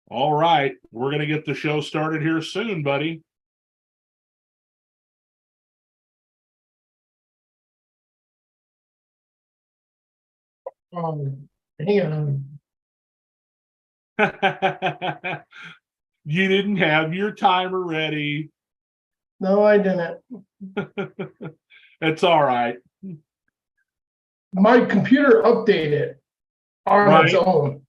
All right, we're going to get the show started here soon, buddy. Hang on. You didn't have your timer ready. No, I didn't. It's all right. My computer updated on its Right. own.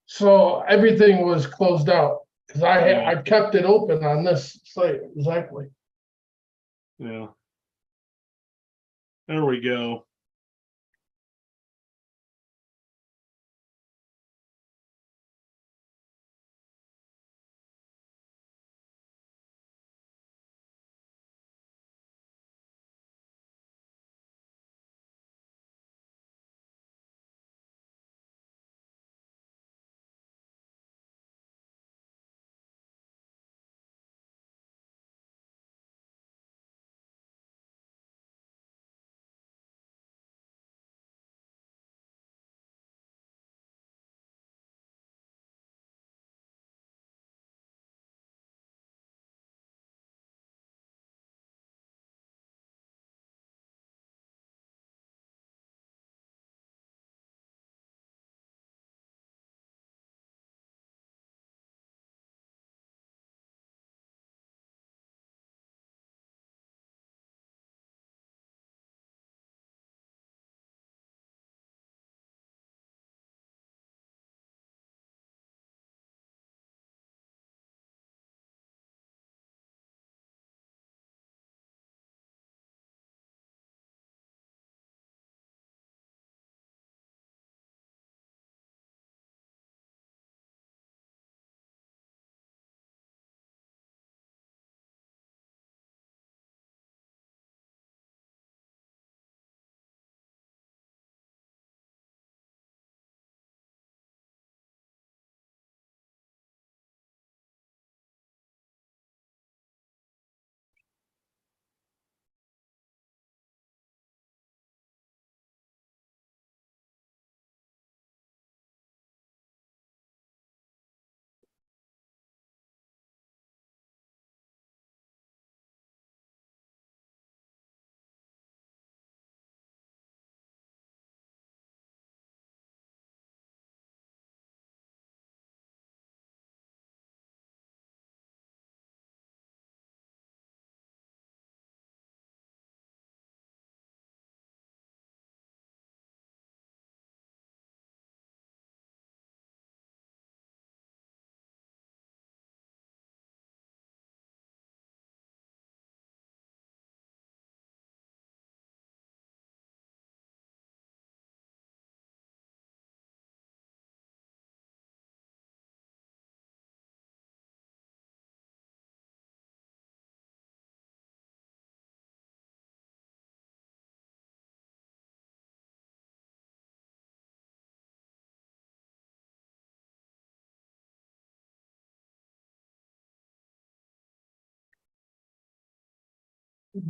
So everything was closed out because I kept it open on this site. Exactly. Yeah. There we go.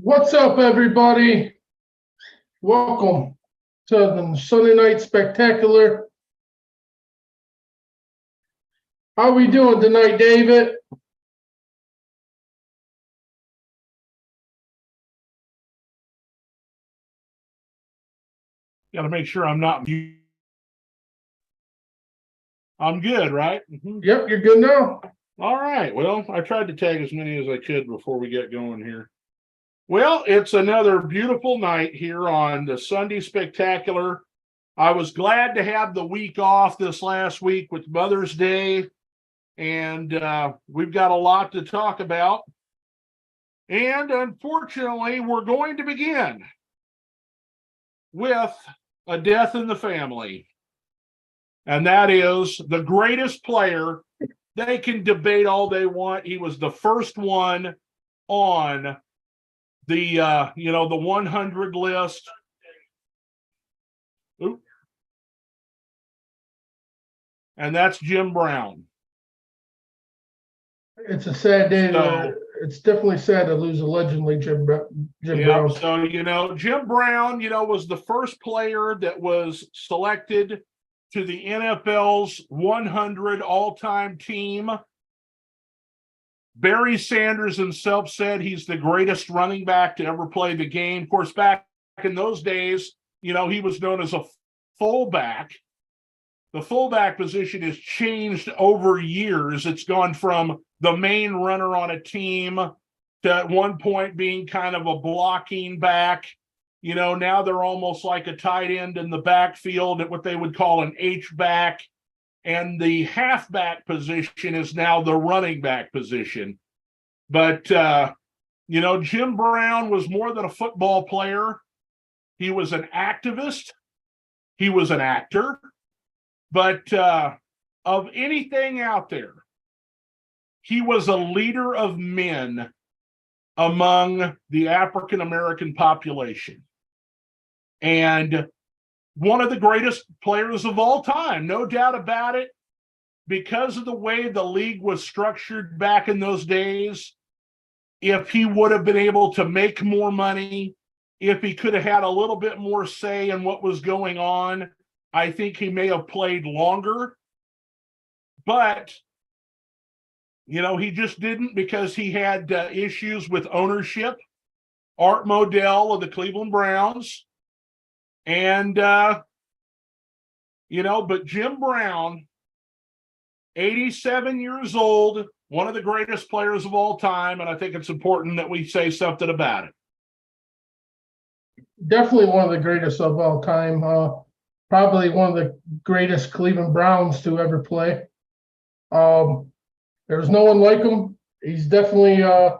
What's up, everybody? Welcome to the Sunday Night Spectacular. How we doing tonight, David? Got to make sure I'm not. I'm good, right? Yep, you're good now. All right. Well, I tried to tag as many as I could before we get going here. Well, it's another beautiful night here on the Sunday Spectacular. I was glad to have the week off this last week with Mother's Day, and we've got a lot to talk about. And unfortunately, we're going to begin with a death in the family. And that is the greatest player. They can debate all they want. He was the first one on the the 100 list. Ooh. And that's Jim Brown. It's a sad day. It's definitely sad to lose a legend like Jim Brown. So Jim Brown, was the first player that was selected to the NFL's 100 all-time team. Barry Sanders himself said he's the greatest running back to ever play the game. Of course, back in those days, he was known as a fullback. The fullback position has changed over years. It's gone from the main runner on a team to at one point being kind of a blocking back. Now they're almost like a tight end in the backfield at what they would call an H-back. And the halfback position is now the running back position. But, Jim Brown was more than a football player. He was an activist. He was an actor. But of anything out there, he was a leader of men among the African American population. And one of the greatest players of all time, no doubt about it, because of the way the league was structured back in those days. If he would have been able to make more money, if he could have had a little bit more say in what was going on, I think he may have played longer. But, he just didn't, because he had issues with ownership. Art Modell of the Cleveland Browns. And, but Jim Brown, 87 years old, one of the greatest players of all time, and I think it's important that we say something about it. Definitely one of the greatest of all time. Probably one of the greatest Cleveland Browns to ever play. There's no one like him. He's definitely a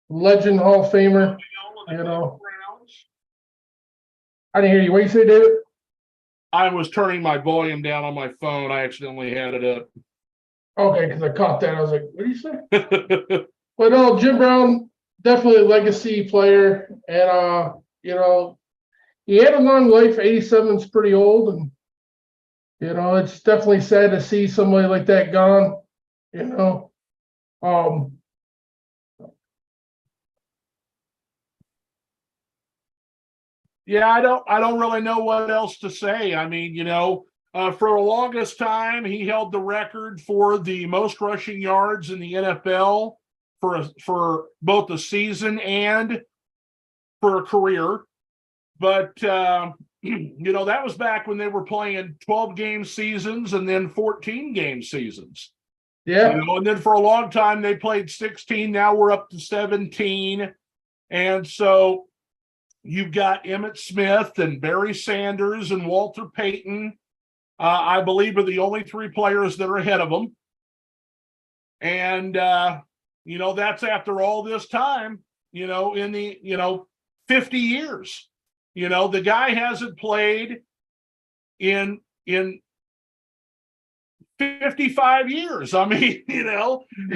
legend, Hall of Famer. I didn't hear you. What you say, David? I was turning my volume down on my phone. I accidentally had it up. Okay, because I caught that. I was like, what do you say? But no, Jim Brown, definitely a legacy player. And, he had a long life. 87 is pretty old. And, it's definitely sad to see somebody like that gone. Yeah, I don't really know what else to say. I mean, for the longest time, he held the record for the most rushing yards in the NFL for both the season and for a career. But, that was back when they were playing 12-game seasons and then 14-game seasons. Yeah. And then for a long time, they played 16. Now we're up to 17. And so you've got Emmitt Smith and Barry Sanders and Walter Payton, I believe, are the only three players that are ahead of them. And, that's after all this time, in the, 50 years. The guy hasn't played in 55 years. I mean,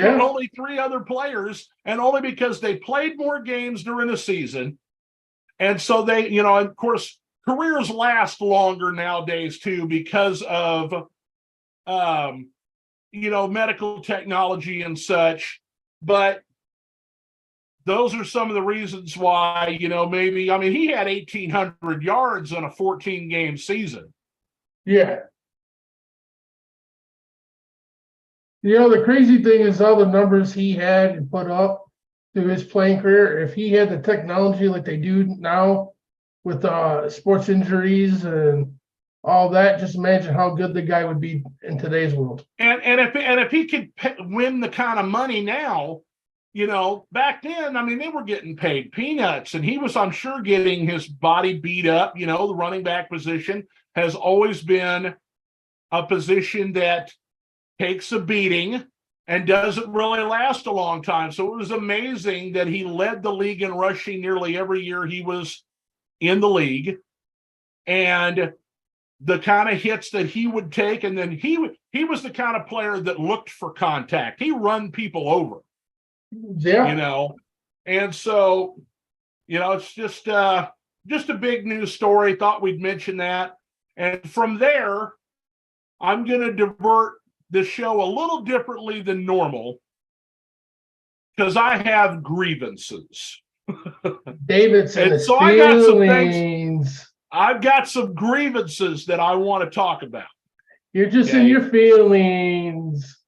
only three other players, and only because they played more games during the season. And so they, of course, careers last longer nowadays too, because of, medical technology and such. But those are some of the reasons why, maybe, he had 1,800 yards on a 14-game season. Yeah. The crazy thing is all the numbers he had and put up through his playing career. If he had the technology like they do now with sports injuries and all that, just imagine how good the guy would be in today's world. And if he could win the kind of money now, back then, they were getting paid peanuts, and he was, I'm sure, getting his body beat up. The running back position has always been a position that takes a beating and doesn't really last a long time. So it was amazing that he led the league in rushing nearly every year he was in the league. And the kind of hits that he would take, and then he was the kind of player that looked for contact. He run people over. Yeah. And so, it's just a big news story. Thought we'd mention that. And from there, I'm going to divert the show a little differently than normal, because I have grievances. Davidson, and so I got some things. I've got some grievances that I want to talk about. You're just in Okay. your feelings.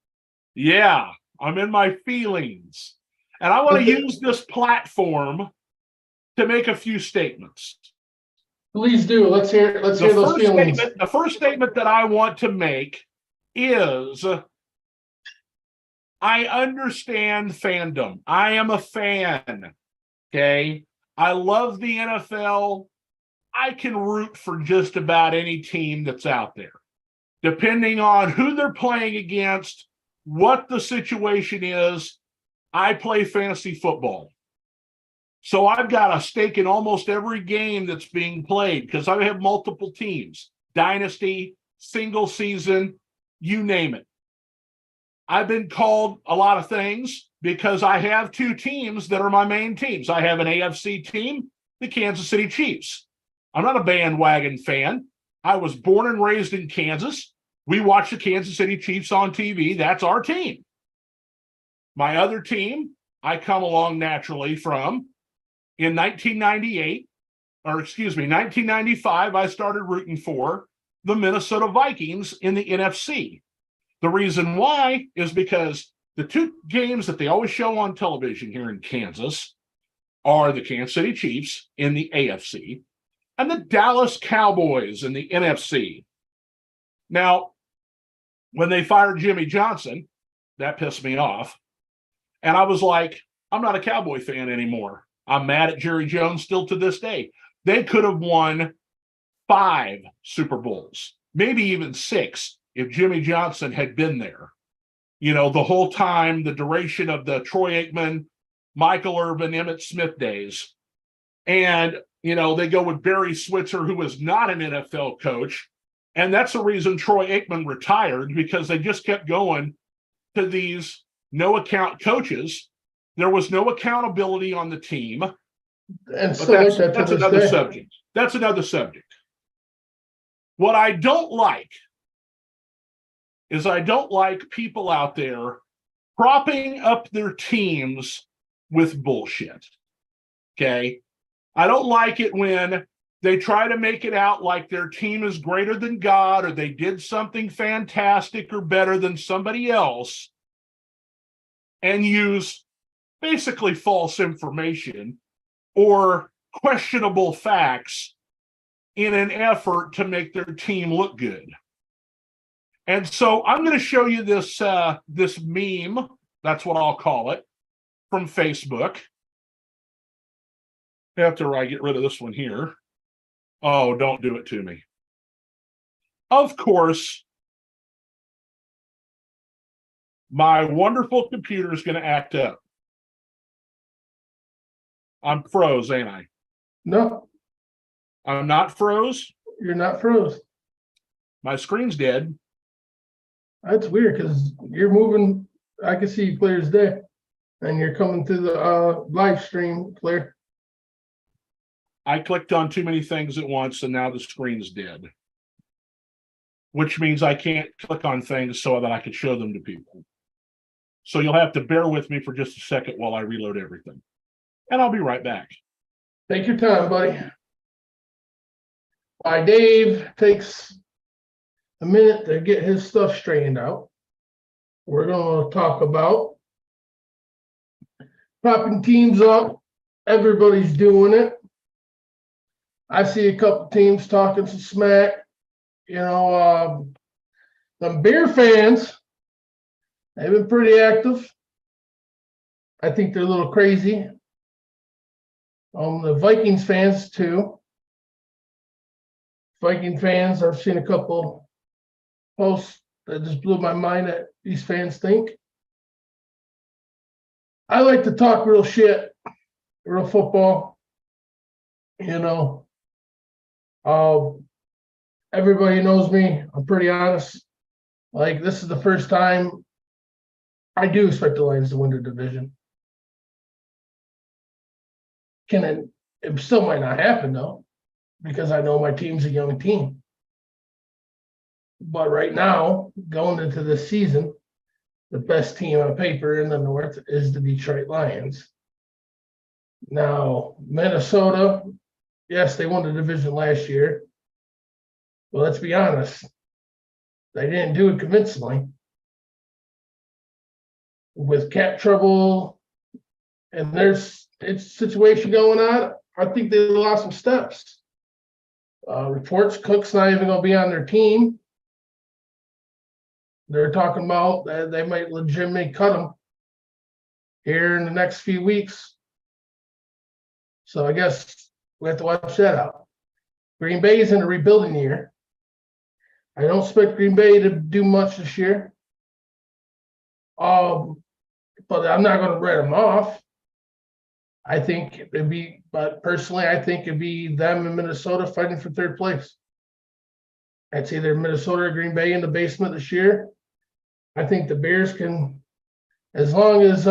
Yeah, I'm in my feelings. And I want to use this platform to make a few statements. Please do. Let's hear those feelings. The first statement that I want to make is I understand fandom. I am a fan. Okay. I love the NFL. I can root for just about any team that's out there, depending on who they're playing against, what the situation is. I play fantasy football. So I've got a stake in almost every game that's being played because I have multiple teams, dynasty, single season, you name it. I've been called a lot of things because I have two teams that are my main teams. I have an AFC team, the Kansas City Chiefs. I'm not a bandwagon fan. I was born and raised in Kansas. We watch the Kansas City Chiefs on TV. That's our team. My other team, I come along naturally from. In 1995, I started rooting for the Minnesota Vikings in the NFC. The reason why is because the two games that they always show on television here in Kansas are the Kansas City Chiefs in the AFC and the Dallas Cowboys in the NFC. Now, when they fired Jimmy Johnson, that pissed me off. And I was like, I'm not a Cowboy fan anymore. I'm mad at Jerry Jones still to this day. They could have won 5 Super Bowls, maybe even 6, if Jimmy Johnson had been there. You know, the whole time, the duration of the Troy Aikman, Michael Irvin, Emmitt Smith days. And, you know, they go with Barry Switzer, who was not an NFL coach. And that's the reason Troy Aikman retired, because they just kept going to these no-account coaches. There was no accountability on the team. And still like that to that's this another day. subject. That's another subject. What I don't like is I don't like people out there propping up their teams with bullshit. Okay? I don't like it when they try to make it out like their team is greater than God or they did something fantastic or better than somebody else and use basically false information or questionable facts in an effort to make their team look good. And so I'm going to show you this this meme, that's what I'll call it, from Facebook. After I get rid of this one here. Oh, don't do it to me. Of course, my wonderful computer is going to act up. I'm froze, ain't I? No, I'm not froze. you're not froze. My screen's dead. That's weird because you're moving. I can see you clear as day, and you're coming through the live stream clear. I clicked on too many things at once, and now the screen's dead. Which means I can't click on things so that I could show them to people. So you'll have to bear with me for just a second while I reload everything. And I'll be right back. Take your time, buddy. While Dave takes a minute to get his stuff straightened out, we're going to talk about propping teams up. Everybody's doing it. I see a couple teams talking some smack. You know, the Bear fans, they've been pretty active. I think they're a little crazy. The Vikings fans too. Viking fans, I've seen a couple posts that just blew my mind that these fans think. I like to talk real shit, real football. You know, everybody knows me. I'm pretty honest. Like, this is the first time I do expect the Lions to win the division. It still might not happen though, because I know my team's a young team. But right now, going into this season, the best team on paper in the North is the Detroit Lions. Now, Minnesota, yes, they won the division last year. But let's be honest, They didn't do it convincingly. With cap trouble, and it's a situation going on, I think they lost some steps. Reports Cook's not even going to be on their team. They're talking about that they might legitimately cut him here in the next few weeks. So I guess we have to watch that out. Green Bay is in a rebuilding year. I don't expect Green Bay to do much this year. But I'm not going to write them off. I think it'd be, but personally, I think it'd be them in Minnesota fighting for third place. I'd say they're Minnesota or Green Bay in the basement this year. I think the Bears can, as long as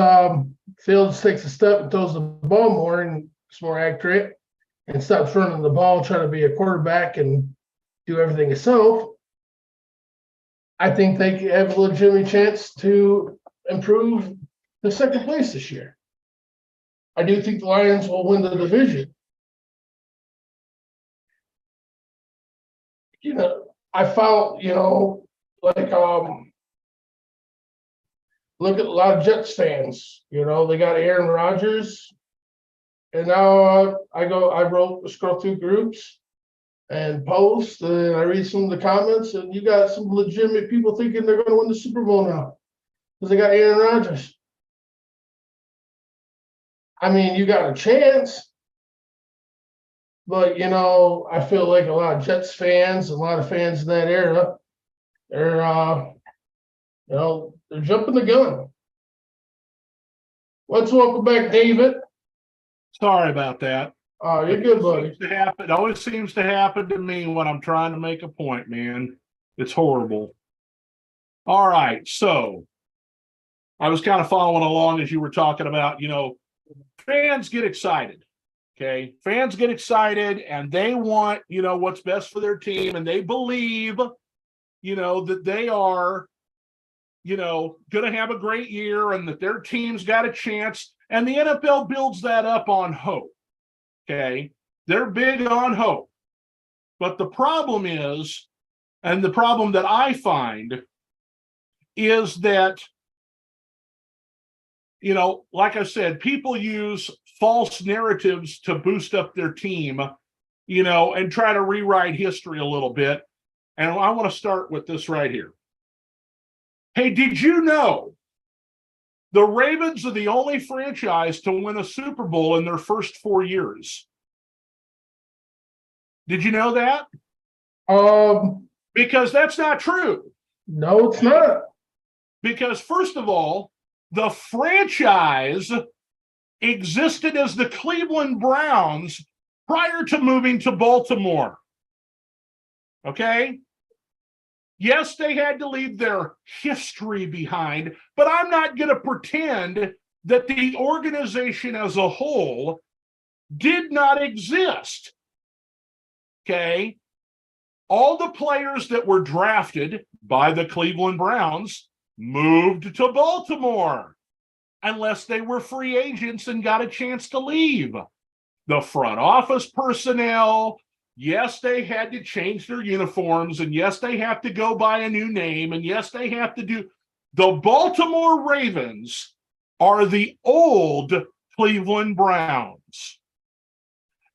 Fields takes a step and throws the ball more and it's more accurate and stops running the ball, trying to be a quarterback and do everything himself, I think they have a legitimate chance to improve the second place this year. I do think the Lions will win the division. I found, like look at a lot of Jets fans. They got Aaron Rodgers, and now I scroll through groups and posts, and I read some of the comments, and you got some legitimate people thinking they're going to win the Super Bowl now because they got Aaron Rodgers. I mean, you got a chance, but I feel like a lot of Jets fans, a lot of fans in that era, they're they're jumping the gun. Let's welcome back David. Sorry about that. Oh, you're good, buddy. It always seems to happen to me when I'm trying to make a point, man. It's horrible. All right, so I was kind of following along as you were talking about, fans get excited. Okay. Fans get excited and they want, what's best for their team. And they believe, that they are, going to have a great year and that their team's got a chance. And the NFL builds that up on hope. Okay. They're big on hope. But the problem is, and the problem that I find is that, like I said, people use false narratives to boost up their team, and try to rewrite history a little bit. And I want to start with this right here. Hey, did you know the Ravens are the only franchise to win a Super Bowl in their first 4 years? Did you know that? Because that's not true. No, it's not. Because first of all, the franchise existed as the Cleveland Browns prior to moving to Baltimore. Okay? Yes, they had to leave their history behind, but I'm not going to pretend that the organization as a whole did not exist. Okay? All the players that were drafted by the Cleveland Browns moved to Baltimore unless they were free agents and got a chance to leave. The front office personnel, yes, they had to change their uniforms, and yes, they have to go by a new name, and yes, they have to do. The Baltimore Ravens are the old Cleveland Browns,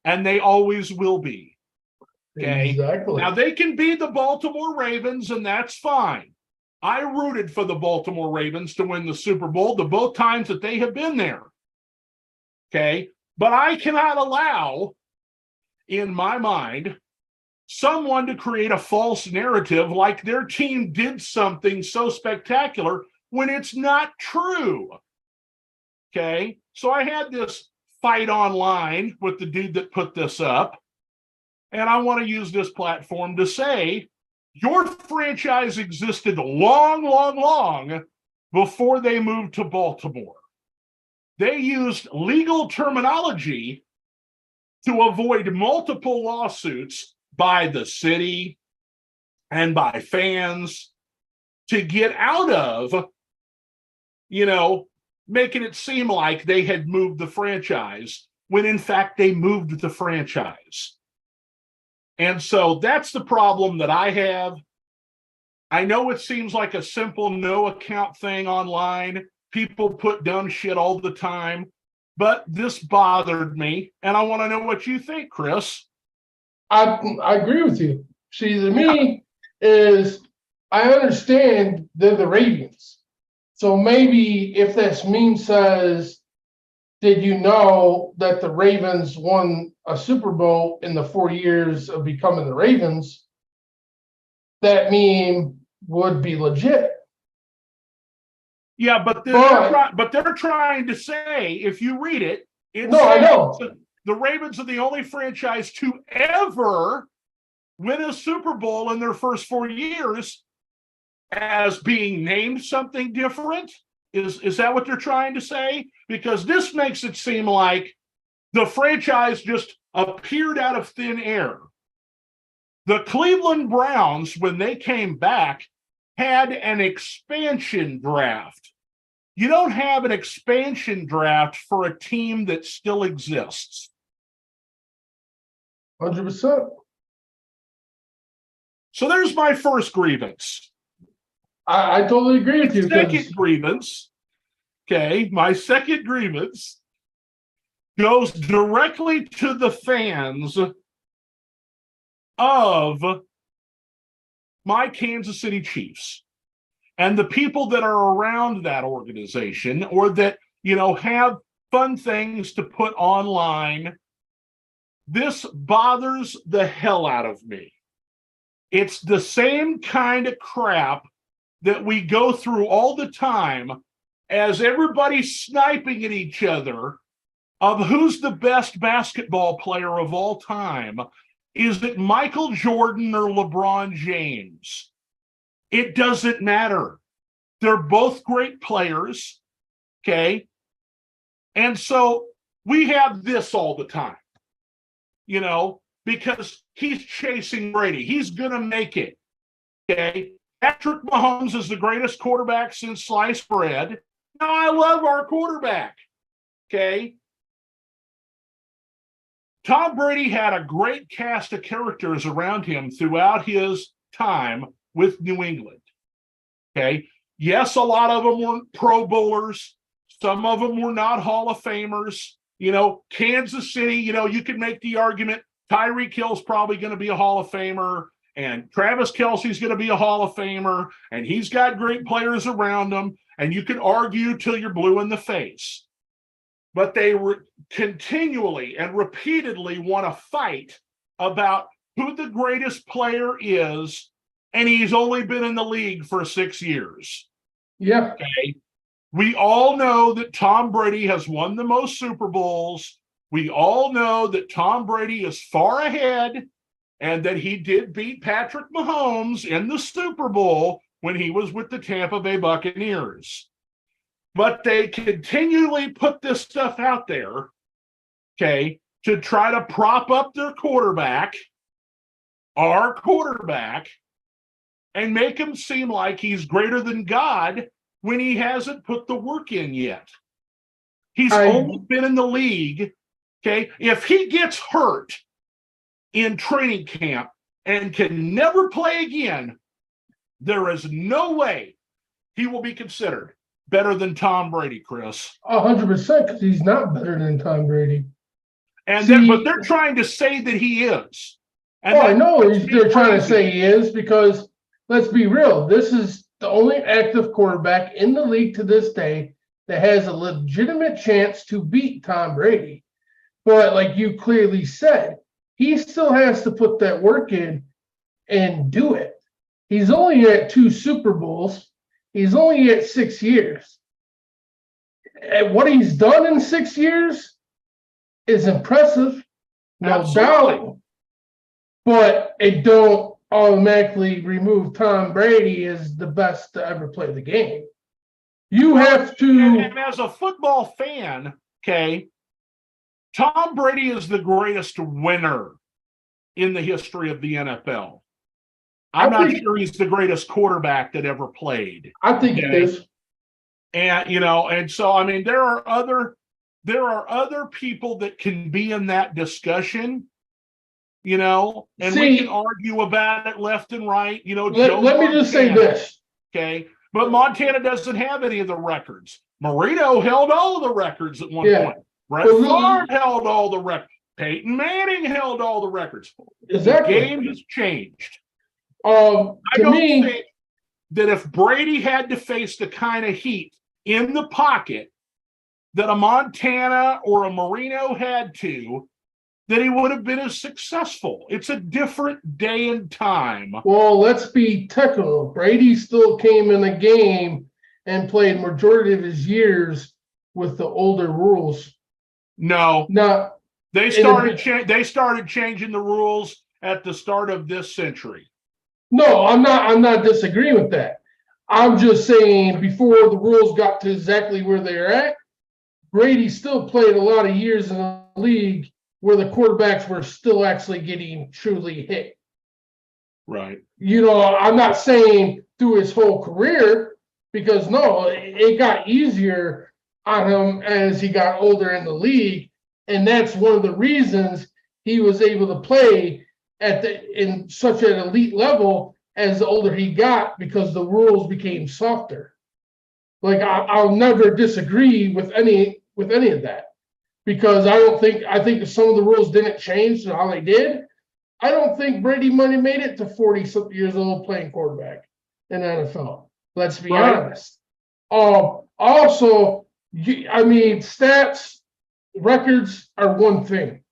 and they always will be. Okay? Exactly. Now, they can be the Baltimore Ravens, and that's fine. I rooted for the Baltimore Ravens to win the Super Bowl the both times that they have been there. Okay? But I cannot allow, in my mind, someone to create a false narrative like their team did something so spectacular when it's not true. Okay? So I had this fight online with the dude that put this up, and I want to use this platform to say, your franchise existed long before they moved to Baltimore. They used legal terminology to avoid multiple lawsuits by the city and by fans to get out of, making it seem like they had moved the franchise when in fact they moved the franchise. And so that's the problem that I have. I know it seems like a simple no account thing online. People put dumb shit all the time, but this bothered me, and I want to know what you think, Chris. I agree with you. See, to Yeah. me, is I understand they're the Ravens. So maybe if this meme says, did you know that the Ravens won a Super Bowl in the 4 years of becoming the Ravens? That meme would be legit. Yeah, but they're trying to say, if you read it, it No, I says know. the Ravens are the only franchise to ever win a Super Bowl in their first 4 years as being named something different. Is that what they're trying to say? Because this makes it seem like the franchise just appeared out of thin air. The Cleveland Browns, when they came back, had an expansion draft. You don't have an expansion draft for a team that still exists. 100%. So there's my first grievance. I totally agree with you. Second grievance, okay, my second grievance goes directly to the fans of my Kansas City Chiefs and the people that are around that organization, or that, have fun things to put online. This bothers the hell out of me. It's the same kind of crap that we go through all the time as everybody's sniping at each other of who's the best basketball player of all time. Is it Michael Jordan or LeBron James? It doesn't matter. They're both great players, okay? And so we have this all the time, because he's chasing Brady. He's going to make it, okay? Patrick Mahomes is the greatest quarterback since sliced bread. Now, I love our quarterback, okay? Tom Brady had a great cast of characters around him throughout his time with New England, okay? Yes, a lot of them were Pro Bowlers. Some of them were not Hall of Famers. Kansas City, you could make the argument Tyreek Hill's probably going to be a Hall of Famer, and Travis Kelce's going to be a Hall of Famer, and he's got great players around him, and you can argue till you're blue in the face. But they continually and repeatedly want to fight about who the greatest player is, and he's only been in the league for 6 years. Yeah. Okay. We all know that Tom Brady has won the most Super Bowls. We all know that Tom Brady is far ahead and that he did beat Patrick Mahomes in the Super Bowl when he was with the Tampa Bay Buccaneers. But they continually put this stuff out there, okay, to try to prop up their quarterback, our quarterback, and make him seem like he's greater than God when he hasn't put the work in yet. He's only been in the league, okay? If he gets hurt in training camp and can never play again, there is no way he will be considered better than Tom Brady, Chris. 100%, because he's not better than Tom Brady. But they're trying to say that he is. And I know they're trying to say he is, because let's be real. This is the only active quarterback in the league to this day that has a legitimate chance to beat Tom Brady. But like you clearly said, he still has to put that work in and do it. He's only at 2 Super Bowls. He's only at 6 years. And what he's done in 6 years is impressive, no doubt. But it don't automatically remove Tom Brady as the best to ever play the game. You have to. And as a football fan, okay, Tom Brady is the greatest winner in the history of the NFL. I'm not sure he's the greatest quarterback that ever played. I think it is. And and so I mean, there are other people that can be in that discussion, and we can argue about it left and right. Let me just say this. Okay. But Montana doesn't have any of the records. Marino held all of the records at one point. Brett Favre held all the records. Peyton Manning held all the records. Exactly. The game has changed. I don't think that if Brady had to face the kind of heat in the pocket that a Montana or a Marino had to, that he would have been as successful. It's a different day and time. Well, let's be technical. Brady still came in the game and played majority of his years with the older rules. No. Not they started changing the rules at the start of this century. No, I'm not disagreeing with that. I'm just saying before the rules got to exactly where they're at, Brady still played a lot of years in the league where the quarterbacks were still actually getting truly hit. Right. I'm not saying through his whole career, because no, it got easier on him as he got older in the league. And that's one of the reasons he was able to play in such an elite level as the older he got, because the rules became softer. Like I'll never disagree with any of that, because I think some of the rules didn't change how they did. I don't think Brady might have made it to 40-something years old playing quarterback in the NFL. Let's be honest. Also, stats, records are one thing.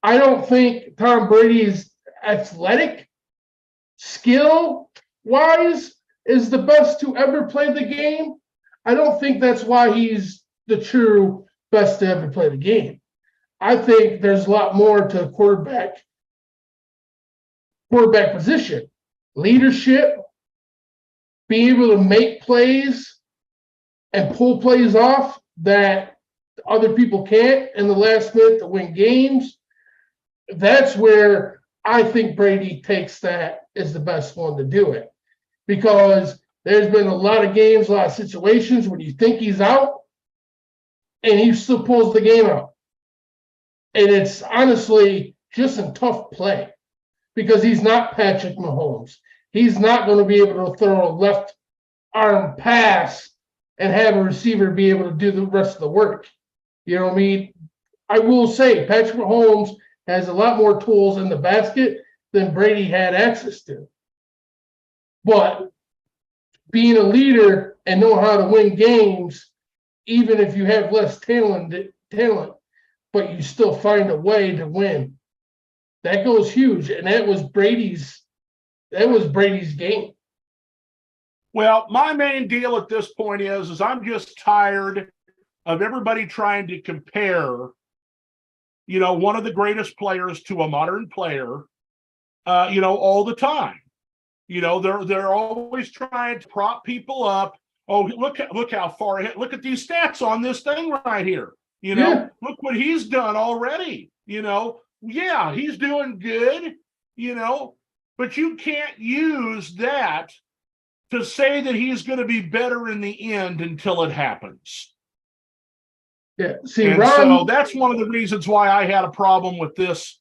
I don't think Tom Brady's athletic skill wise is the best to ever play the game. I don't think that's why he's the true best to ever play the game. I think there's a lot more to quarterback position. Leadership, being able to make plays and pull plays off that other people can't in the last minute to win games. That's where I think Brady takes that as the best one to do it, because there's been a lot of games, a lot of situations when you think he's out and he still pulls the game out. And it's honestly just a tough play, because he's not Patrick Mahomes. He's not going to be able to throw a left arm pass and have a receiver be able to do the rest of the work. You know what I mean? I will say Patrick Mahomes has a lot more tools in the basket than Brady had access to. But being a leader and know how to win games, even if you have less talent, but you still find a way to win, that goes huge. And that was Brady's game. Well, my main deal at this point is I'm just tired of everybody trying to compare, one of the greatest players to a modern player, all the time. They're always trying to prop people up. Oh, look how far ahead. Look at these stats on this thing right here. Look what he's done already. Yeah, he's doing good, but you can't use that to say that he's going to be better in the end until it happens. Yeah, see, so that's one of the reasons why I had a problem with this,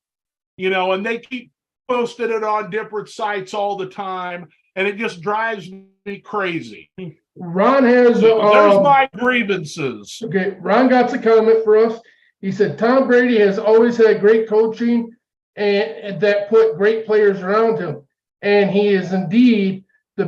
and they keep posting it on different sites all the time, and it just drives me crazy. Ron has there's my grievances. Okay, Ron got a comment for us. He said Tom Brady has always had great coaching and that put great players around him, and he is indeed the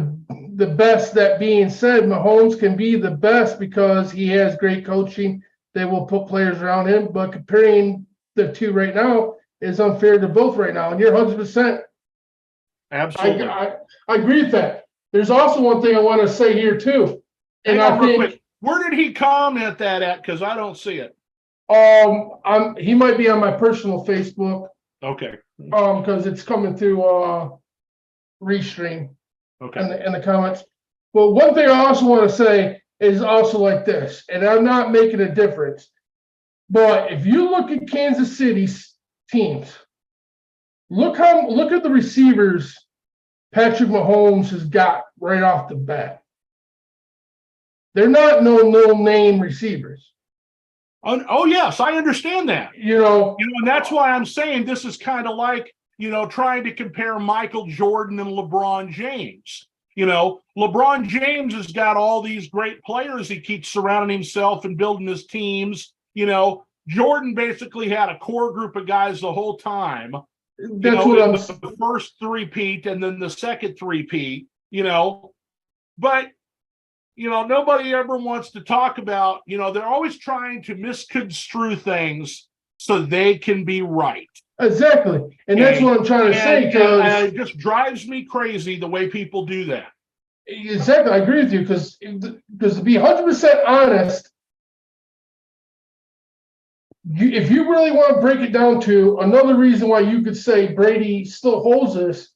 best. That being said, Mahomes can be the best because he has great coaching. They will put players around him, but comparing the two right now is unfair to both right now. And you're 100%. Absolutely. I agree with that. There's also one thing I want to say here too. And I think, where did he comment that at? Because I don't see it. He might be on my personal Facebook. Okay. Because it's coming through Restream. Okay. In the comments. Well, one thing I also want to say is also like this, and I'm not making a difference, but if you look at Kansas City's teams, look at the receivers Patrick Mahomes has got right off the bat. They're not no name receivers. Oh yes, I understand that. And that's why I'm saying this is kind of like trying to compare Michael Jordan and LeBron James. LeBron James has got all these great players. He keeps surrounding himself and building his teams. Jordan basically had a core group of guys the whole time. That's what I'm the first three-peat and then the second three-peat, but nobody ever wants to talk about, they're always trying to misconstrue things so they can be right. Exactly. And that's what I'm trying to say, because it just drives me crazy the way people do that. Exactly. I agree with you, because to be 100% honest, if you really want to break it down to another reason why you could say Brady still holds this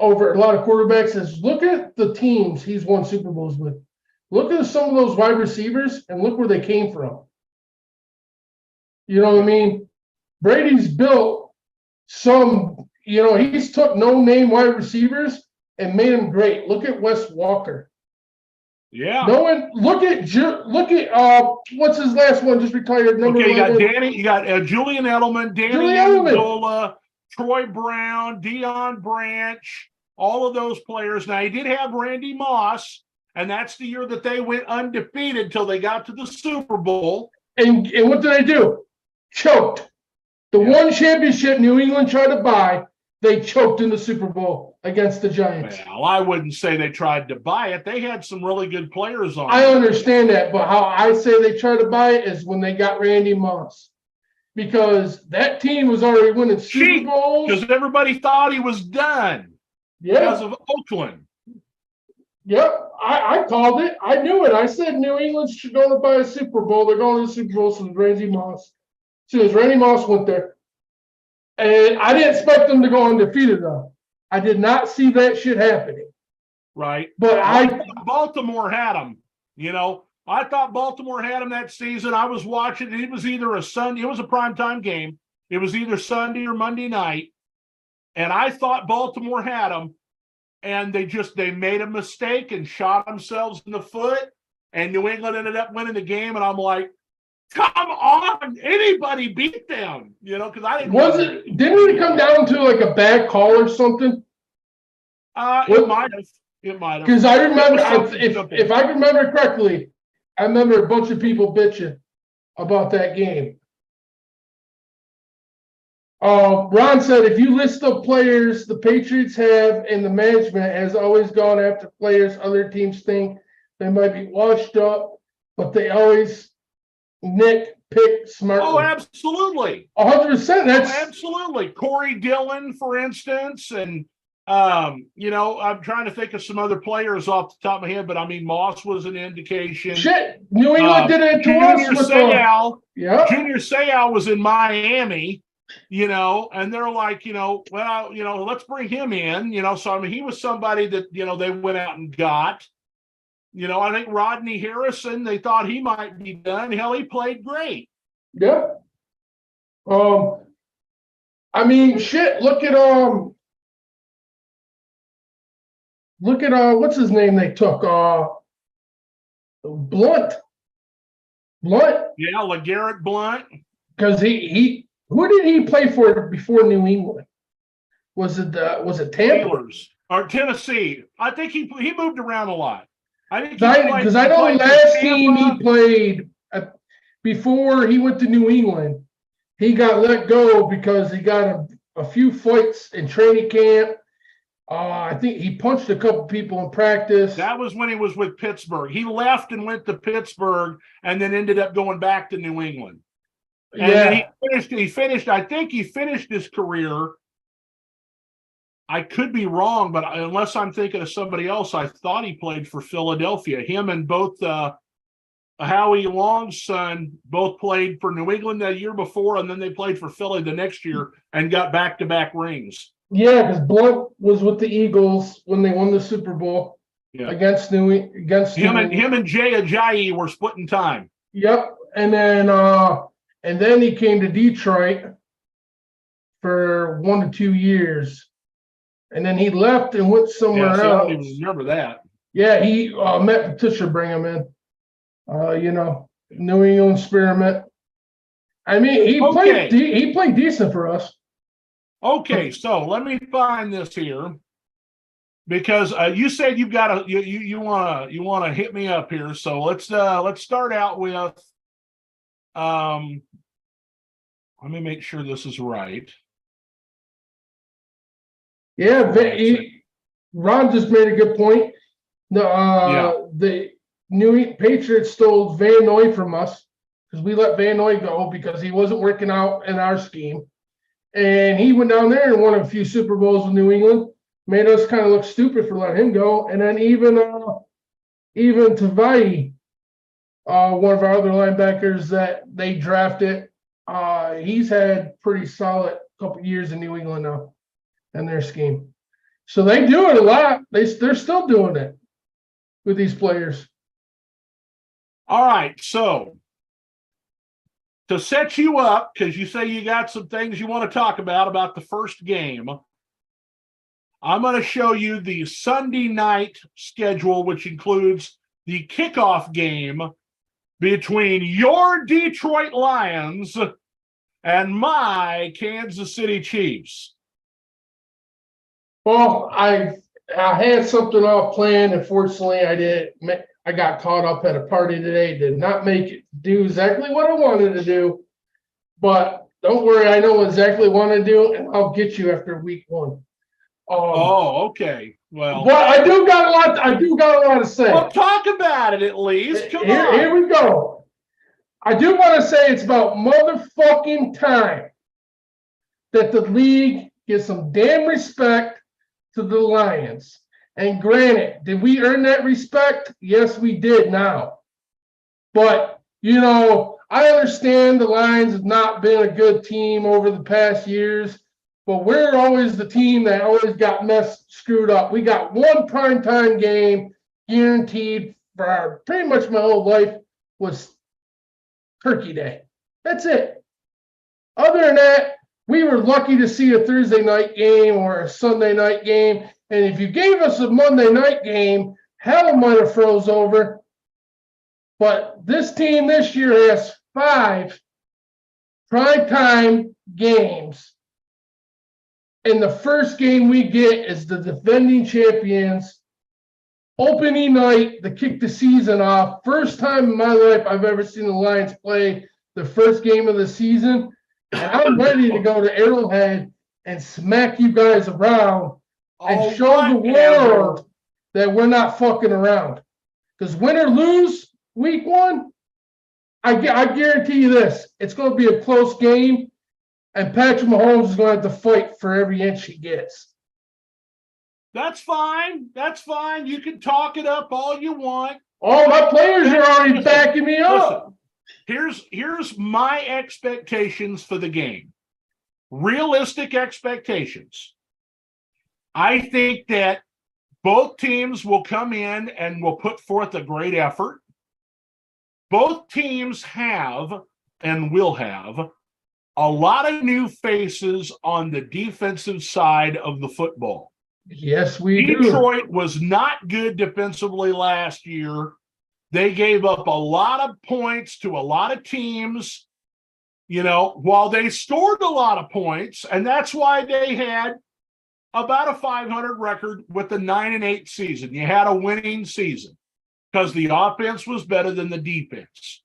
over a lot of quarterbacks is look at the teams he's won Super Bowls with. Look at some of those wide receivers and look where they came from. You know what I mean? Brady's built he's took no-name wide receivers and made them great. Look at Wes Walker. Yeah. Look at what's his last one? Just retired. You got Julian Edelman, Danny Amendola, Troy Brown, Deion Branch, all of those players. Now he did have Randy Moss, and that's the year that they went undefeated until they got to the Super Bowl. And what did they do? Choked. The one championship New England tried to buy, they choked in the Super Bowl against the Giants. Well, I wouldn't say they tried to buy it. They had some really good players on. I understand that, but how I say they tried to buy it is when they got Randy Moss. Because that team was already winning Super Bowls. Because everybody thought he was done. Yeah. Because of Oakland. Yep, I called it. I knew it. I said New England's going to buy a Super Bowl. They're going to the Super Bowl since Randy Moss. Since Randy Moss went there. And I didn't expect them to go undefeated, though. I did not see that shit happening. Right. But I thought Baltimore had them. I thought Baltimore had them that season. I was watching. It was either a Sunday. It was a primetime game. It was either Sunday or Monday night. And I thought Baltimore had them. And they made a mistake and shot themselves in the foot. And New England ended up winning the game. And I'm like, come on, anybody beat them, because I didn't. Didn't it come down to like a bad call or something? It might have. Because I remember, if I remember correctly, I remember a bunch of people bitching about that game. Ron said, if you list the players the Patriots have and the management has always gone after players other teams think they might be washed up, but they always pick smartly. Oh, absolutely. 100%. Absolutely. Corey Dillon, for instance, and I'm trying to think of some other players off the top of my head, but I mean Moss was an indication. Shit, New England did it to us with Junior Seau was in Miami, and they're like, let's bring him in, so I mean he was somebody that they went out and got. I think Rodney Harrison, they thought he might be done. Hell, he played great. Yeah. I mean, shit, look at what's his name they took? Blunt. Yeah, LeGarrette Blunt. Because who did he play for before New England? Was it Tampa? Steelers or Tennessee? I think he moved around a lot. Because I know the last team he played before he went to New England, he got let go because he got a few fights in training camp. I think he punched a couple people in practice. That was when he was with Pittsburgh. He left and went to Pittsburgh and then ended up going back to New England. And then he finished, I think he finished his career. I could be wrong, but unless I'm thinking of somebody else, I thought he played for Philadelphia. Him and both Howie Long's son both played for New England the year before, and then they played for Philly the next year and got back-to-back rings. Yeah, because Blunt was with the Eagles when they won the Super Bowl against New England. Him and Jay Ajayi were splitting time. Yep, and then he came to Detroit for 1 to 2 years. And then he left and went somewhere else. I don't even remember that. Yeah, he met Patricia bring him in. New England experiment. I mean, he played decent for us. Okay, so let me find this here because you said you've got to you want to hit me up here. So let's start out with um. Let me make sure this is right. Yeah, Ron just made a good point. The New Patriots stole Van Noy from us because we let Van Noy go because he wasn't working out in our scheme. And he went down there and won a few Super Bowls with New England, made us kind of look stupid for letting him go. And then even Tavai, one of our other linebackers that they drafted, he's had pretty solid couple years in New England now in their scheme. So they do it a lot. They're still doing it with these players. All right, so to set you up, because you say you got some things you want to talk about the first game, I'm going to show you the Sunday night schedule, which includes the kickoff game between your Detroit Lions and my Kansas City Chiefs. Well, I had something all planned. Unfortunately, I didn't. I got caught up at a party today. Did not make it do exactly what I wanted to do. But don't worry, I know exactly what I want to do, and I'll get you after week one. Okay. Well, but I do got a lot. I do got a lot to say. Well, talk about it at least. Come on. Here we go. I do want to say it's about motherfucking time that the league gives some damn respect to the Lions. And granted, did we earn that respect? Yes, we did now. But, I understand the Lions have not been a good team over the past years, but we're always the team that always got screwed up. We got one primetime game guaranteed for pretty much my whole life was Turkey Day. That's it. Other than that, we were lucky to see a Thursday night game or a Sunday night game. And if you gave us a Monday night game, hell might have froze over. But this team this year has 5 primetime games. And the first game we get is the defending champions. Opening night to kick the season off. First time in my life I've ever seen the Lions play the first game of the season. And I'm ready to go to Arrowhead and smack you guys around and show the world that we're not fucking around. Because win or lose week one, I guarantee you this. It's going to be a close game, and Patrick Mahomes is going to have to fight for every inch he gets. That's fine. That's fine. You can talk it up all you want. All my players are already backing me up. Here's my expectations for the game. Realistic expectations. I think that both teams will come in and will put forth a great effort. Both teams have and will have a lot of new faces on the defensive side of the football. Yes, we do. Detroit was not good defensively last year. They gave up a lot of points to a lot of teams, while they scored a lot of points, and that's why they had about a 500 record with the 9-8 season. You had a winning season because the offense was better than the defense.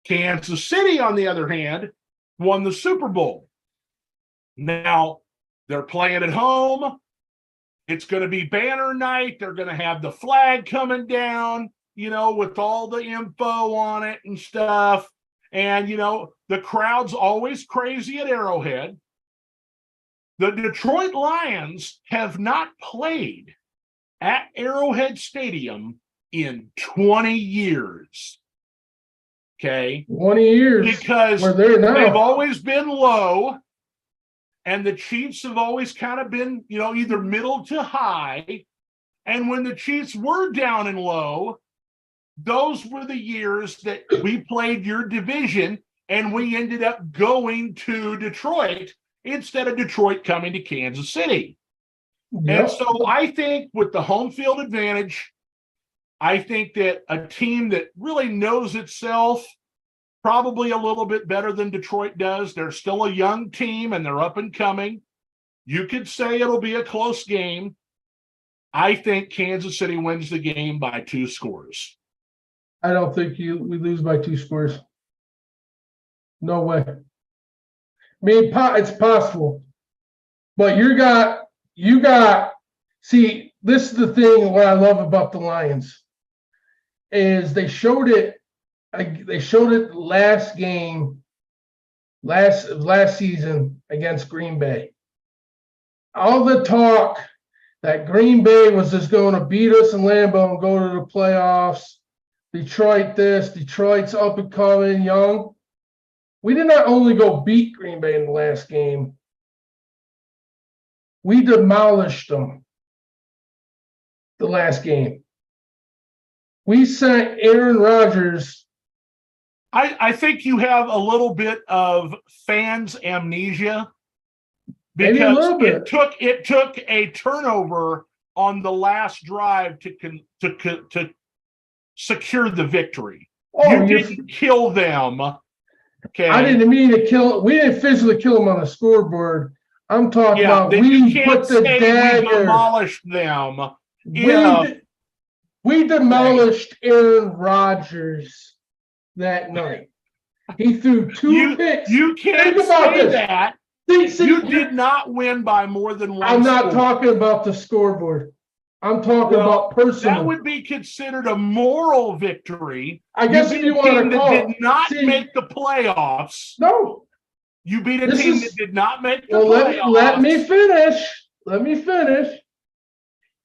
Kansas City, on the other hand, won the Super Bowl. Now, they're playing at home. It's going to be banner night. They're going to have the flag coming down, with all the info on it and stuff. And, the crowd's always crazy at Arrowhead. The Detroit Lions have not played at Arrowhead Stadium in 20 years. Okay? 20 years. Because they've always been low, and the Chiefs have always kind of been, either middle to high. And when the Chiefs were down and low, those were the years that we played your division, and we ended up going to Detroit instead of Detroit coming to Kansas City. Yep. And so I think with the home field advantage, I think that a team that really knows itself probably a little bit better than Detroit does. They're still a young team, and they're up and coming. You could say it'll be a close game. I think Kansas City wins the game by 2 scores. I don't think we lose by 2 scores. No way. I mean, it's possible, but you got. See, this is the thing. What I love about the Lions is they showed it. They showed it last game, last season against Green Bay. All the talk that Green Bay was just going to beat us in Lambeau and go to the playoffs. Detroit this, Detroit's up and coming, young. We did not only go beat Green Bay in the last game, we demolished them the last game. We sent Aaron Rodgers. I think you have a little bit of fans' amnesia because it took a turnover on the last drive to secure the victory. You didn't kill them. Okay. I didn't mean to kill. We didn't physically kill them on the scoreboard. I'm talking about we put the dagger. We demolished them. We demolished Aaron Rodgers that night. He threw 2 picks. You can't say that. You did not win by more than 1 I'm not talking about the scoreboard. I'm talking about personal. That would be considered a moral victory. I guess if you want to call it. Did not make the playoffs. No. You beat a team that did not make the playoffs. Let me finish. Let me finish.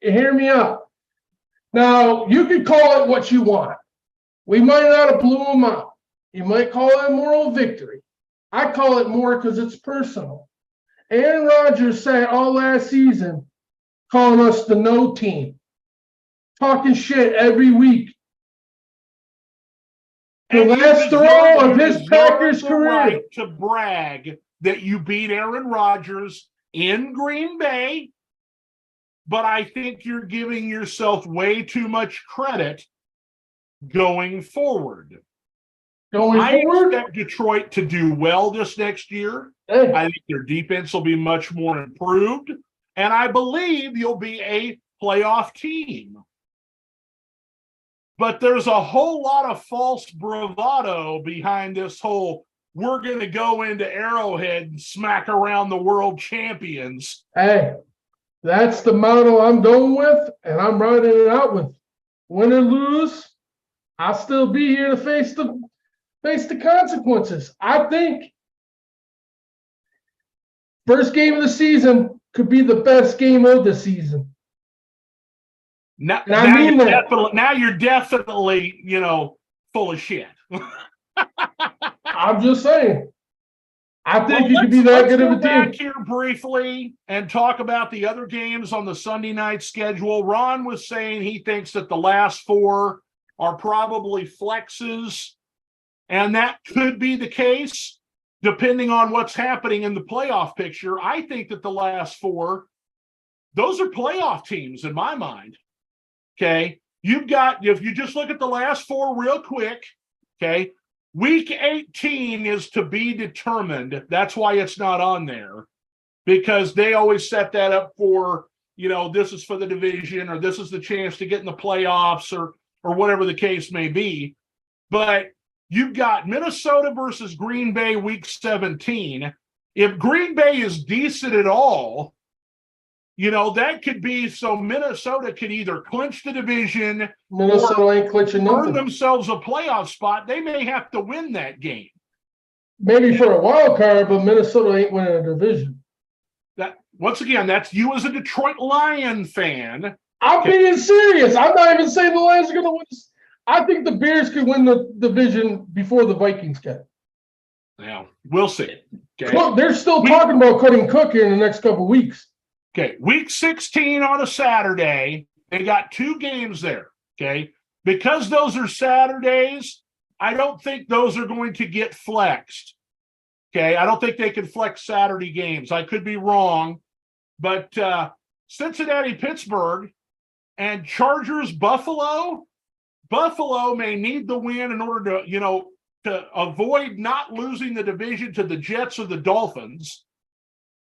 Hear me out. Now, you can call it what you want. We might not have blew them out. You might call it a moral victory. I call it more because it's personal. Aaron Rodgers said all last season, calling us the no team, talking shit every week. The last throw of his Packers career. Right to brag that you beat Aaron Rodgers in Green Bay, but I think you're giving yourself way too much credit going forward. I expect Detroit to do well this next year. Hey. I think their defense will be much more improved, and I believe you'll be a playoff team. But there's a whole lot of false bravado behind this whole, we're going to go into Arrowhead and smack around the world champions. Hey, that's the motto I'm going with, and I'm riding it out with. Win or lose, I'll still be here to face the consequences. I think first game of the season could be the best game of the season. Now you're definitely, full of shit. I'm just saying. I think you could be that good of a team. Let's go back here briefly and talk about the other games on the Sunday night schedule. Ron was saying he thinks that the last 4 are probably flexes, and that could be the case depending on what's happening in the playoff picture. I think that the last 4, those are playoff teams in my mind. Okay, if you just look at the last 4 real quick, okay, week 18 is to be determined. That's why it's not on there, because they always set that up for, this is for the division, or this is the chance to get in the playoffs, or whatever the case may be. But you've got Minnesota versus Green Bay week 17. If Green Bay is decent at all, that could be so Minnesota could either clinch the division ain't clinching or earn nothing. themselves a playoff spot. They may have to win that game. Maybe for a wild card, but Minnesota ain't winning a division. That once again, that's you as a Detroit Lion fan. I'm being serious. I'm not even saying the Lions are going to win. I think the Bears could win the division before the Vikings can. Now, we'll see. Okay. They're still talking about cutting Cook here in the next couple of weeks. Okay, week 16 on a Saturday, they got 2 games there, okay? Because those are Saturdays, I don't think those are going to get flexed, okay? I don't think they can flex Saturday games. I could be wrong, but Cincinnati-Pittsburgh and Chargers-Buffalo may need the win in order to avoid not losing the division to the Jets or the Dolphins.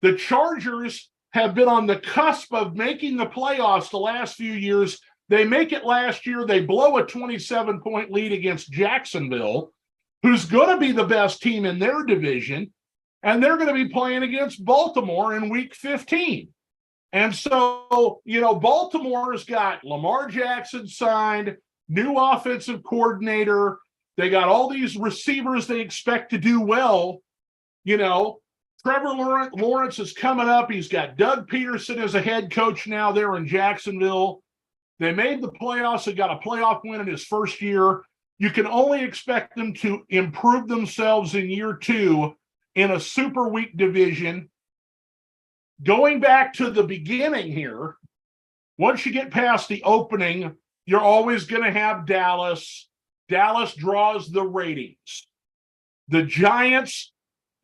The Chargers have been on the cusp of making the playoffs the last few years. They make it last year. They blow a 27-point lead against Jacksonville, who's going to be the best team in their division. And they're going to be playing against Baltimore in week 15. And so, Baltimore has got Lamar Jackson signed, new offensive coordinator. They got all these receivers they expect to do well. Trevor Lawrence is coming up. He's got Doug Peterson as a head coach now there in Jacksonville. They made the playoffs. They got a playoff win in his first year. You can only expect them to improve themselves in year 2 in a super weak division. Going back to the beginning here, once you get past the opening, you're always going to have Dallas. Dallas draws the ratings. The Giants,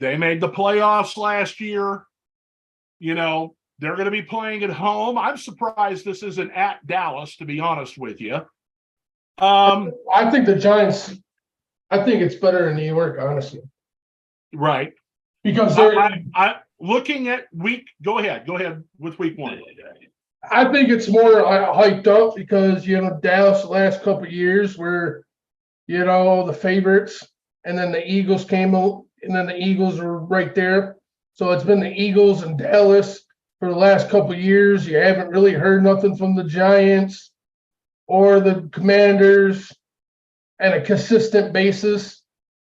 they made the playoffs last year. They're going to be playing at home. I'm surprised this isn't at Dallas, to be honest with you. I think the Giants, I think it's better in New York, honestly. Right. Because I looking at go ahead with week 1. I think it's more hyped up because, Dallas the last couple of years were, the favorites, and then the Eagles came out, and then the Eagles were right there. So it's been the Eagles and Dallas for the last couple of years. You haven't really heard nothing from the Giants or the Commanders on a consistent basis.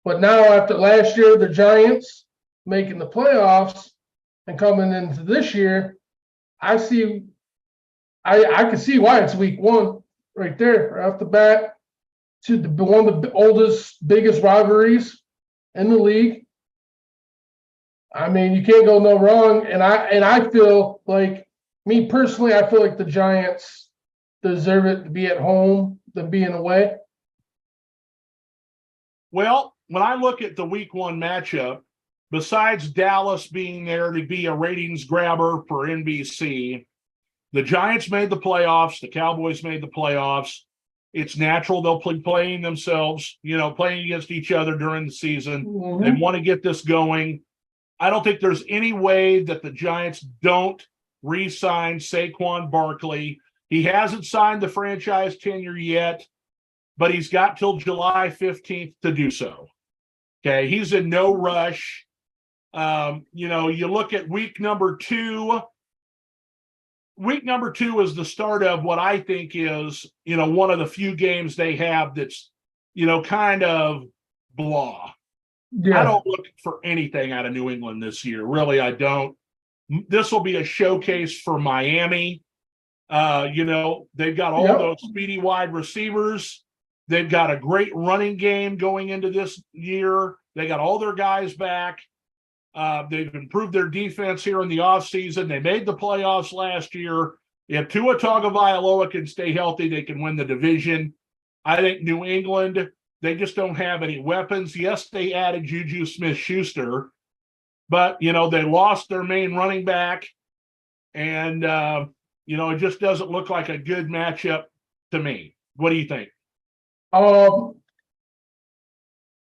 But now after last year, the Giants making the playoffs and coming into this year, I can see why it's week 1 right there, right off the bat. To one of the oldest, biggest rivalries in the league. I mean, you can't go no wrong. And I feel like, me personally, I feel like the Giants deserve it to be at home than being away. Well, when I look at the week 1 matchup, besides Dallas being there to be a ratings grabber for NBC, the Giants made the playoffs. The Cowboys made the playoffs. It's natural they'll be playing themselves, playing against each other during the season. Mm-hmm. They want to get this going. I don't think there's any way that the Giants don't re-sign Saquon Barkley. He hasn't signed the franchise tenure yet, but he's got till July 15th to do so. Okay, he's in no rush. You look at week number 2. Week number 2 is the start of what I think is, one of the few games they have that's, kind of blah. Yeah. I don't look for anything out of New England this year. Really, I don't. This will be a showcase for Miami. They've got all those speedy wide receivers. They've got a great running game going into this year. They got all their guys back. They've improved their defense here in the offseason. They made the playoffs last year. If Tua Tagovailoa can stay healthy, they can win the division. I think New England, they just don't have any weapons. Yes, they added Juju Smith-Schuster, but, they lost their main running back. And, it just doesn't look like a good matchup to me. What do you think? I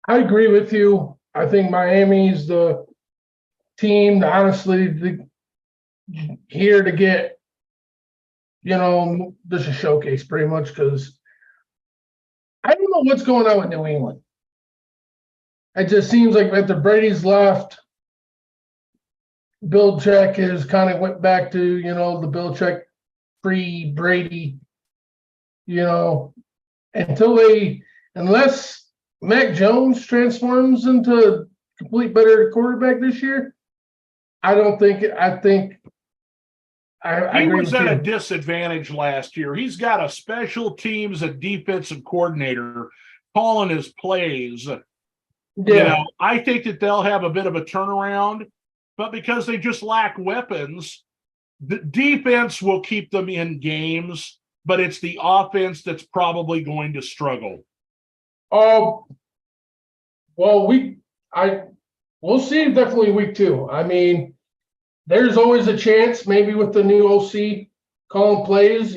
agree with you. I think Miami's the team, honestly, here to get, this is a showcase pretty much, because I don't know what's going on with New England. It just seems like after Brady's left, Belichick has kind of went back to, the Belichick pre-Brady, unless Mac Jones transforms into a complete better quarterback this year, I think he was at a disadvantage last year. He's got a special teams and defensive coordinator calling his plays. Yeah. I think that they'll have a bit of a turnaround, but because they just lack weapons, the defense will keep them in games, but it's the offense that's probably going to struggle. Well, we'll see definitely week 2. I mean, there's always a chance maybe with the new OC calling plays,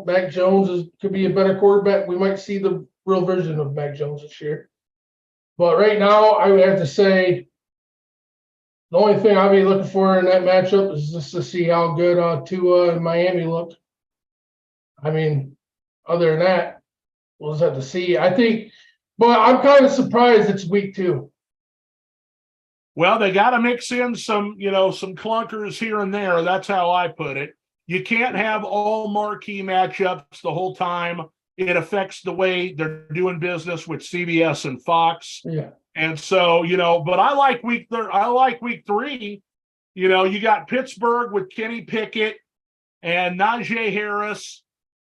Mac Jones could be a better quarterback. We might see the real version of Mac Jones this year. But right now, I would have to say The only thing I'll be looking for in that matchup is just to see how good Tua and Miami look. I mean, other than that, we'll just have to see. I think, but I'm kind of surprised it's week 2. Well, they got to mix in some, some clunkers here and there. That's how I put it. You can't have all marquee matchups the whole time. It affects the way they're doing business with CBS and Fox. Yeah. And so, but I like week 3. You got Pittsburgh with Kenny Pickett and Najee Harris.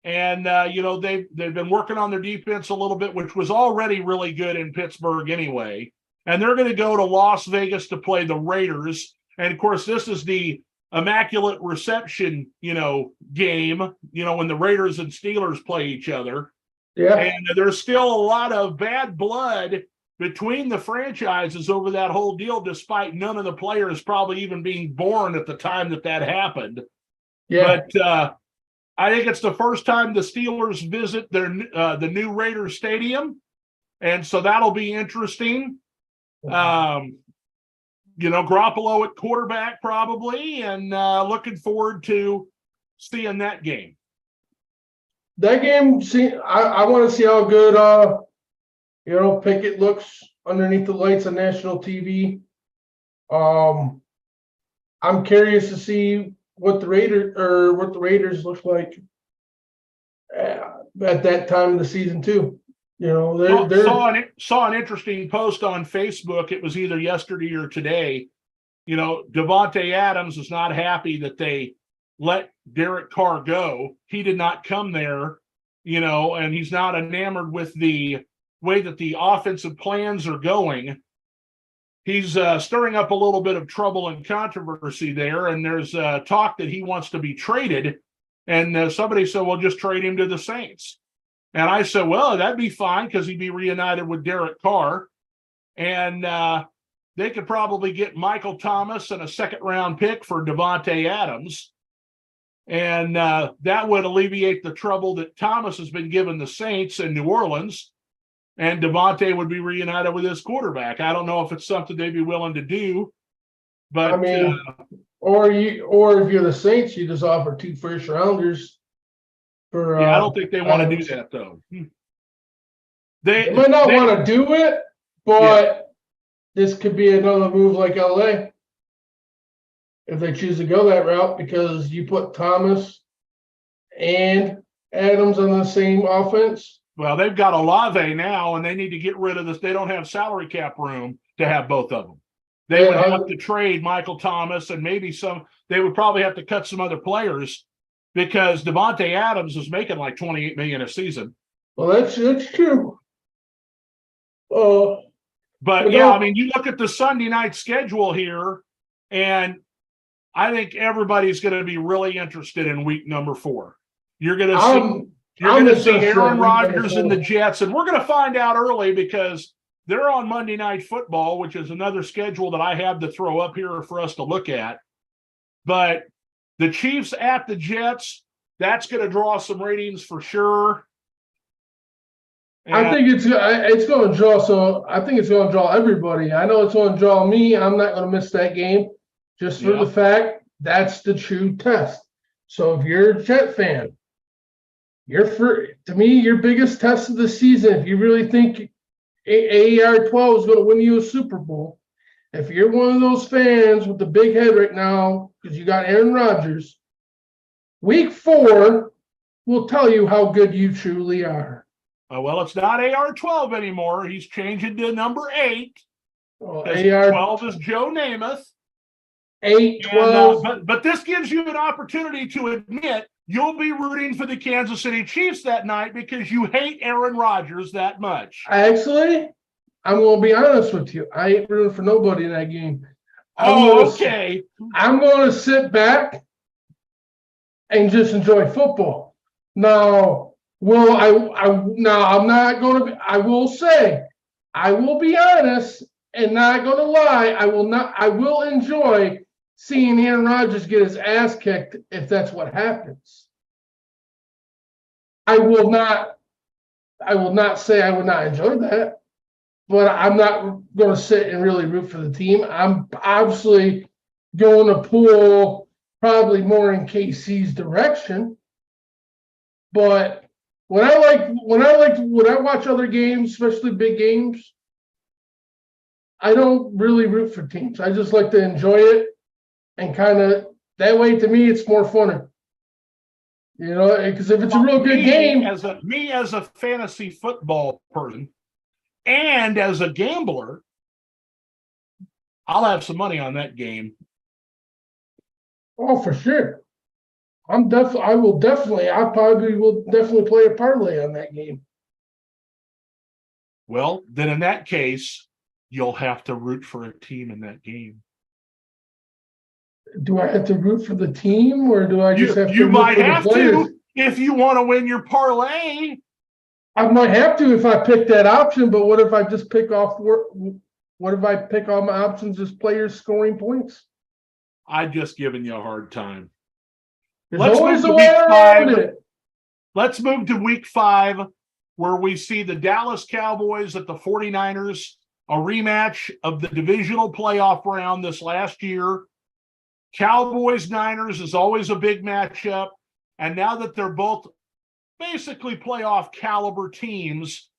And, they've been working on their defense a little bit, which was already really good in Pittsburgh anyway. And they're going to go to Las Vegas to play the Raiders. And, of course, this is the immaculate reception, game, when the Raiders and Steelers play each other. Yeah. And there's still a lot of bad blood between the franchises over that whole deal, despite none of the players probably even being born at the time that happened. Yeah. But I think it's the first time the Steelers visit the new Raiders stadium. And so that'll be interesting. Garoppolo at quarterback probably, and looking forward to seeing that game. That game, I want to see how good, Pickett looks underneath the lights on national TV. I'm curious to see what the Raiders look like at that time of the season too. Saw an interesting post on Facebook. It was either yesterday or today. Davante Adams is not happy that they let Derek Carr go. He did not come there, and he's not enamored with the way that the offensive plans are going. He's stirring up a little bit of trouble and controversy there, and there's talk that he wants to be traded. And somebody said, well, just trade him to the Saints. And I said, well, that'd be fine because he'd be reunited with Derek Carr. And they could probably get Michael Thomas and a second-round pick for Davante Adams. And that would alleviate the trouble that Thomas has been giving the Saints in New Orleans. And Davante would be reunited with his quarterback. I don't know if it's something they'd be willing to do. But I mean, or if you're the Saints, you just offer 2 first-rounders. I don't think they want to do that, though. They might not want to do it, but this could be another move like LA if they choose to go that route, because you put Thomas and Adams on the same offense. Well, they've got Olave now, and they need to get rid of this. They don't have salary cap room to have both of them. They would have to trade Michael Thomas, and maybe they would probably have to cut some other players, because Davante Adams is making like $28 million a season. Well, that's true. But I mean, you look at the Sunday night schedule here, and I think everybody's going to be really interested in week number 4. You're going to see Aaron Rodgers and the Jets, and we're going to find out early because they're on Monday Night Football, which is another schedule that I have to throw up here for us to look at. But the Chiefs at the Jets, that's going to draw some ratings for sure. And I think it's going to draw. So I think it's going to draw everybody. I know it's going to draw me. I'm not going to miss that game, just for the fact that's the true test. So if you're a Jet fan, to me, your biggest test of the season, if you really think AR 12 is going to win you a Super Bowl, if you're one of those fans with the big head right now, because you got Aaron Rodgers, week 4 will tell you how good you truly are. Well, it's not AR 12 anymore. He's changing to number 8. Well, AR 12 is Joe Namath. 8, 12. But this gives you an opportunity to admit you'll be rooting for the Kansas City Chiefs that night because you hate Aaron Rodgers that much. Actually, I'm going to be honest with you. I ain't rooting for nobody in that game. Okay. I'm going to sit back and just enjoy football. Now, I'm not going to be, I will say, I will be honest and not going to lie. I will enjoy seeing Aaron Rodgers get his ass kicked if that's what happens. I will not say I would not enjoy that, but I'm not going to sit and really root for the team. I'm obviously going to pull probably more in KC's direction. But when I watch other games, especially big games, I don't really root for teams. I just like to enjoy it and kind of that way. To me, it's more fun. You know, because if it's a real good game, as a fantasy football person and as a gambler, I'll have some money on that game. oh, for sure. I probably will definitely play a parlay on that game. Well, then in that case, you'll have to root for a team in that game. Do I have to root for the team, or do I just have to You root might for the have players? to if you want to win your parlay. I might have to if I pick that option, but what if I just pick off? What if I pick all my options as players scoring points? I've just given you a hard time. There's always a way around it. Let's move to week 5, where we see the Dallas Cowboys at the 49ers, a rematch of the divisional playoff round this last year. Cowboys-Niners is always a big matchup. And now that they're both basically playoff caliber teams,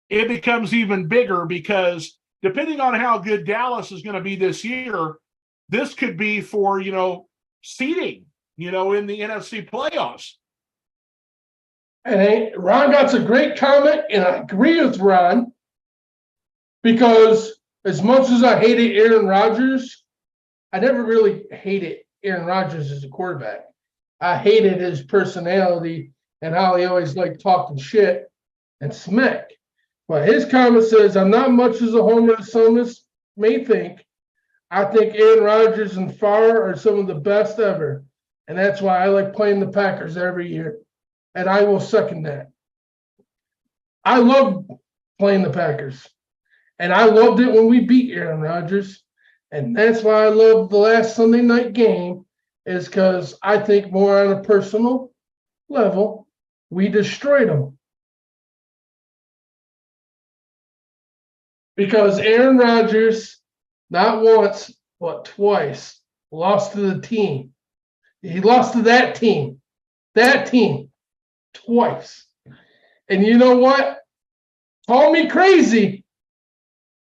it becomes even bigger because depending on how good Dallas is going to be this year, this could be for, seeding, in the NFC playoffs. And Ron got a great comment, and I agree with Ron, because as much as I hated Aaron Rodgers, I never really hated Aaron Rodgers as a quarterback. I hated his personality and how he always liked talking shit and smack. But his comment says, I'm not much as a homer as some of us may think. I think Aaron Rodgers and Favre are some of the best ever. And that's why I like playing the Packers every year. And I will second that. I love playing the Packers. And I loved it when we beat Aaron Rodgers. And that's why I love the last Sunday night game, is because I think more on a personal level, we destroyed them. Because Aaron Rodgers, not once, but twice, lost to the team. He lost to that team, twice. And you know what? Call me crazy,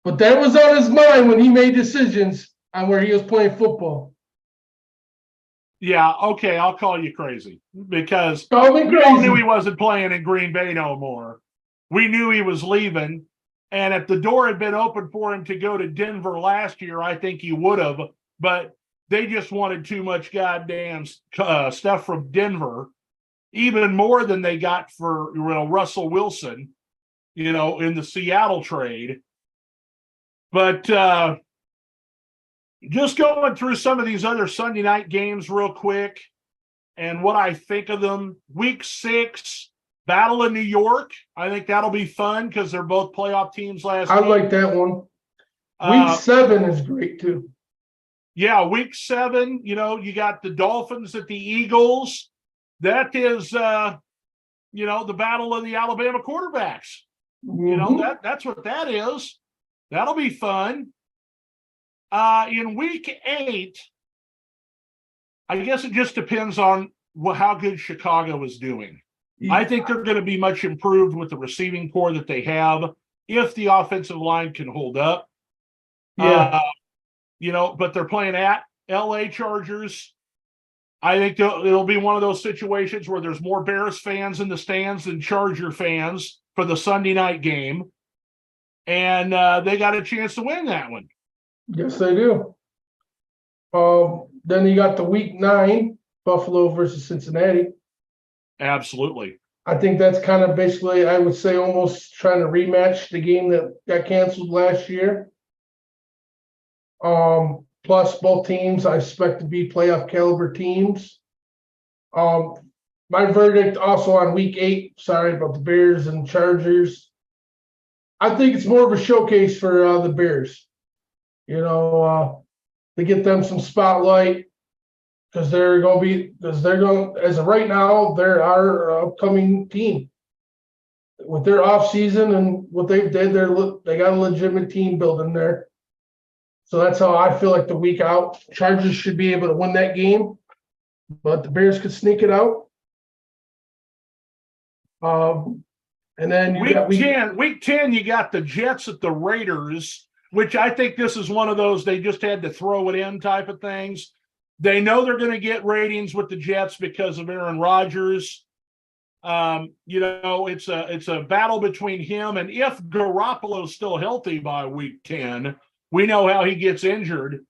but that was on his mind when he made decisions on where he was playing football. Yeah, okay, I'll call you crazy because we all knew he wasn't playing in Green Bay no more. We knew he was leaving, and if the door had been open for him to go to Denver last year, I think he would have, but they just wanted too much goddamn stuff from Denver, even more than they got for Russell Wilson, in the Seattle trade. But just going through some of these other Sunday night games real quick and what I think of them. Week 6, Battle of New York. I think that'll be fun because they're both playoff teams last I week. like that one. Week 7 is great too. Yeah, week 7, you got the Dolphins at the Eagles. That is, the battle of the Alabama quarterbacks. Mm-hmm. That's what that is. That'll be fun. In week 8, I guess it just depends on how good Chicago is doing. Yeah. I think they're going to be much improved with the receiving core that they have if the offensive line can hold up. Yeah. But they're playing at LA Chargers. I think it'll be one of those situations where there's more Bears fans in the stands than Charger fans for the Sunday night game. And they got a chance to win that one. Yes, they do. Then you got the week 9, Buffalo versus Cincinnati. Absolutely. I think that's kind of basically, I would say, almost trying to rematch the game that got canceled last year. Plus, both teams I expect to be playoff caliber teams. My verdict also on week 8, sorry about the Bears and Chargers. I think it's more of a showcase for the Bears. To get them some spotlight because as of right now, they're our upcoming team. with their off season and what they did, they got a legitimate team building there. So that's how I feel like the week out. Chargers should be able to win that game, but the Bears could sneak it out. And then you got week 10, you got the Jets at the Raiders, which I think this is one of those they just had to throw it in type of things. They know they're going to get ratings with the Jets because of Aaron Rodgers. It's a battle between him, and if Garoppolo's still healthy by week 10, we know how he gets injured,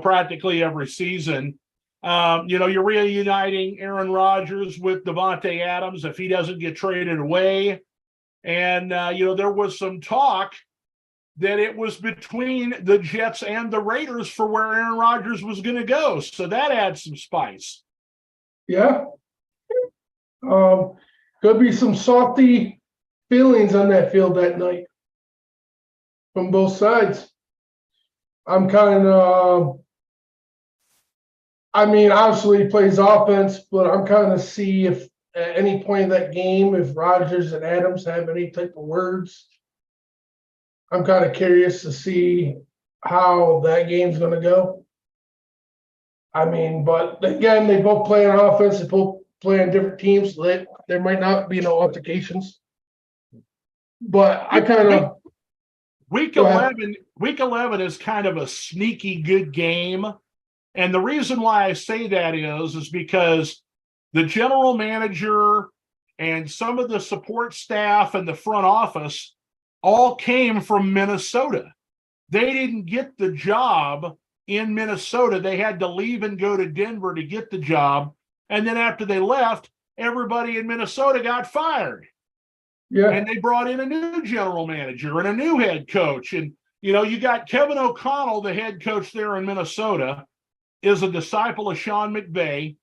practically every season. You're reuniting Aaron Rodgers with Devontae Adams if he doesn't get traded away. And, there was some talk that it was between the Jets and the Raiders for where Aaron Rodgers was going to go. So that adds some spice. Yeah. Could be some softy feelings on that field that night from both sides. I'm kind of, obviously he plays offense, but I'm kind of see if at any point in that game, if Rodgers and Adams have any type of words. I'm kind of curious to see how that game's going to go. But again, they both play on offense. They both play on different teams. So there might not be no altercations. But I kind of week 11 is kind of a sneaky good game. And the reason why I say that is because the general manager and some of the support staff and the front office all came from Minnesota. They didn't get the job in Minnesota. They had to leave and go to Denver to get the job. And then after they left, everybody in Minnesota got fired. Yeah. And they brought in a new general manager and a new head coach. And, you got Kevin O'Connell, the head coach there in Minnesota, is a disciple of Sean McVay.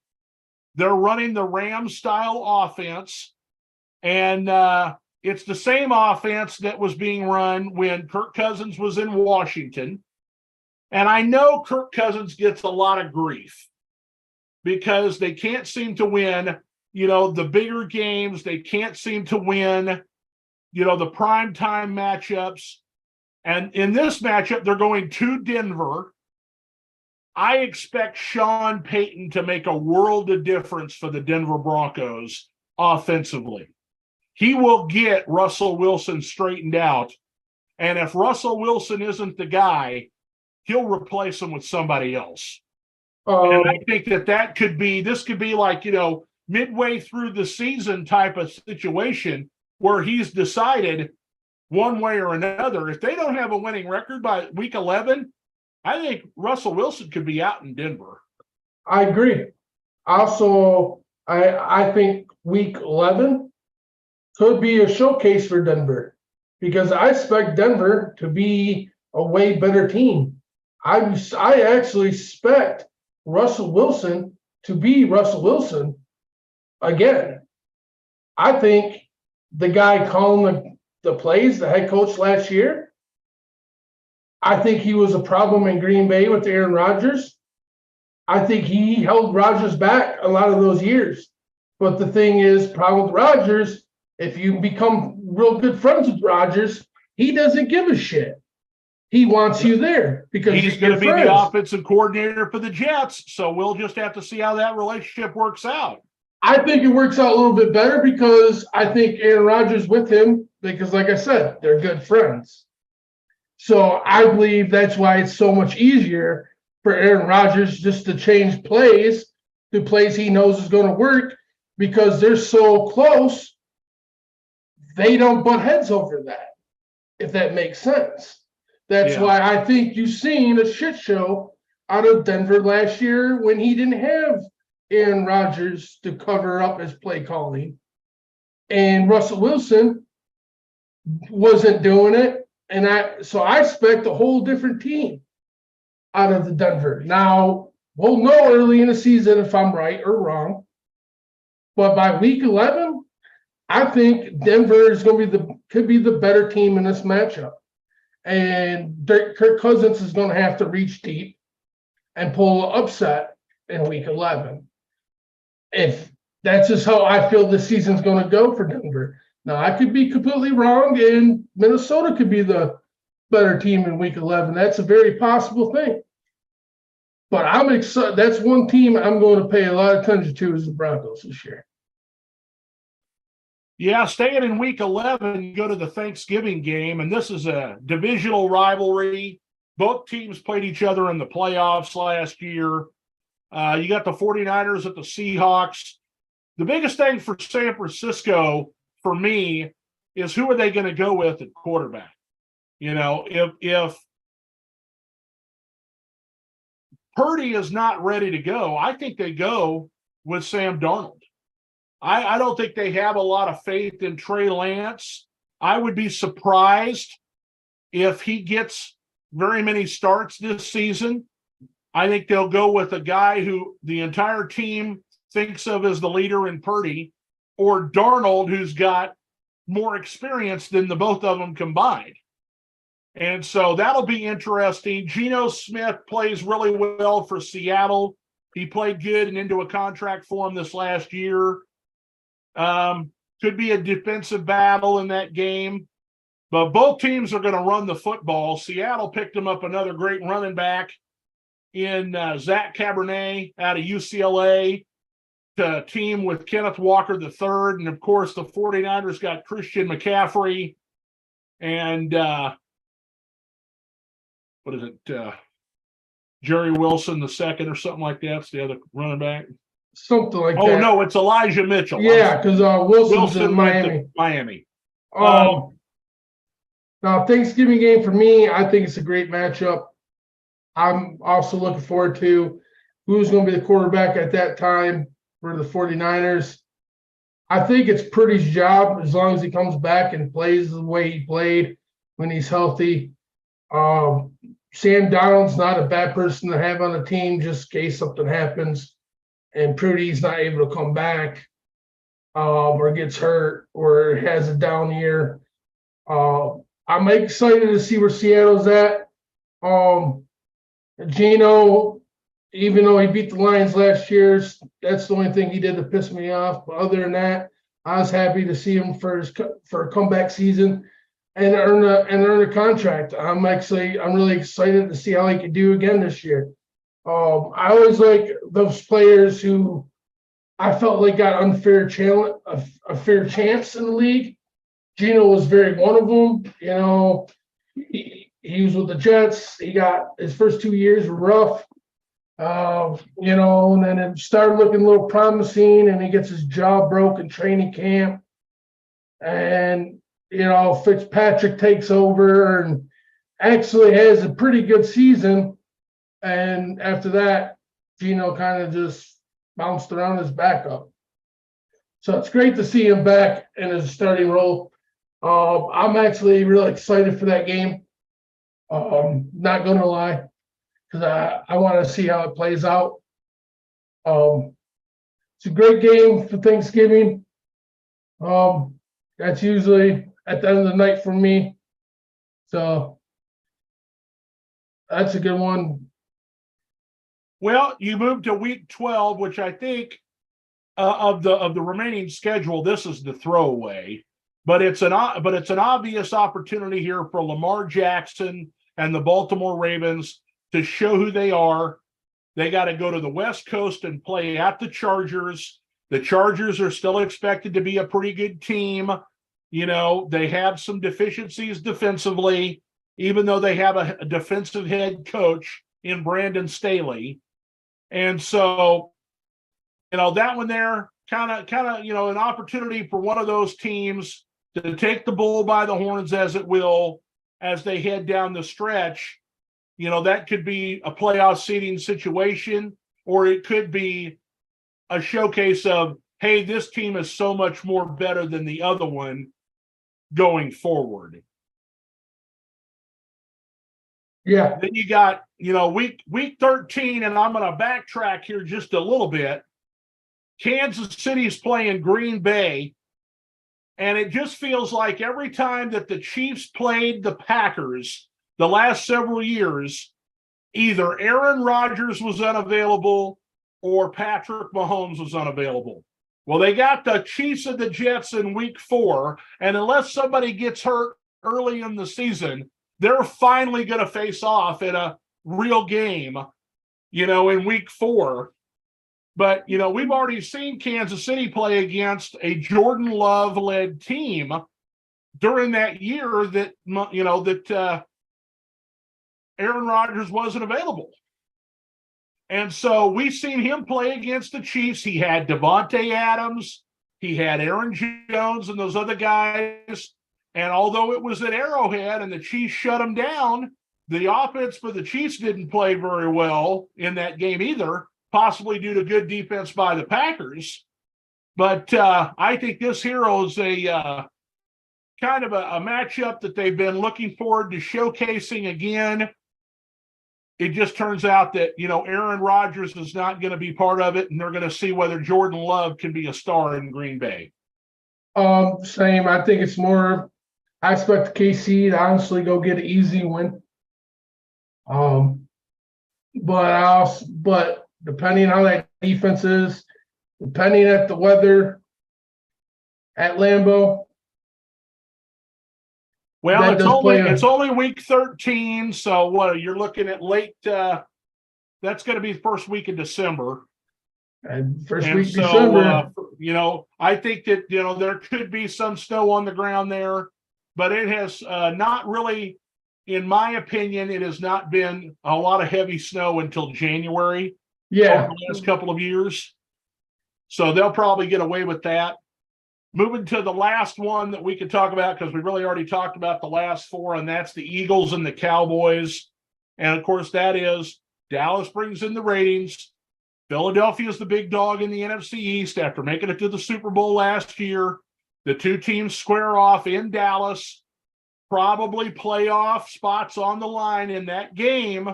They're running the Rams-style offense. And it's the same offense that was being run when Kirk Cousins was in Washington. And I know Kirk Cousins gets a lot of grief because they can't seem to win, the bigger games. They can't seem to win, the primetime matchups. And in this matchup, they're going to Denver. I expect Sean Payton to make a world of difference for the Denver Broncos offensively. He will get Russell Wilson straightened out. And if Russell Wilson isn't the guy, he'll replace him with somebody else. And I think this could be like, midway through the season type of situation where he's decided one way or another. If they don't have a winning record by week 11, I think Russell Wilson could be out in Denver. I agree. Also, I think week 11 could be a showcase for Denver because I expect Denver to be a way better team. I actually expect Russell Wilson to be Russell Wilson again. I think the guy calling the plays, the head coach last year, I think he was a problem in Green Bay with Aaron Rodgers. I think he held Rodgers back a lot of those years. But the thing is, problem with Rodgers, if you become real good friends with Rodgers, he doesn't give a shit. He wants you there because he's going to be the offensive coordinator for the Jets. So we'll just have to see how that relationship works out. I think it works out a little bit better because I think Aaron Rodgers with him, because like I said, they're good friends. So I believe that's why it's so much easier for Aaron Rodgers just to change plays to plays he knows is going to work because they're so close. They don't butt heads over that, if that makes sense. That's why I think you've seen a shit show out of Denver last year when he didn't have Aaron Rodgers to cover up his play calling. And Russell Wilson wasn't doing it. And so I expect a whole different team out of the Denver. Now, we'll know early in the season if I'm right or wrong. But by week 11, I think Denver is going to could be the better team in this matchup. And Kirk Cousins is going to have to reach deep and pull an upset in week 11. If that's just how I feel the season's going to go for Denver. Now, I could be completely wrong, and Minnesota could be the better team in week 11. That's a very possible thing. But I'm excited. That's one team I'm going to pay a lot of attention to is the Broncos this year. Yeah, staying in week 11, you go to the Thanksgiving game, and this is a divisional rivalry. Both teams played each other in the playoffs last year. You got the 49ers at the Seahawks. The biggest thing for San Francisco, for me, is who are they going to go with at quarterback? You know, if Purdy is not ready to go, I think they go with Sam Darnold. I don't think they have a lot of faith in Trey Lance. I would be surprised if he gets very many starts this season. I think they'll go with a guy who the entire team thinks of as the leader in Purdy, or Darnold, who's got more experience than the both of them combined. And so that'll be interesting. Geno Smith plays really well for Seattle. He played good and into a contract for him this last year. Could be a defensive battle in that game. But both teams are going to run the football. Seattle picked him up another great running back in Zach Cabernet out of UCLA to team with Kenneth Walker III. And, of course, the 49ers got Christian McCaffrey and what is it, Jerry Wilson II or something like that. It's the other running back. Something like that. Oh, no, it's Elijah Mitchell. Yeah, because Wilson's in Miami. Miami. Now, Thanksgiving game for me, I think it's a great matchup. I'm also looking forward to who's going to be the quarterback at that time for the 49ers. I think it's Purdy's job as long as he comes back and plays the way he played when he's healthy. Sam Darnold's not a bad person to have on the team just in case something happens and Purdy's not able to come back or gets hurt or has a down year. I'm excited to see where Seattle's at. Geno, even though he beat the Lions last year, that's the only thing he did to piss me off. But other than that, I was happy to see him for a comeback season and earn a contract. I'm really excited to see how he can do again this year. I always like those players who I felt like got a fair chance in the league. Geno was very one of them. You know, he was with the Jets. He got his first 2 years were rough. You know, and then it started looking a little promising, and he gets his jaw broke in training camp. And, you know, Fitzpatrick takes over and actually has a pretty good season. And after that, Geno kind of just bounced around his backup. So it's great to see him back in his starting role. I'm actually really excited for that game. Not going to lie, because I want to see how it plays out. It's a great game for Thanksgiving. That's usually at the end of the night for me. So that's a good one. Well, you moved to week 12, which I think of the remaining schedule, this is the throwaway. But it's an obvious opportunity here for Lamar Jackson and the Baltimore Ravens to show who they are. They got to go to the West Coast and play at the Chargers. The Chargers are still expected to be a pretty good team. You know, they have some deficiencies defensively, even though they have a defensive head coach in Brandon Staley. And so, you know, that one there, kind of, you know, an opportunity for one of those teams to take the bull by the horns, as it will, as they head down the stretch. You know, that could be a playoff seeding situation, or it could be a showcase of, hey, this team is so much more better than the other one going forward. Yeah. Then you got, you know, week 13, and I'm going to backtrack here just a little bit. Kansas City's playing Green Bay, and it just feels like every time that the Chiefs played the Packers the last several years, either Aaron Rodgers was unavailable or Patrick Mahomes was unavailable. Well, they got the Chiefs and the Jets in week 4, and unless somebody gets hurt early in the season, they're finally going to face off in a real game, in week 4. But, we've already seen Kansas City play against a Jordan Love-led team during that year that, Aaron Rodgers wasn't available. And so we've seen him play against the Chiefs. He had Devontae Adams. He had Aaron Jones and those other guys. And although it was at Arrowhead and the Chiefs shut him down, the offense for the Chiefs didn't play very well in that game either, possibly due to good defense by the Packers. But I think this hero is a kind of a matchup that they've been looking forward to showcasing again. It just turns out that, Aaron Rodgers is not going to be part of it, and they're going to see whether Jordan Love can be a star in Green Bay. Same. I think it's more, I expect KC to honestly go get an easy win. But depending on how that defense is, depending at the weather at Lambeau. Well, it's only week 13, so what you're looking at late. That's going to be the first week in December. And December. I think that there could be some snow on the ground there, but it has not really, in my opinion, it has not been a lot of heavy snow until January. Yeah, over the last couple of years, so they'll probably get away with that. Moving to the last one that we could talk about, because we really already talked about the last 4, and that's the Eagles and the Cowboys. And, of course, that is Dallas brings in the ratings. Philadelphia is the big dog in the NFC East after making it to the Super Bowl last year. The two teams square off in Dallas, probably playoff spots on the line in that game.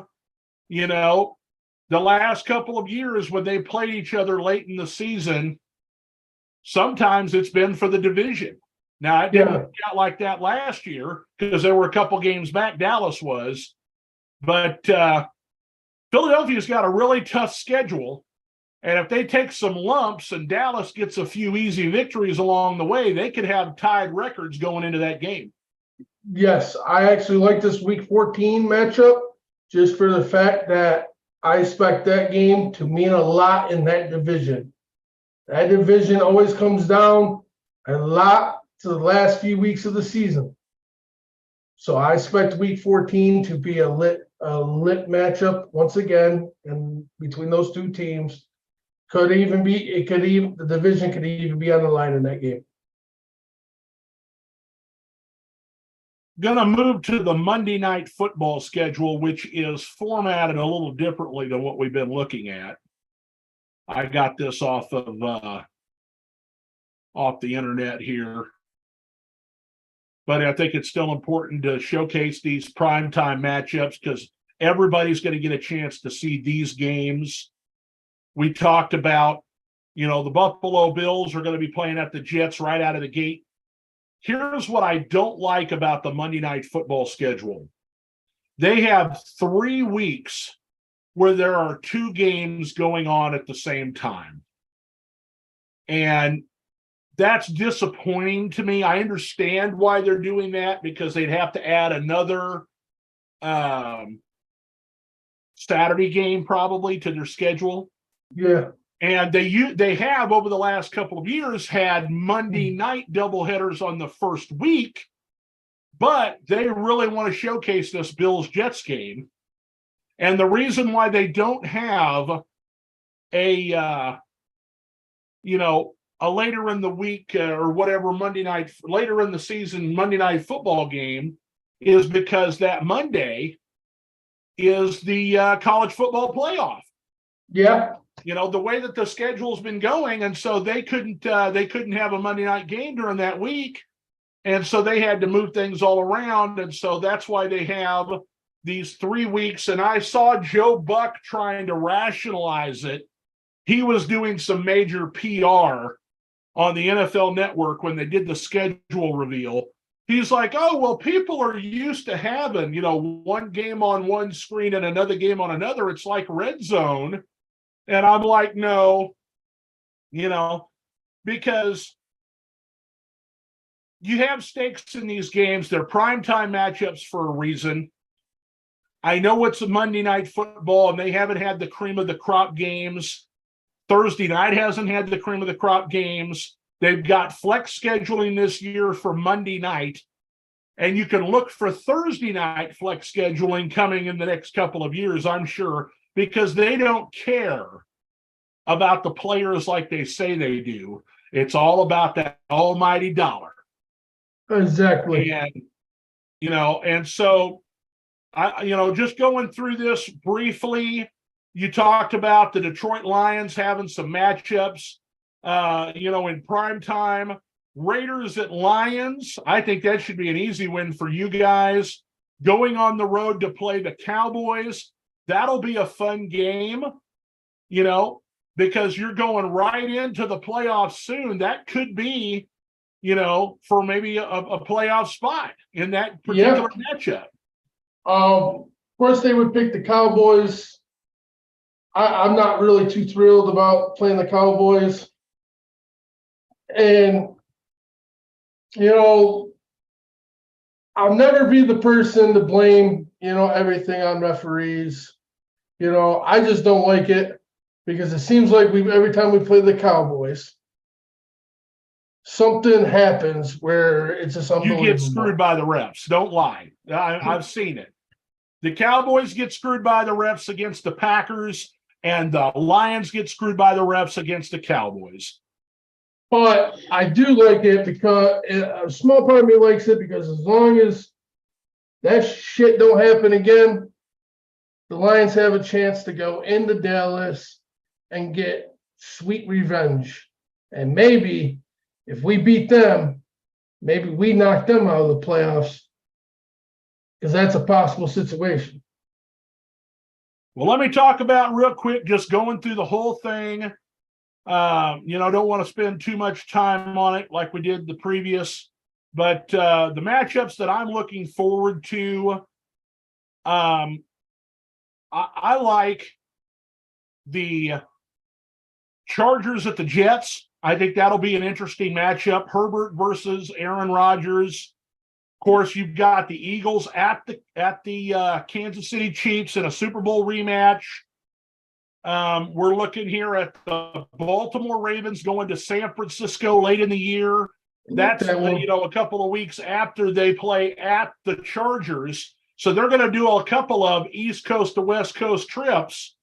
The last couple of years when they played each other late in the season, sometimes it's been for the division. Now, it didn't work out like that last year because there were a couple games back, Dallas was. But Philadelphia's got a really tough schedule. And if they take some lumps and Dallas gets a few easy victories along the way, they could have tied records going into that game. Yes, I actually like this week 14 matchup just for the fact that I expect that game to mean a lot in that division. That division always comes down a lot to the last few weeks of the season. So I expect week 14 to be a lit matchup once again, and between those two teams. The division could even be on the line in that game. Going to move to the Monday Night Football schedule, which is formatted a little differently than what we've been looking at. I got this off the internet here. But I think it's still important to showcase these primetime matchups because everybody's going to get a chance to see these games. We talked about, the Buffalo Bills are going to be playing at the Jets right out of the gate. Here's what I don't like about the Monday Night Football schedule. They have 3 weeks where there are 2 games going on at the same time. And that's disappointing to me. I understand why they're doing that because they'd have to add another Saturday game probably to their schedule. Yeah. And they have over the last couple of years had Monday night doubleheaders on the first week, but they really want to showcase this Bills-Jets game. And the reason why they don't have a later in the week or whatever later in the season Monday Night Football game is because that Monday is the college football playoff. Yeah. The way that the schedule's been going, and so they couldn't have a Monday night game during that week, and so they had to move things all around, and so that's why they have these 3 weeks. And I saw Joe Buck trying to rationalize it. He was doing some major PR on the NFL Network when they did the schedule reveal. He's like, oh, well, people are used to having, one game on one screen and another game on another. It's like red zone. And I'm like, no, because you have stakes in these games. They're primetime matchups for a reason. I know it's a Monday night football and they haven't had the cream of the crop games. Thursday night hasn't had the cream of the crop games. They've got flex scheduling this year for Monday night. And you can look for Thursday night flex scheduling coming in the next couple of years, I'm sure, because they don't care about the players like they say they do. It's all about that almighty dollar. Exactly. And, and so just going through this briefly, you talked about the Detroit Lions having some matchups, in prime time. Raiders at Lions, I think that should be an easy win for you guys. Going on the road to play the Cowboys, that'll be a fun game, because you're going right into the playoffs soon. That could be, for maybe a playoff spot in that particular matchup. Of course, they would pick the Cowboys. I'm not really too thrilled about playing the Cowboys. And, I'll never be the person to blame, everything on referees. I just don't like it because it seems like every time we play the Cowboys, something happens where it's just unbelievable. You get screwed by the refs. Don't lie. I've seen it. The Cowboys get screwed by the refs against the Packers, and the Lions get screwed by the refs against the Cowboys. But I do like it because a small part of me likes it because as long as that shit don't happen again, the Lions have a chance to go into Dallas and get sweet revenge. And maybe if we beat them, maybe we knock them out of the playoffs because that's a possible situation. Well, let me talk about real quick, just going through the whole thing. Don't want to spend too much time on it like we did the previous, but the matchups that I'm looking forward to, I like the Chargers at the Jets. I think that'll be an interesting matchup. Herbert versus Aaron Rodgers. Of course, you've got the Eagles at the Kansas City Chiefs in a Super Bowl rematch. We're looking here at the Baltimore Ravens going to San Francisco late in the year. That's a couple of weeks after they play at the Chargers. So they're going to do a couple of East Coast to West Coast trips.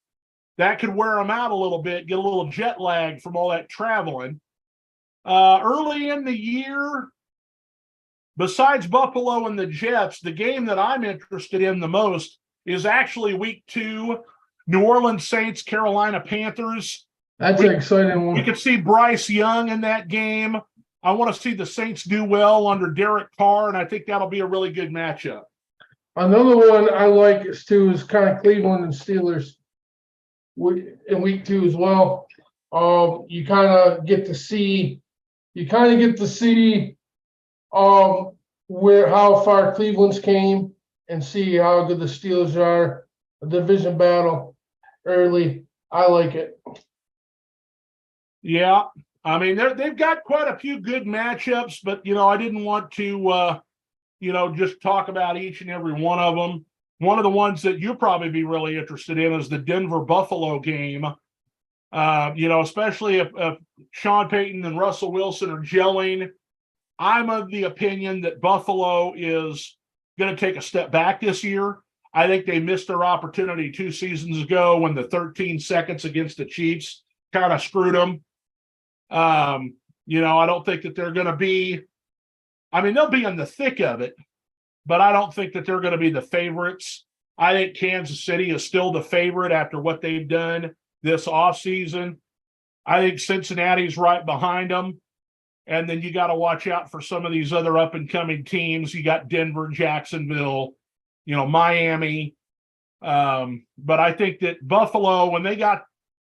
That could wear them out a little bit, get a little jet lag from all that traveling. Early in the year, besides Buffalo and the Jets, the game that I'm interested in the most is actually week 2, New Orleans Saints, Carolina Panthers. That's an exciting one. We could see Bryce Young in that game. I want to see the Saints do well under Derek Carr, and I think that'll be a really good matchup. Another one I like is kind of Cleveland and Steelers in week 2 as well. You kind of get to see how far Cleveland's came and see how good the Steelers are. A division battle early. I like it. Yeah. I mean, they've got quite a few good matchups, but, I didn't want to, just talk about each and every one of them. One of the ones that you'll probably be really interested in is the Denver-Buffalo game, especially if Sean Payton and Russell Wilson are gelling. I'm of the opinion that Buffalo is going to take a step back this year. I think they missed their opportunity 2 seasons ago when the 13 seconds against the Chiefs kind of screwed them. I don't think that they're going to be – they'll be in the thick of it, but I don't think that they're going to be the favorites. I think Kansas City is still the favorite after what they've done this offseason. I think Cincinnati's right behind them. And then you got to watch out for some of these other up-and-coming teams. You got Denver, Jacksonville, Miami. But I think that Buffalo, when they got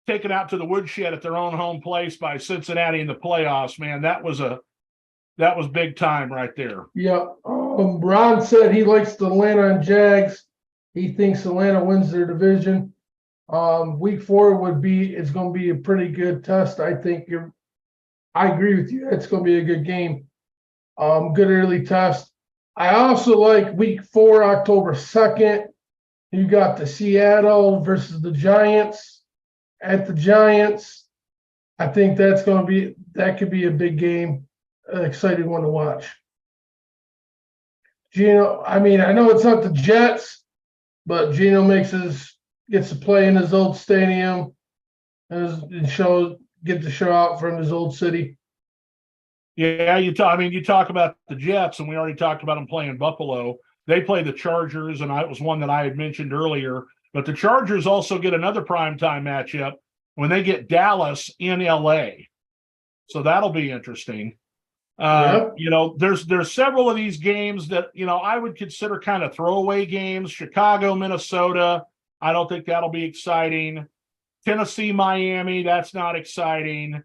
taken out to the woodshed at their own home place by Cincinnati in the playoffs, man, that was big time right there. Yeah. Ron said he likes the Atlanta and Jags. He thinks Atlanta wins their division. Week 4 it's going to be a pretty good test. I think I agree with you. It's going to be a good game. Good early test. I also like week 4, October 2nd. You got the Seattle versus the Giants at the Giants. I think that could be a big game, an exciting one to watch. Gino, I mean, I know it's not the Jets, but Gino gets to play in his old stadium and get to show out from his old city. Yeah, you talk about the Jets, and we already talked about them playing Buffalo. They play the Chargers, and it was one that I had mentioned earlier. But the Chargers also get another primetime matchup when they get Dallas in LA. So that'll be interesting. Yep. There's several of these games that, I would consider kind of throwaway games. Chicago, Minnesota, I don't think that'll be exciting. Tennessee, Miami, that's not exciting.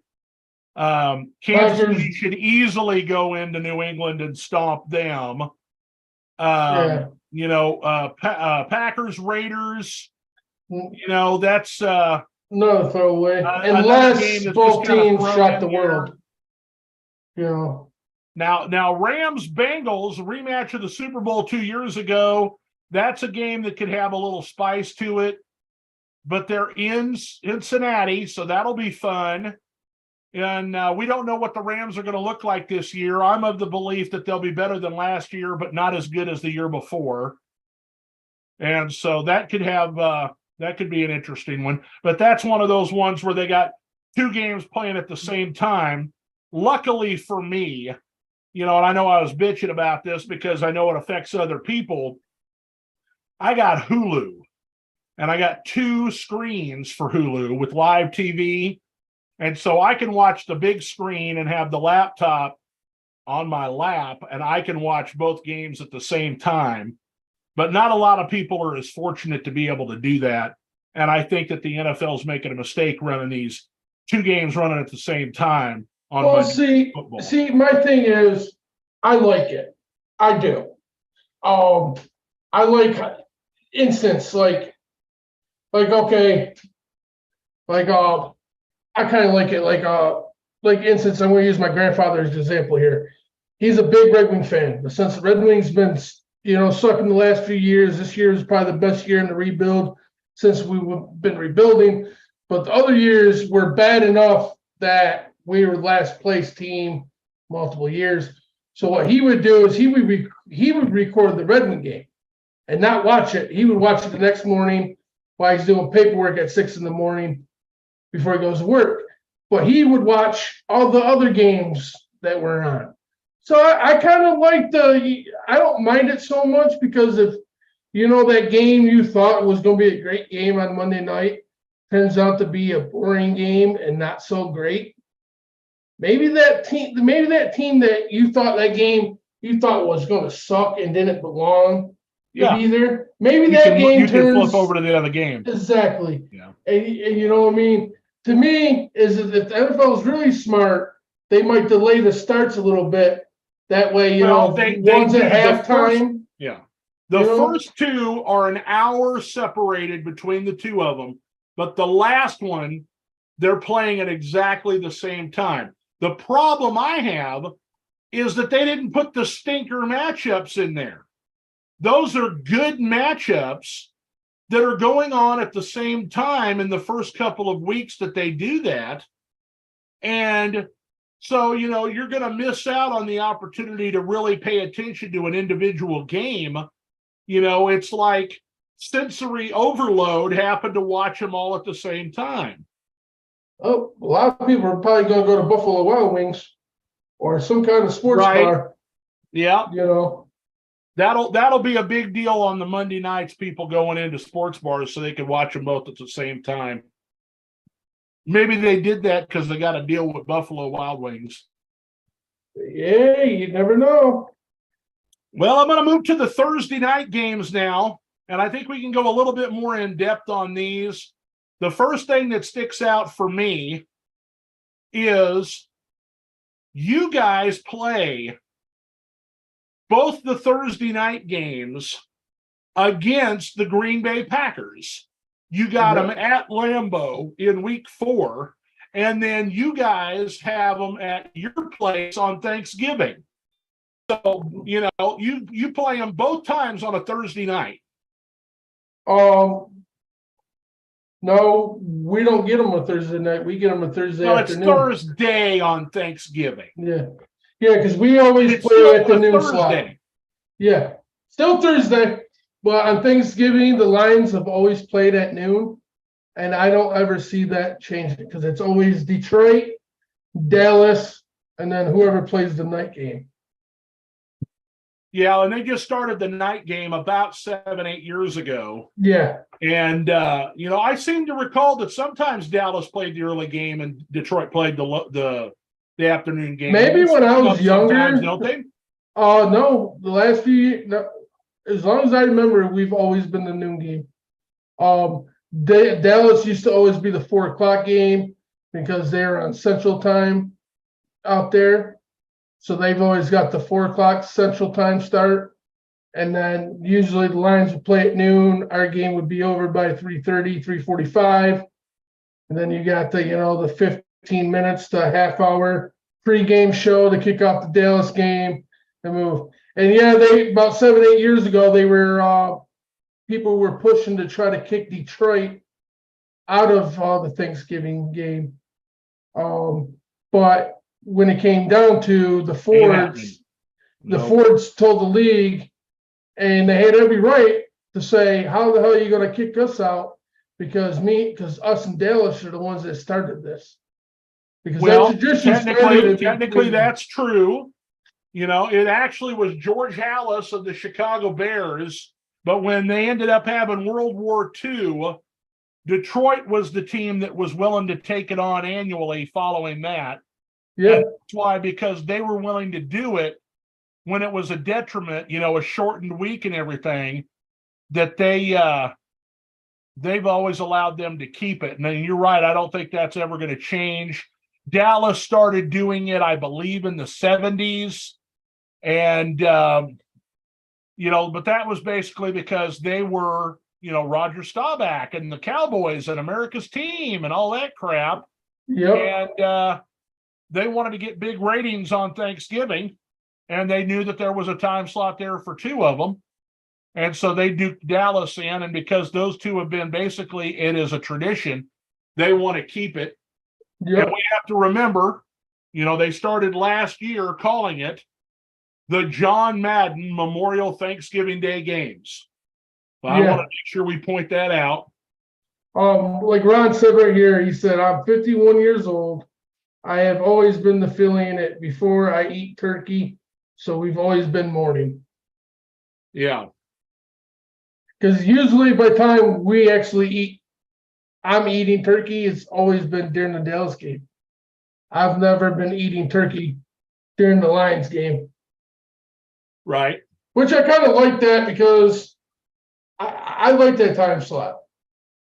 Kansas City should easily go into New England and stomp them. Packers, Raiders, that's another throwaway. Unless both teams shock the world. Now Rams Bengals, rematch of the Super Bowl 2 years ago. That's a game that could have a little spice to it, but they're in Cincinnati, so that'll be fun. And we don't know what the Rams are going to look like this year. I'm of the belief that they'll be better than last year, but not as good as the year before. And so that could be an interesting one. But that's one of those ones where they got 2 games playing at the same time. Luckily for me, and I know I was bitching about this because I know it affects other people. I got Hulu, and I got 2 screens for Hulu with live TV. And so I can watch the big screen and have the laptop on my lap, and I can watch both games at the same time. But not a lot of people are as fortunate to be able to do that. And I think that the NFL is making a mistake running these 2 games running at the same time on Monday football. See, my thing is, I like it. I do. I like instance okay, I kind of like it like instance. I'm going to use my grandfather as an example here. He's a big Red Wing fan. But since the Red Wings been sucking the last few years, this year is probably the best year in the rebuild since we've been rebuilding. But the other years were bad enough that we were last place team multiple years. So what he would do is he would record the Red Wing game and not watch it. He would watch it the next morning while he's doing paperwork at 6 a.m. before he goes to work. But he would watch all the other games that were on. So I kind of like I don't mind it so much because if, that game you thought was going to be a great game on Monday night turns out to be a boring game and not so great. Maybe that team that you thought was going to suck and didn't belong either. Maybe that game can flip over to the other game. Exactly. Yeah. And you know what I mean? To me, is if the NFL is really smart, they might delay the starts a little bit. That way, one's at halftime. The first 2 are an hour separated between the 2 of them, but the last one, they're playing at exactly the same time. The problem I have is that they didn't put the stinker matchups in there. Those are good matchups that are going on at the same time in the first couple of weeks that they do that. And so, you're going to miss out on the opportunity to really pay attention to an individual game. It's like sensory overload happened to watch them all at the same time. Oh, a lot of people are probably going to go to Buffalo Wild Wings or some kind of sports bar. Yeah. That'll be a big deal on the Monday nights, people going into sports bars so they can watch them both at the same time. Maybe they did that because they got a deal with Buffalo Wild Wings. Yeah, you never know. Well, I'm going to move to the Thursday night games now, and I think we can go a little bit more in depth on these. The first thing that sticks out for me is you guys play both the Thursday night games against the Green Bay Packers. You got them at Lambeau in week 4, and then you guys have them at your place on Thanksgiving. So, you play them both times on a Thursday night. No, we don't get them a Thursday night. We get them a Thursday afternoon. It's Thursday on Thanksgiving. Yeah, because we always It's play at the still a noon slot. Thursday. Yeah, still Thursday, but on Thanksgiving the Lions have always played at noon, and I don't ever see that changing because it's always Detroit, Dallas, and then whoever plays the night game. Yeah, and they just started the night game about 7-8 years ago. Yeah. And, I seem to recall that sometimes Dallas played the early game and Detroit played the afternoon game. Maybe when I was younger. Don't they? No, the last few years, no, as long as I remember, we've always been the noon game. Dallas used to always be the 4:00 game because they're on Central Time out there. So they've always got the 4:00 Central Time start. And then usually the Lions would play at noon. Our game would be over by 3:30, 3:45. And then you got the 15 minutes to half hour pregame show to kick off the Dallas game and move. And yeah, about 7-8 years ago, they were people were pushing to try to kick Detroit out of the Thanksgiving game. But when it came down to the Fords, the Fords told the league, and they had every right to say, how the hell are you going to kick us out? Because us and Dallas are the ones that started this. Because technically that's true. It actually was George Halas of the Chicago Bears. But when they ended up having World War II, Detroit was the team that was willing to take it on annually following that. Yeah. And that's why, because they were willing to do it when it was a detriment, a shortened week and everything, that they've always allowed them to keep it. And then you're right, I don't think that's ever going to change. Dallas started doing it, I believe, in the 70s. And, but that was basically because they were, Roger Staubach and the Cowboys and America's team and all that crap. Yep. And they wanted to get big ratings on Thanksgiving. And they knew that there was a time slot there for two of them. And so they duked Dallas in. And because those two have been basically, it is a tradition, they want to keep it. Yep. And we have to remember, they started last year calling it the John Madden Memorial Thanksgiving Day Games. So I want to make sure we point that out. Like Ron said right here, he said, I'm 51 years old. I have always been the feeling that before I eat turkey, so we've always been morning. Yeah. Because usually by the time we actually I'm eating turkey, it's always been during the Dallas game. I've never been eating turkey during the Lions game. Right. Which I kind of like that because I like that time slot.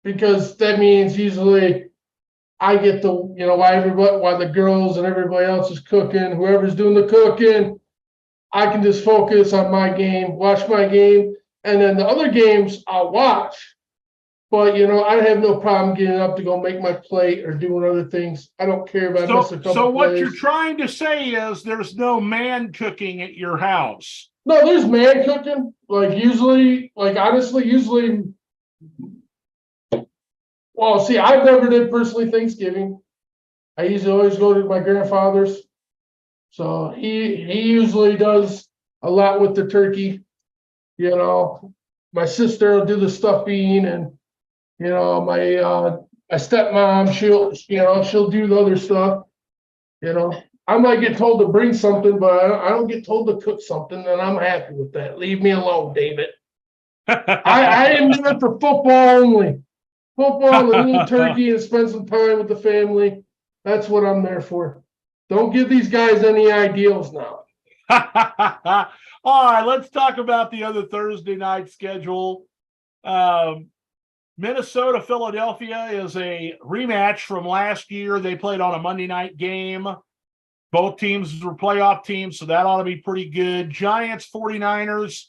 Because that means usually I get the, while the girls and everybody else is cooking, whoever's doing the cooking, I can just focus on my game, watch my game, and then the other games I'll watch. But, I have no problem getting up to go make my plate or doing other things. I don't care if I miss a couple So what plays. you're trying to say is there's no man cooking at your house. No, there's man cooking. Usually, well, see, I've never did personally Thanksgiving. I usually always go to my grandfather's. So he usually does a lot with the turkey. My sister will do the stuffing, and my stepmom, she'll do the other stuff. I might get told to bring something, but I don't get told to cook something, and I'm happy with that. Leave me alone, David. I am there for football only. Football, a little turkey, and spend some time with the family. That's what I'm there for. Don't give these guys any ideals now. All right, let's talk about the other Thursday night schedule. Minnesota, Philadelphia is a rematch from last year. They played on a Monday night game. Both teams were playoff teams, so that ought to be pretty good. Giants, 49ers,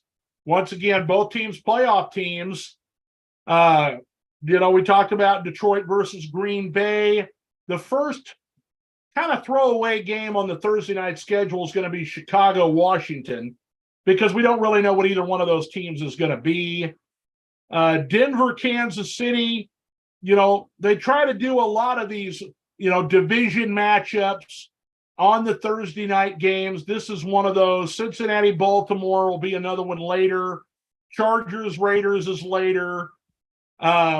once again, both teams playoff teams. We talked about Detroit versus Green Bay. the first kind of throwaway game on the Thursday night schedule is going to be Chicago, Washington, because we don't really know what either one of those teams is going to be. Denver, Kansas City, they try to do a lot of these, division matchups on the Thursday night games. This is one of those. Cincinnati, Baltimore will be another one later. Chargers, Raiders is later. But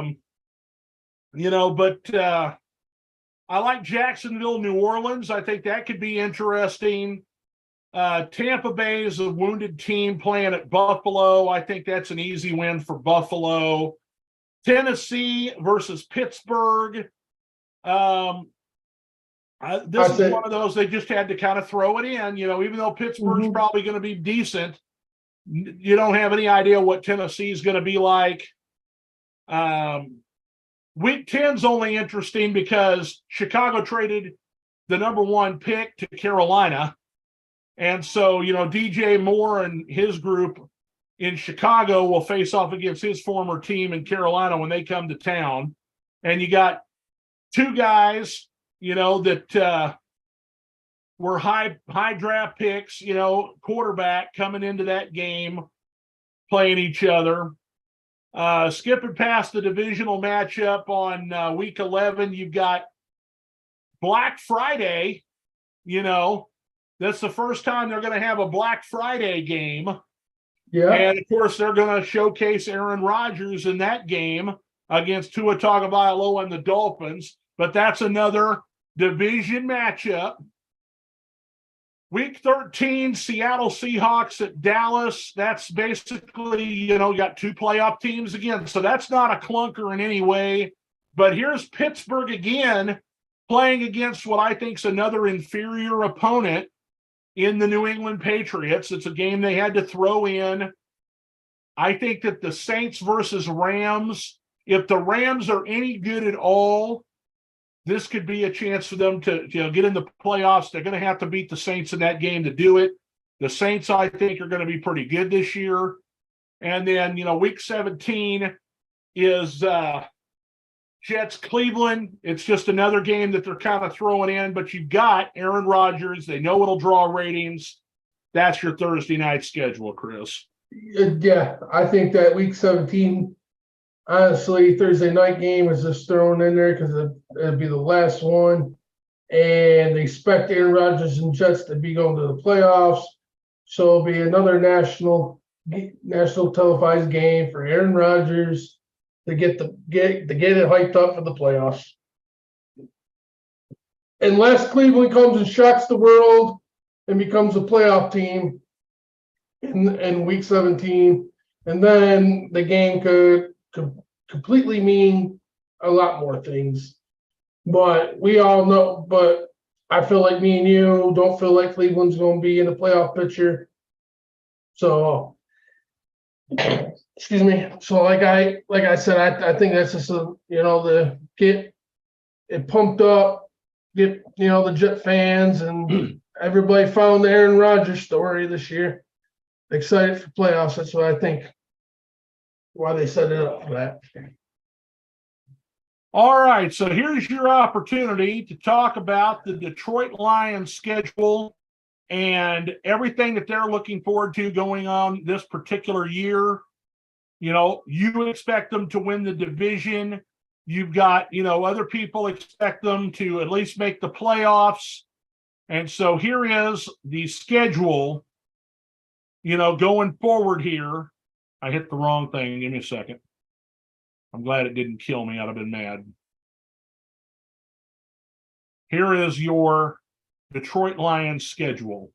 I like Jacksonville, New Orleans. I think that could be interesting. Tampa Bay is a wounded team playing at Buffalo. I think that's an easy win for Buffalo. Tennessee versus Pittsburgh. This is one of those they just had to kind of throw it in. Even though Pittsburgh's probably going to be decent, you don't have any idea what Tennessee is going to be like. Week 10 is only interesting because Chicago traded the number 1 pick to Carolina. And so, DJ Moore and his group in Chicago will face off against his former team in Carolina when they come to town. And you got 2 guys, that were high draft picks, quarterback coming into that game, playing each other. Skipping past the divisional matchup on week 11, you've got Black Friday. That's the first time they're going to have a Black Friday game. Yeah. And, of course, they're going to showcase Aaron Rodgers in that game against Tua Tagovailoa and the Dolphins. But that's another division matchup. Week 13, Seattle Seahawks at Dallas. That's basically, you got 2 playoff teams again. So that's not a clunker in any way. But here's Pittsburgh again playing against what I think is another inferior opponent in the New England Patriots. It's a game they had to throw in. I think that the Saints versus Rams, if the Rams are any good at all, this could be a chance for them to get in the playoffs. They're going to have to beat the Saints in that game to do it. The Saints, I think, are going to be pretty good this year. And then, week 17 is Jets Cleveland. It's just another game that they're kind of throwing in, but you've got Aaron Rodgers. They know it'll draw ratings. That's your Thursday night schedule, Chris. Yeah, I think that week 17, honestly, Thursday night game is just thrown in there because it'll be the last one. And they expect Aaron Rodgers and Jets to be going to the playoffs. So it'll be another national televised game for Aaron Rodgers to get it hyped up for the playoffs. Unless Cleveland comes and shocks the world and becomes a playoff team in week 17, and then the game could completely mean a lot more things. But we all know, but I feel like me and you don't feel like Cleveland's going to be in the playoff picture. So, excuse me. So like I said, I think that's just to get it pumped up, get the Jet fans and everybody found the Aaron Rodgers story this year. Excited for playoffs. That's what I think. Why they set it up for that. All right, so here's your opportunity to talk about the Detroit Lions schedule and everything that they're looking forward to going on this particular year. You expect them to win the division. You've got, other people expect them to at least make the playoffs. And so here is the schedule, going forward here. I hit the wrong thing. Give me a second. I'm glad it didn't kill me. I'd have been mad. Here is your Detroit Lions schedule.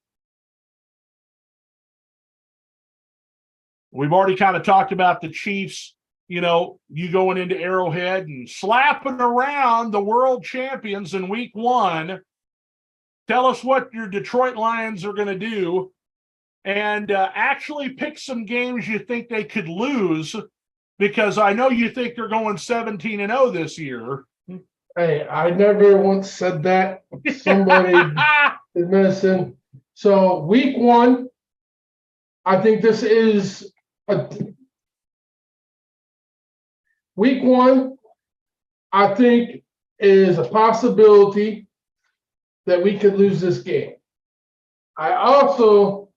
We've already kind of talked about the Chiefs, you going into Arrowhead and slapping around the world champions in week 1. Tell us what your Detroit Lions are going to do and actually pick some games you think they could lose, because I know you think they're going 17-0 this year. Hey, I never once said that. Somebody is missing. So week 1, I think this is week 1. I think is a possibility that we could lose this game. I also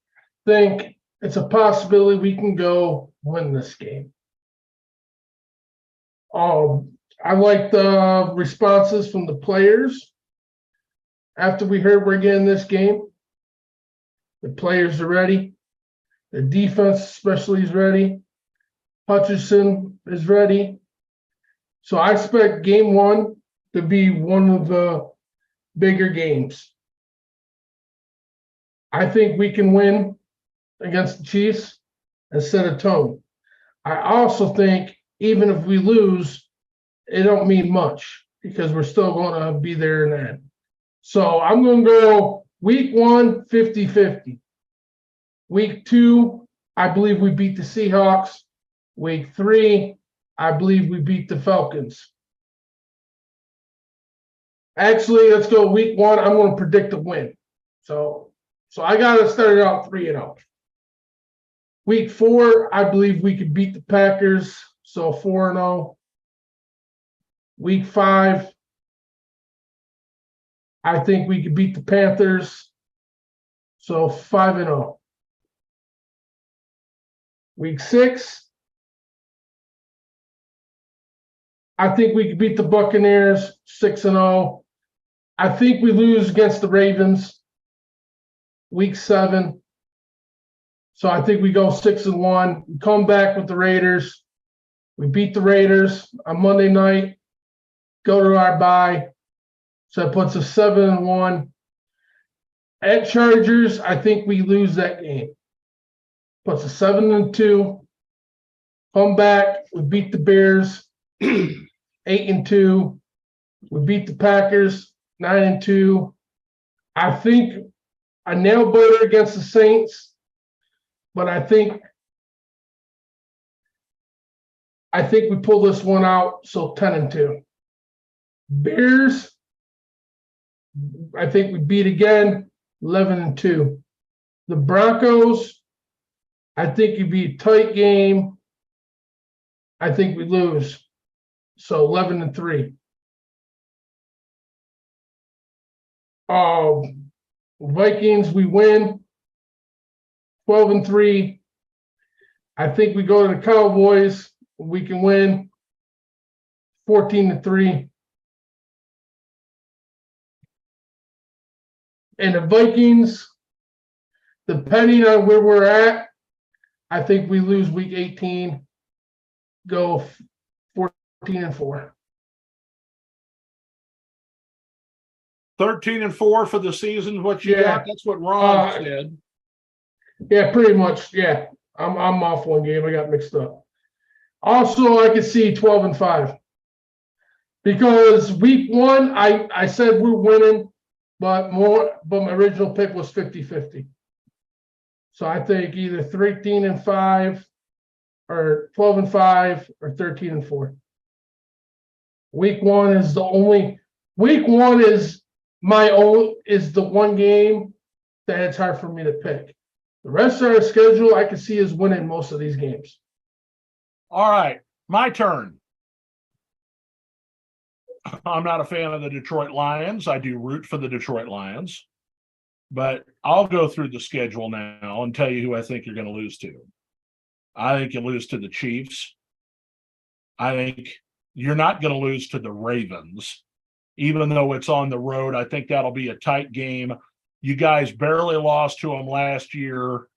think it's a possibility we can go win this game. I like the responses from the players after we heard we're getting this game. The players are ready. The defense especially is ready. Hutchinson is ready. So I expect game one to be one of the bigger games. I think we can win against the Chiefs and set a tone. I also think even if we lose, it don't mean much because we're still going to be there in the end. So I'm going to go week 1, 50-50. Week 2, I believe we beat the Seahawks. Week 3, I believe we beat the Falcons. Actually, let's go week 1. I'm going to predict a win. So I got to start it out 3-0. Week 4, I believe we could beat the Packers. So 4-0. Week 5, I think we could beat the Panthers. So 5-0. Week 6, I think we could beat the Buccaneers 6-0. I think we lose against the Ravens week 7. So I think we go 6-1. We come back with the Raiders. We beat the Raiders on Monday night, go to our bye. So that puts us 7-1. At Chargers, I think we lose that game. Puts us 7-2. Come back, we beat the Bears 8-2. We beat the Packers 9-2. I think a nail biter against the Saints, but I think we pull this one out, so 10-2. Bears, I think we beat again 11-2. The Broncos, I think it'd be a tight game. I think we lose, so 11-3. Vikings, we win 12-3. I think we go to the Cowboys. We can win 14-3. And the Vikings, depending on where we're at, I think we lose week 18, go 14-4. 13-4 for the season. What you got? That's what Ron said. Yeah, pretty much. Yeah, I'm off one game. I got mixed up. Also, I could see 12-5 because week 1, I said we're winning, but my original pick was 50-50. So I think either 13-5 or 12-5 or 13-4. Week 1 is the only. Week 1 is the one game that it's hard for me to pick. The rest of our schedule, I can see is winning most of these games. All right, my turn. I'm not a fan of the Detroit Lions. I do root for the Detroit Lions. But I'll go through the schedule now and tell you who I think you're going to lose to. I think you lose to the Chiefs. I think you're not going to lose to the Ravens. Even though it's on the road, I think that'll be a tight game. You guys barely lost to them last year.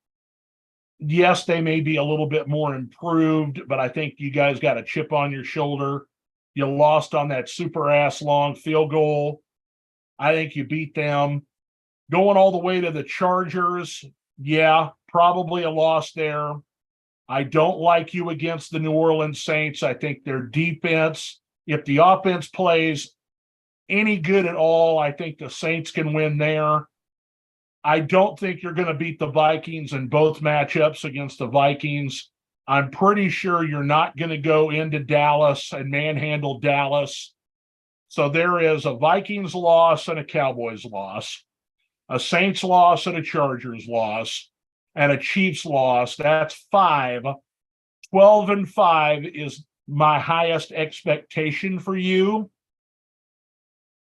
Yes, they may be a little bit more improved, but I think you guys got a chip on your shoulder. You lost on that super ass long field goal. I think you beat them. Going all the way to the Chargers, yeah, probably a loss there. I don't like you against the New Orleans Saints. I think their defense, if the offense plays any good at all, I think the Saints can win there. I don't think you're going to beat the Vikings in both matchups against the Vikings. I'm pretty sure you're not going to go into Dallas and manhandle Dallas. So there is a Vikings loss and a Cowboys loss, a Saints loss and a Chargers loss, and a Chiefs loss. That's 5. 12-5 is my highest expectation for you.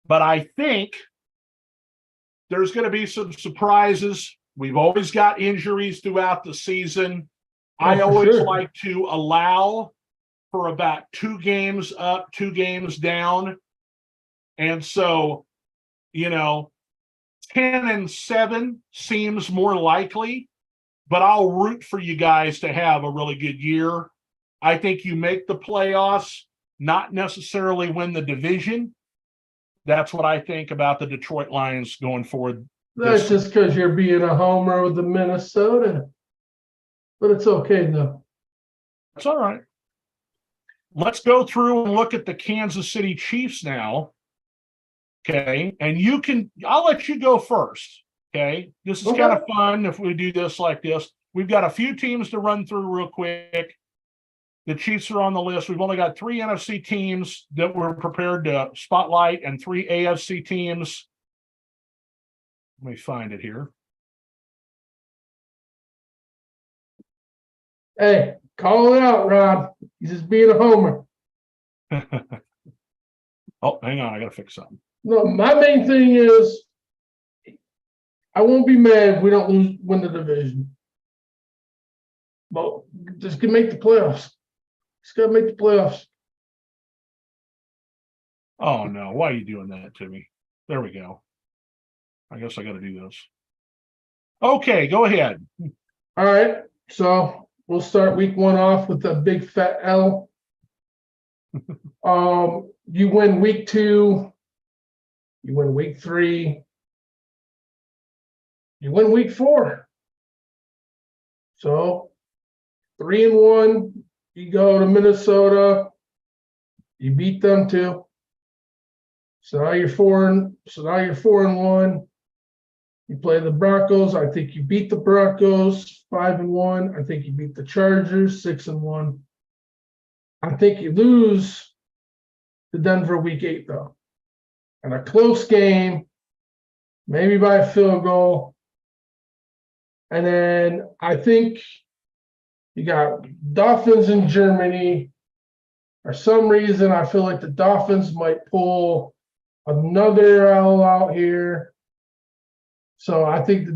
But I think there's going to be some surprises. We've always got injuries throughout the season. I always like to allow for about 2 games up, 2 games down. And so, 10-7 seems more likely, but I'll root for you guys to have a really good year. I think you make the playoffs, not necessarily win the division. That's what I think about the Detroit Lions going forward. That's just because you're being a homer with the Minnesota. But it's okay, though. That's all right. Let's go through and look at the Kansas City Chiefs now. Okay. And I'll let you go first. Okay. This is kind of fun if we do this like this. We've got a few teams to run through real quick. The Chiefs are on the list. We've only got 3 NFC teams that we're prepared to spotlight and 3 AFC teams. Let me find it here. Hey, call it out, Rob. He's just being a homer. Oh, hang on. I got to fix something. No, my main thing is I won't be mad if we don't win the division. But just can make the playoffs. Just got to make the playoffs. Oh, no. Why are you doing that to me? There we go. I guess I got to do this. Okay, go ahead. All right. So we'll start week 1 off with a big fat L. You win week 2. You win week 3. You win week 4. So 3-1. You go to Minnesota. You beat them too. So now you're 4-1. You play the Broncos. I think you beat the Broncos 5-1. I think you beat the Chargers 6-1. I think you lose to Denver week 8 though. And a close game, maybe by a field goal. And then I think you got Dolphins in Germany. For some reason, I feel like the Dolphins might pull another L out here. So I think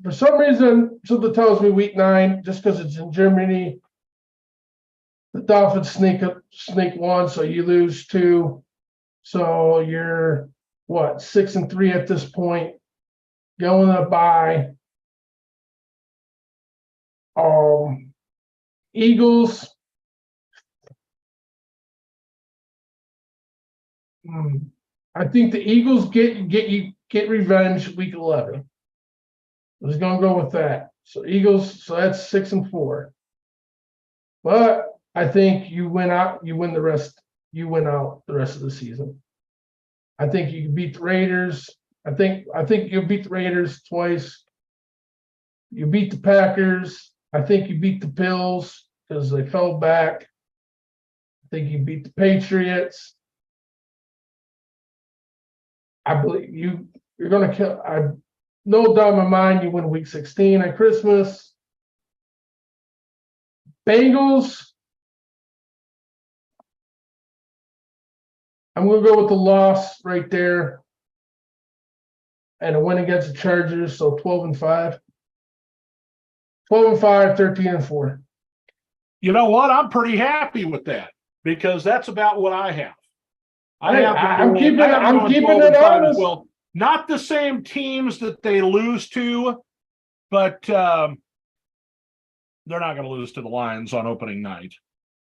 for some reason, something tells me week 9, just because it's in Germany, the Dolphins sneak 1, so you lose 2. So you're 6-3 at this point, going to bye. Eagles. I think the Eagles get revenge week 11. I was gonna go with that. So Eagles, so that's 6-4. But I think you win out the rest of the season. I think you can beat the Raiders. I think you'll beat the Raiders twice. You beat the Packers. I think you beat the Bills because they fell back. I think you beat the Patriots. I believe you're going to kill. I no doubt in my mind you win week 16 at Christmas. Bengals. I'm going to go with the loss right there. And a win against the Chargers, so 12-5. 12-5, 13-4. You know what? I'm pretty happy with that because that's about what I have. I'm keeping it honest. Well, not the same teams that they lose to, but they're not going to lose to the Lions on opening night.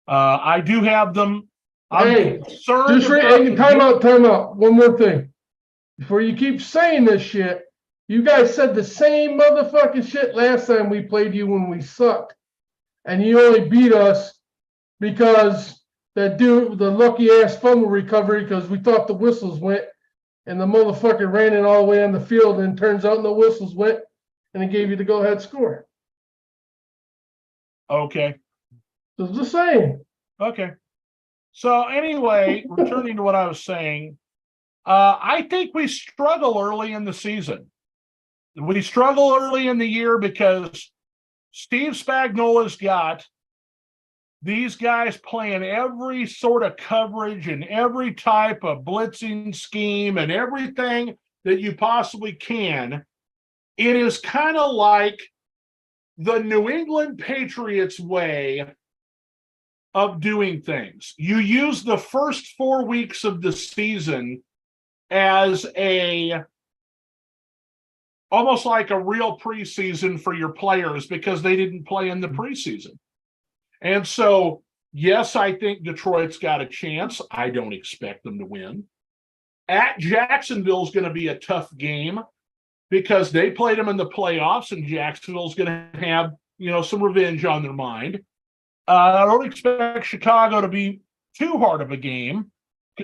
I do have them. Time out. One more thing. Before you keep saying this shit, you guys said the same motherfucking shit last time we played you when we sucked. And you only beat us because that dude, the lucky ass fumble recovery, because we thought the whistles went and the motherfucker ran it all the way on the field, and turns out no whistles went, and it gave you the go ahead score. Okay. So it's the same. Okay. So anyway, returning to what I was saying, I think we struggle early in the season. We struggle early in the year because Steve Spagnuolo's got these guys playing every sort of coverage and every type of blitzing scheme and everything that you possibly can. It is kind of like the New England Patriots way of doing things. You use the first 4 weeks of the season as almost like a real preseason for your players because they didn't play in the preseason. And so, yes, I think Detroit's got a chance. I don't expect them to win. At Jacksonville is going to be a tough game because they played them in the playoffs, and Jacksonville's going to have, some revenge on their mind. I don't expect Chicago to be too hard of a game,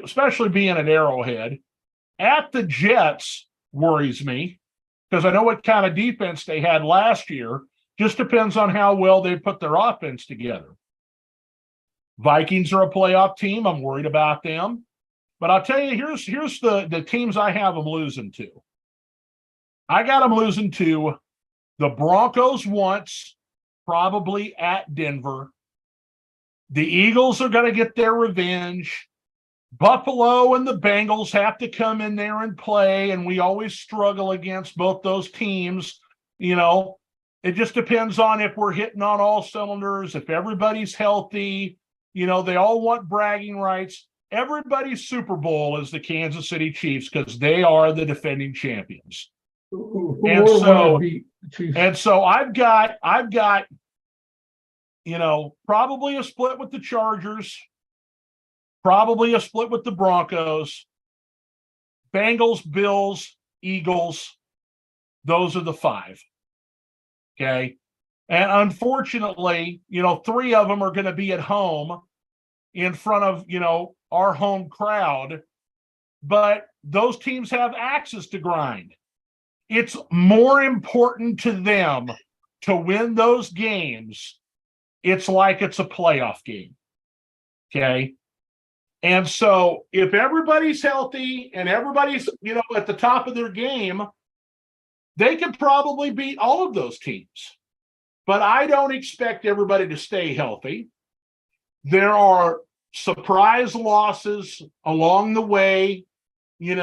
especially being at Arrowhead. At the Jets worries me because I know what kind of defense they had last year. Just depends on how well they put their offense together. Vikings are a playoff team. I'm worried about them. But I'll tell you, here's the teams I have them losing to. I got them losing to the Broncos once, probably at Denver. The Eagles are going to get their revenge. Buffalo and the Bengals have to come in there and play, and we always struggle against both those teams. It just depends on if we're hitting on all cylinders, if everybody's healthy. They all want bragging rights. Everybody's Super Bowl is the Kansas City Chiefs because they are the defending champions. And so I've got probably a split with the Chargers, probably a split with the Broncos, Bengals, Bills, Eagles. Those are the 5. Okay. And unfortunately, 3 of them are going to be at home in front of, our home crowd. But those teams have axes to grind. It's more important to them to win those games. It's like it's a playoff game. Okay. And so if everybody's healthy and everybody's, at the top of their game, they could probably beat all of those teams. But I don't expect everybody to stay healthy. There are surprise losses along the way, and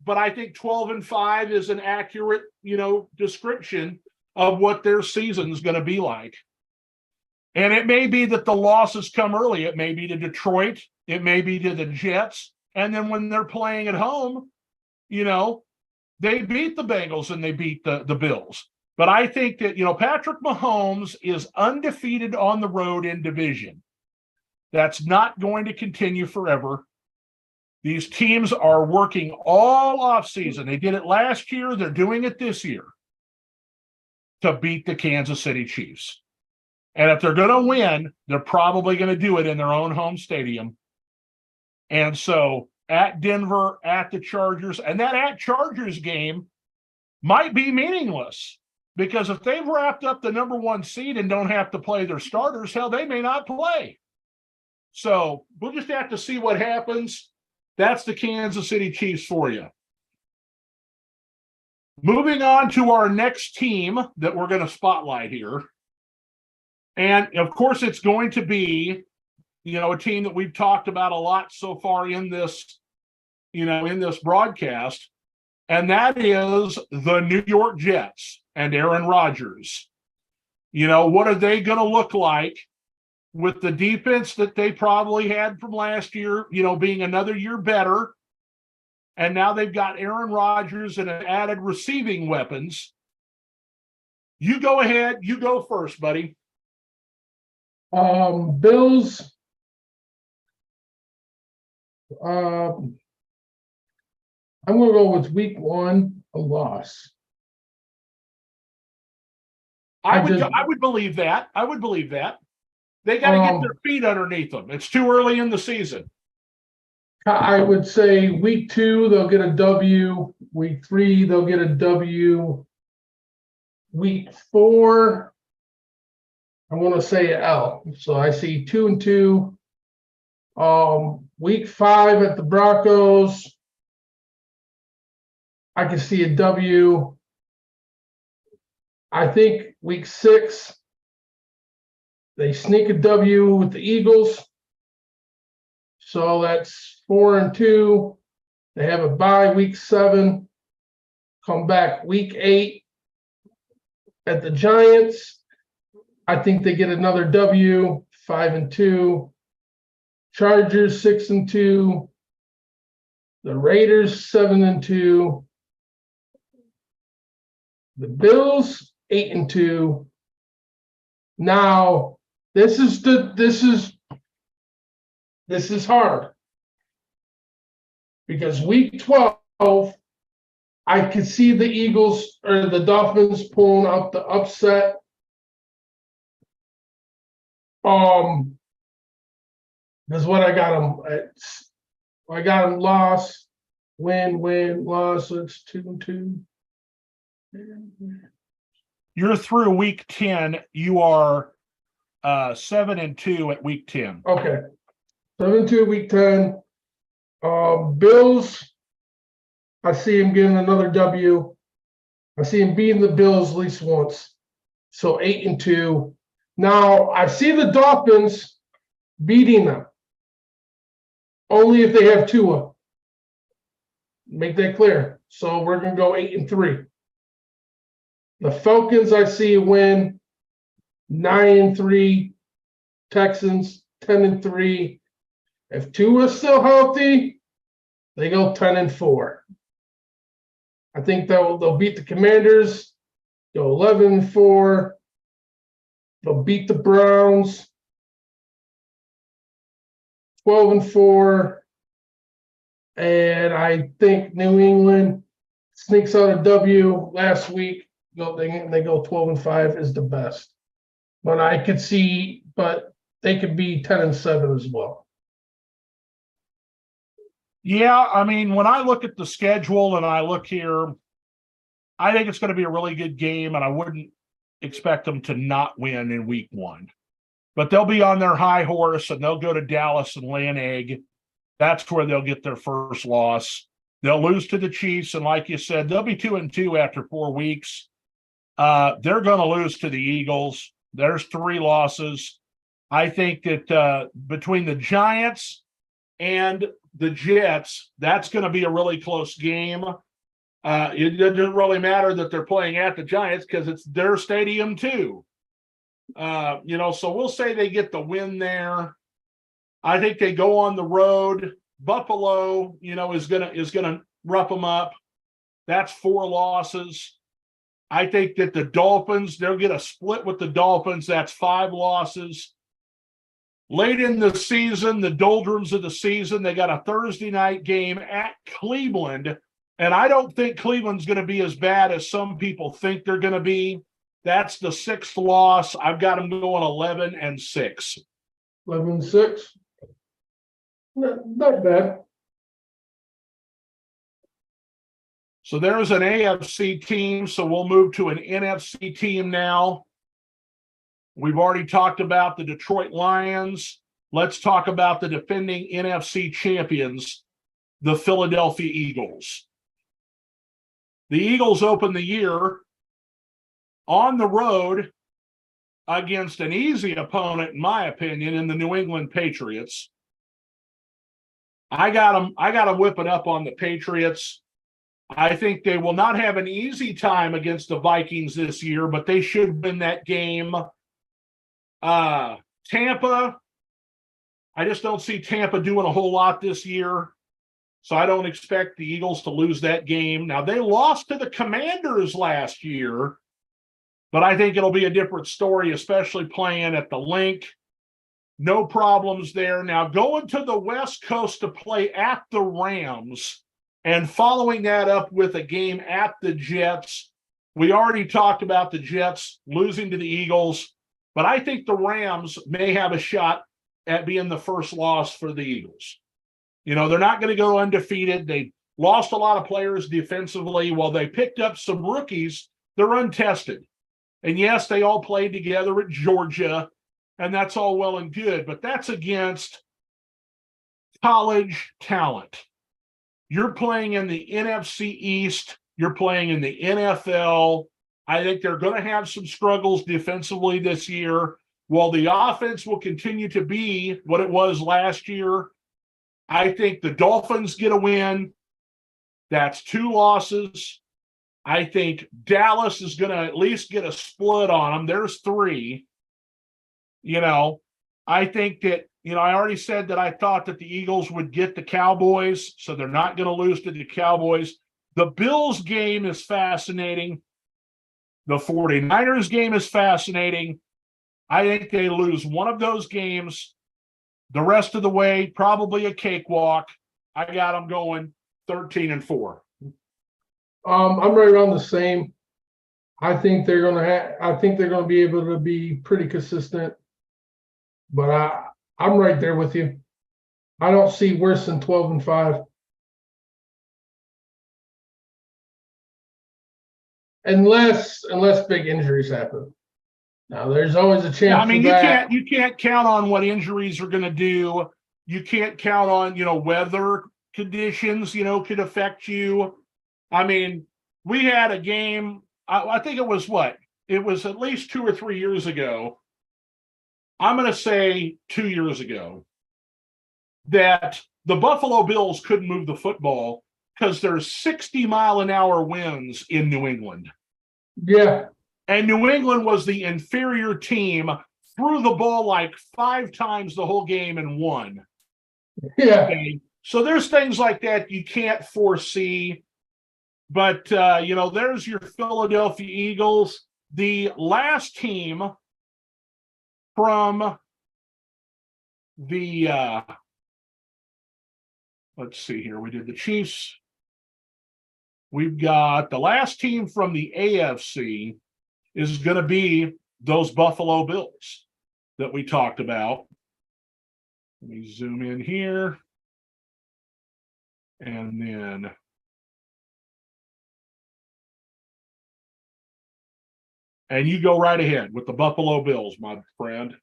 but I think 12-5 is an accurate, description of what their season is going to be like. And it may be that the losses come early. It may be to Detroit. It may be to the Jets. And then when they're playing at home, they beat the Bengals and they beat the Bills. But I think that, Patrick Mahomes is undefeated on the road in division. That's not going to continue forever. These teams are working all offseason. They did it last year. They're doing it this year to beat the Kansas City Chiefs. And if they're going to win, they're probably going to do it in their own home stadium. And so at Denver, at the Chargers, and that at Chargers game might be meaningless because if they've wrapped up the number 1 seed and don't have to play their starters, hell, they may not play. So we'll just have to see what happens. That's the Kansas City Chiefs for you. Moving on to our next team that we're going to spotlight here. And of course, it's going to be, a team that we've talked about a lot so far in this, in this broadcast. And that is the New York Jets and Aaron Rodgers. What are they going to look like with the defense that they probably had from last year, being another year better? And now they've got Aaron Rodgers and added receiving weapons. You go ahead. You go first, buddy. Bills. I'm going to go with week 1, a loss. I would believe that. I would believe that. They got to get their feet underneath them. It's too early in the season. I would say week 2, they'll get a W. Week 3, they'll get a W. Week 4, I want to say L. So I see 2-2. Week 5 at the Broncos, I can see a W. I think week 6, They sneak a W with the Eagles. So that's 4-2. They have a bye week 7. Come back week 8 at the Giants. I think they get another W, 5-2. Chargers 6-2. The Raiders 7-2. The Bills 8-2. Now this is hard because week 12 I could see the Eagles or the Dolphins pulling out the upset. That's what I got them at. I got them loss, win, loss. So it's 2-2. You're through week 10. You are 7-2 at week 10. Okay. 7-2 week 10. Bills, I see him getting another W. I see him beating the Bills at least once. So 8-2. Now I see the Dolphins beating them. Only if they have Tua. Make that clear. So we're gonna go 8-3. The Falcons, I see win 9-3. Texans 10-3. If Tua's still healthy, they go 10-4. I think they'll beat the Commanders, go 11-4. They'll beat the Browns 12-4. And I think New England sneaks out a W last week. They go 12-5 is the best. But I could see, but they could be 10-7 as well. Yeah, I mean, when I look at the schedule and I look here, I think it's going to be a really good game, and I wouldn't expect them to not win in week 1. But they'll be on their high horse, and they'll go to Dallas and lay an egg. That's where they'll get their first loss. They'll lose to the Chiefs, and like you said, they'll be 2-2 after 4 weeks. They're going to lose to the Eagles. There's 3 losses. I think that between the Giants and the Jets, that's going to be a really close game. It doesn't really matter that they're playing at the Giants because it's their stadium too. So we'll say they get the win there. I think they go on the road. Buffalo, is gonna rough them up. That's 4 losses. I think that the Dolphins, they'll get a split with the Dolphins. That's 5 losses. Late in the season, the doldrums of the season, they got a Thursday night game at Cleveland. And I don't think Cleveland's going to be as bad as some people think they're going to be. That's the 6th loss. I've got them going 11-6. 11-6. Not bad. So there's an AFC team. So we'll move to an NFC team now. We've already talked about the Detroit Lions. Let's talk about the defending NFC champions, the Philadelphia Eagles. The Eagles open the year on the road against an easy opponent, in my opinion, in the New England Patriots. I got them whipping up on the Patriots. I think they will not have an easy time against the Vikings this year, but they should win that game. Tampa, I just don't see Tampa doing a whole lot this year. So I don't expect the Eagles to lose that game. Now, they lost to the Commanders last year, but I think it'll be a different story, especially playing at the Link. No problems there. Now, going to the West Coast to play at the Rams and following that up with a game at the Jets. We already talked about the Jets losing to the Eagles, but I think the Rams may have a shot at being the first loss for the Eagles. They're not going to go undefeated. They lost a lot of players defensively. While they picked up some rookies, they're untested. And yes, they all played together at Georgia, and that's all well and good, but that's against college talent. You're playing in the NFC East. You're playing in the NFL. I think they're going to have some struggles defensively this year. Well, the offense will continue to be what it was last year. I think the Dolphins get a win. That's 2 losses. I think Dallas is going to at least get a split on them. There's 3. I think that, I already said that I thought that the Eagles would get the Cowboys, so they're not going to lose to the Cowboys. The Bills game is fascinating. The 49ers game is fascinating. I think they lose one of those games. The rest of the way, probably a cakewalk. I got them going 13-4. I'm right around the same. I think they're gonna be able to be pretty consistent. But I'm right there with you. I don't see worse than 12-5. Unless big injuries happen. Now there's always a chance. Yeah, I mean, for that. you can't count on what injuries are going to do. You can't count on, weather conditions, could affect you. I mean, we had a game, I think it was what? It was at least 2 or 3 years ago. I'm going to say 2 years ago that the Buffalo Bills couldn't move the football because there's 60-mile-an-hour winds in New England. Yeah. And New England was the inferior team, threw the ball like 5 times the whole game and won. Yeah. Okay? So there's things like that you can't foresee. But, there's your Philadelphia Eagles. The last team from the, let's see here. We did the Chiefs. We've got the last team from the AFC is going to be those Buffalo Bills that we talked about. Let me zoom in here. And then you go right ahead with the Buffalo Bills, my friend.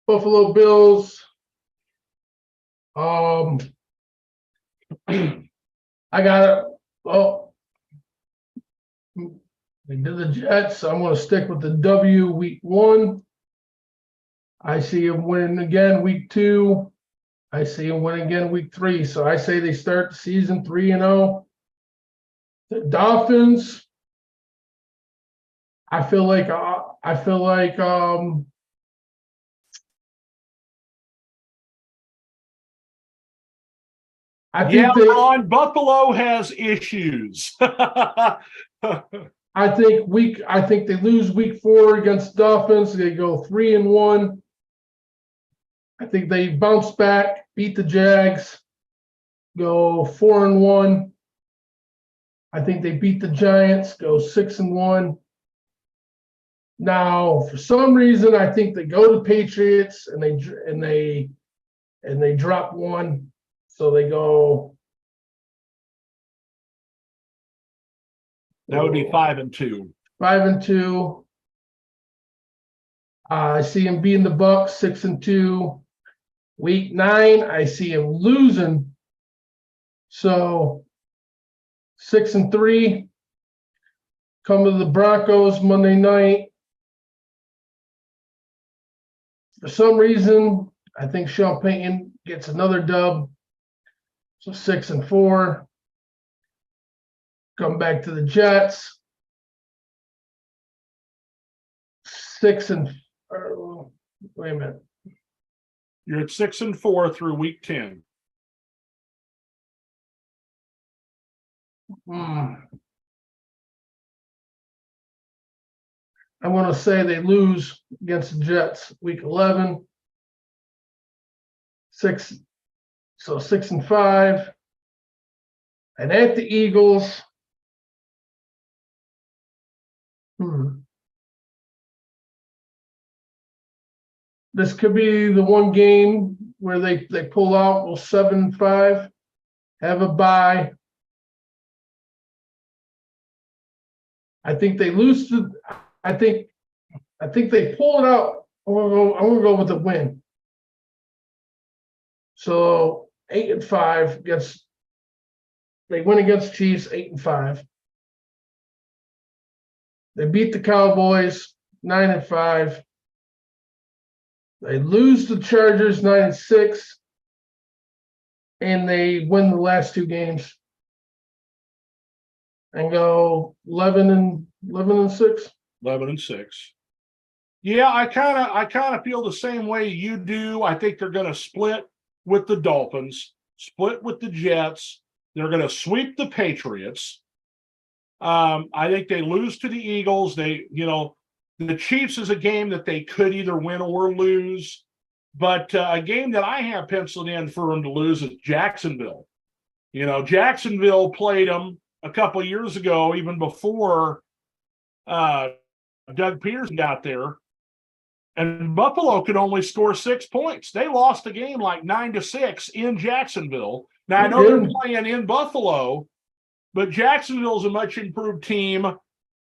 Buffalo Bills. I got it. Oh, they did the Jets. So I'm going to stick with the W week 1. I see them win again week 2. I see them win again week 3. So I say they start the season 3-0. The Dolphins. I feel like Ron, Buffalo has issues. I think they lose week 4 against Dolphins. They go 3-1. I think they bounce back, beat the Jags, go 4-1. I think they beat the Giants, go 6-1. Now, for some reason, I think they go to Patriots and they drop 1, so they go. That would be 5-2. 5-2. I see him beating the Bucks 6-2. Week 9, I see him losing. So 6-3. Come to the Broncos Monday night. For some reason, I think Sean Payton gets another dub. So 6-4. Come back to the Jets. 6 and wait a minute. You're at 6-4 through week 10. I'm going to say they lose against the Jets week 11. 6-5. And at the Eagles. This could be the one game where they pull out, go 7-5, have a bye. I think they lose to. I think they pull it out. I'm gonna go with the win. So 8-5 against. They win against Chiefs 8-5. They beat the Cowboys 9-5. They lose the Chargers 9-6, and they win the last two games and go 11-6. 11-6. Yeah, I kind of feel the same way you do. I think they're going to split with the Dolphins, split with the Jets. They're going to sweep the Patriots. I think they lose to the Eagles. The Chiefs is a game that they could either win or lose. But a game that I have penciled in for them to lose is Jacksonville. Jacksonville played them a couple of years ago, even before Doug Peterson got there. And Buffalo could only score 6 points. They lost the game like 9-6 in Jacksonville. Now, I know they're playing in Buffalo, but Jacksonville's a much improved team.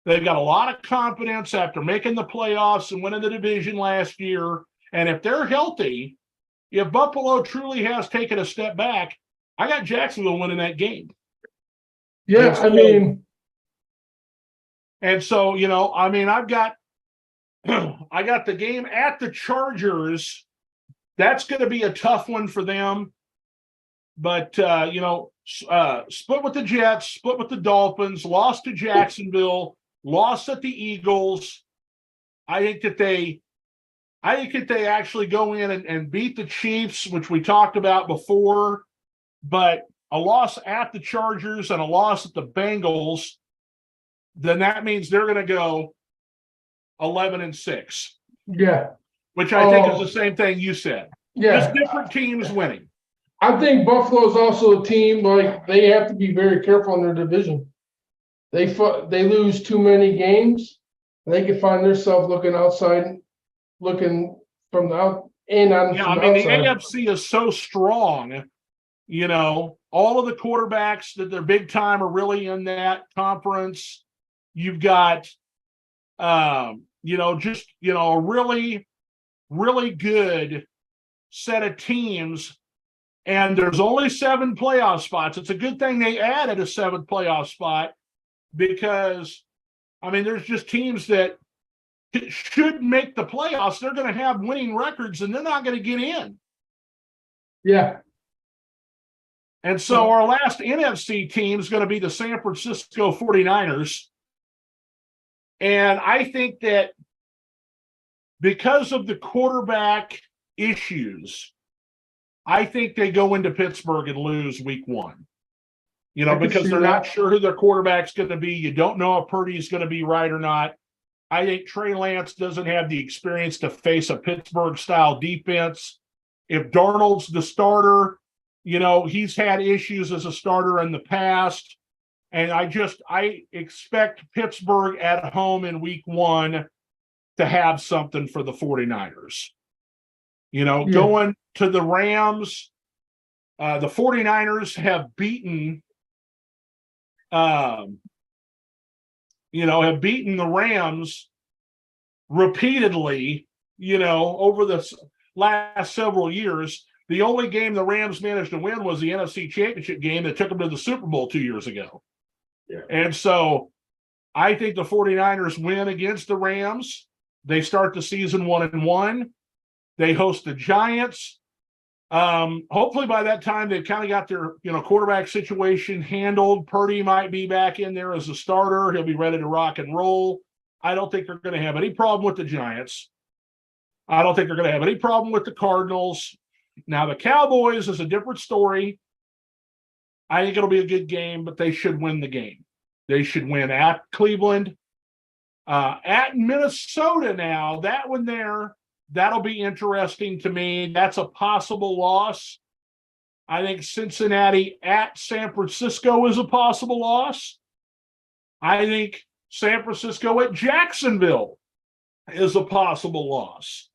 They've got a lot of confidence after making the playoffs and winning the division last year. And if they're healthy, if Buffalo truly has taken a step back, I got Jacksonville winning that game. Yeah, And so, I've got I got the game at the Chargers. That's going to be a tough one for them. But, split with the Jets, split with the Dolphins, lost to Jacksonville, lost at the Eagles. I think that they actually go in and beat the Chiefs, which we talked about before. But a loss at the Chargers and a loss at the Bengals, then that means they're going to go 11-6. Yeah. Which I think is the same thing you said. Yeah. Just different teams winning. I think Buffalo's also a team, like, they have to be very careful in their division. They lose too many games. They could find themselves looking outside, looking from the out in on. Yeah, the AFC is so strong. All of the quarterbacks that they're big time are really in that conference. You've got, a really, really good set of teams. And there's only 7 playoff spots. It's a good thing they added a 7th playoff spot because, there's just teams that should make the playoffs. They're going to have winning records, and they're not going to get in. Yeah. And so our last NFC team is going to be the San Francisco 49ers. And I think that because of the quarterback issues, I think they go into Pittsburgh and lose week 1. Because they're not sure who their quarterback's going to be. You don't know if Purdy's going to be right or not. I think Trey Lance doesn't have the experience to face a Pittsburgh-style defense. If Darnold's the starter, he's had issues as a starter in the past. And I expect Pittsburgh at home in week 1 to have something for the 49ers. Going to the Rams, the 49ers have beaten the Rams repeatedly, over the last several years. The only game the Rams managed to win was the NFC Championship game that took them to the Super Bowl 2 years ago. Yeah. And so I think the 49ers win against the Rams. They start the season 1-1. They host the Giants. Hopefully by that time they've kind of got their quarterback situation handled. Purdy might be back in there as a starter. He'll be ready to rock and roll. I don't think they're going to have any problem with the Giants. I don't think they're going to have any problem with the Cardinals. Now the Cowboys is a different story. I think it'll be a good game, but they should win the game. They should win at Cleveland. At Minnesota now, that one there, that'll be interesting to me. That's a possible loss. I think Cincinnati at San Francisco is a possible loss. I think San Francisco at Jacksonville is a possible loss.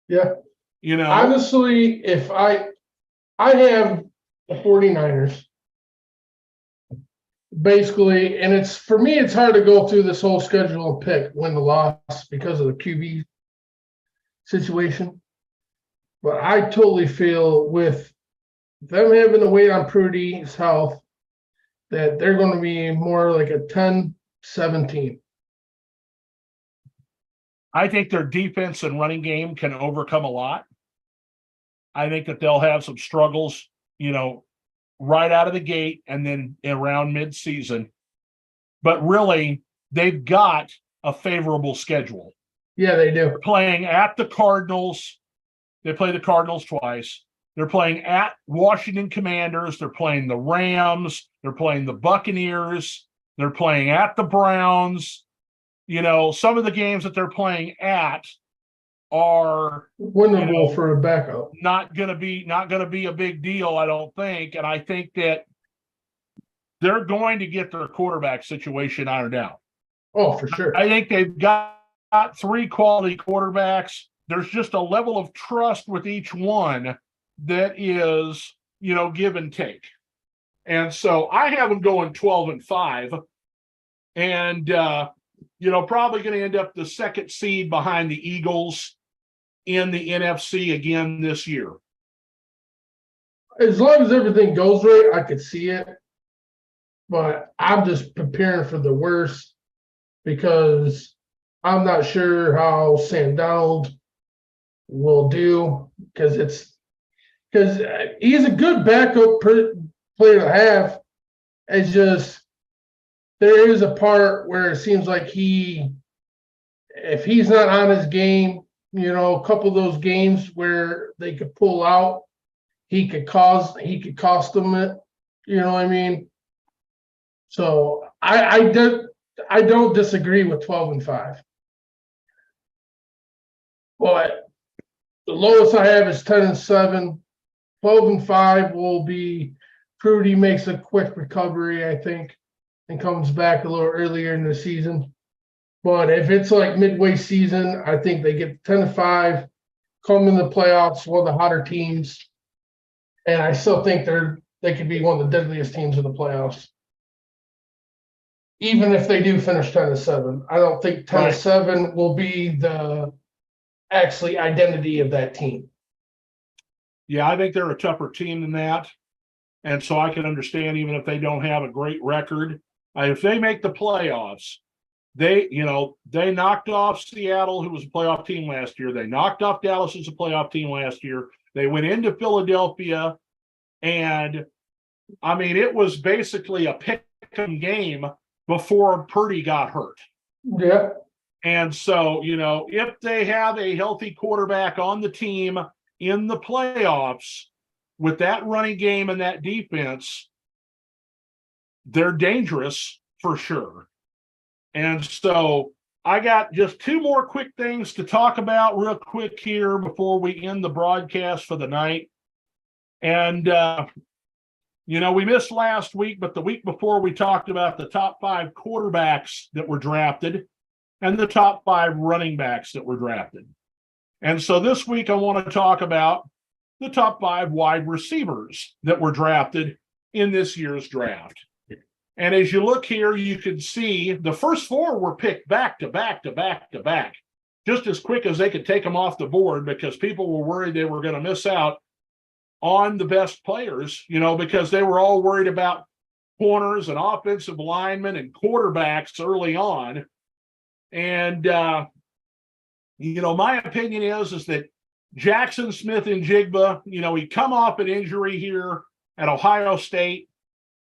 Yeah. Honestly, if I have the 49ers, basically, and for me, it's hard to go through this whole schedule and pick win the loss because of the QB situation. But I totally feel with them having to wait on Purdy's health that they're going to be more like a 10-17. I think their defense and running game can overcome a lot. I think that they'll have some struggles, right out of the gate and then around mid-season. But really, they've got a favorable schedule. Yeah, they do. They're playing at the Cardinals. They play the Cardinals twice. They're playing at Washington Commanders. They're playing the Rams. They're playing the Buccaneers. They're playing at the Browns. Some of the games that they're playing at are winnable for a backup. Not going to be a big deal, I don't think. And I think that they're going to get their quarterback situation ironed out. Oh, for sure. I think they've got 3 quality quarterbacks. There's just a level of trust with each one that is, give and take. And so I have them going 12-5 and, probably going to end up the 2nd seed behind the Eagles in the NFC again this year. As long as everything goes right, I could see it. But I'm just preparing for the worst because I'm not sure how Sam Donald will do because he's a good backup player to have. It's just there is a part where it seems like if he's not on his game, a couple of those games where they could pull out, he could cost them it. You know what I mean? So I don't disagree with 12-5. But the lowest I have is 10-7. 12-5 will be Prudy makes a quick recovery, I think, and comes back a little earlier in the season. But if it's like midway season, I think they get 10-5, come in the playoffs, one of the hotter teams, and I still think they could be one of the deadliest teams in the playoffs. Even if they do finish 10-7, I don't think 10-7 will be the actually identity of that team. Yeah, I think they're a tougher team than that. And so I can understand even if they don't have a great record. If they make the playoffs, they knocked off Seattle, who was a playoff team last year. They knocked off Dallas as a playoff team last year. They went into Philadelphia, and it was basically a pick-em game before Purdy got hurt. Yeah. And so, if they have a healthy quarterback on the team in the playoffs with that running game and that defense, they're dangerous for sure. And so I got just 2 more quick things to talk about real quick here before we end the broadcast for the night. And, we missed last week, but the week before we talked about the top 5 quarterbacks that were drafted and the top 5 running backs that were drafted. And so this week I want to talk about the top 5 wide receivers that were drafted in this year's draft. And as you look here, you can see the first 4 were picked back to back to back to back, just as quick as they could take them off the board because people were worried they were going to miss out on the best players, because they were all worried about corners and offensive linemen and quarterbacks early on. And, my opinion is that Jackson Smith-Njigba, he come off an injury here at Ohio State.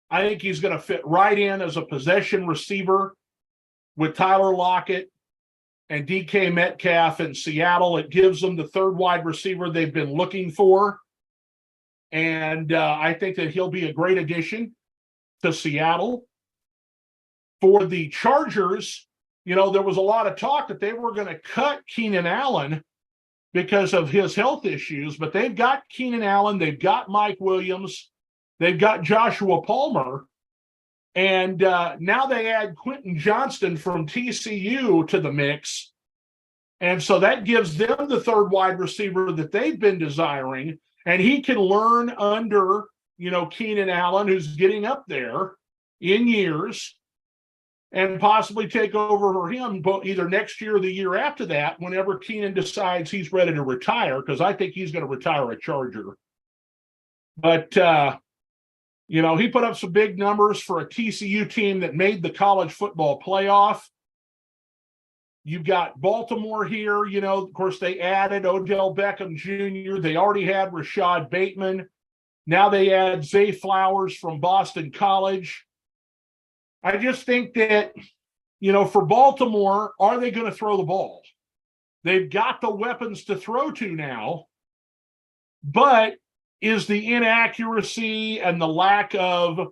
I think he's going to fit right in as a possession receiver with Tyler Lockett and DK Metcalf in Seattle. It gives them the 3rd wide receiver they've been looking for. And I think that he'll be a great addition to Seattle. For the Chargers, there was a lot of talk that they were going to cut Keenan Allen because of his health issues, but they've got Keenan Allen, they've got Mike Williams, they've got Joshua Palmer, and now they add Quentin Johnston from TCU to the mix. And so that gives them the 3rd wide receiver that they've been desiring. And he can learn under, Keenan Allen, who's getting up there in years, and possibly take over for him either next year or the year after that, whenever Keenan decides he's ready to retire, because I think he's going to retire a Charger. But, he put up some big numbers for a TCU team that made the college football playoff. You've got Baltimore here. Of course, they added Odell Beckham Jr. They already had Rashad Bateman. Now they add Zay Flowers from Boston College. I just think that, for Baltimore, are they going to throw the ball? They've got the weapons to throw to now, but is the inaccuracy and the lack of,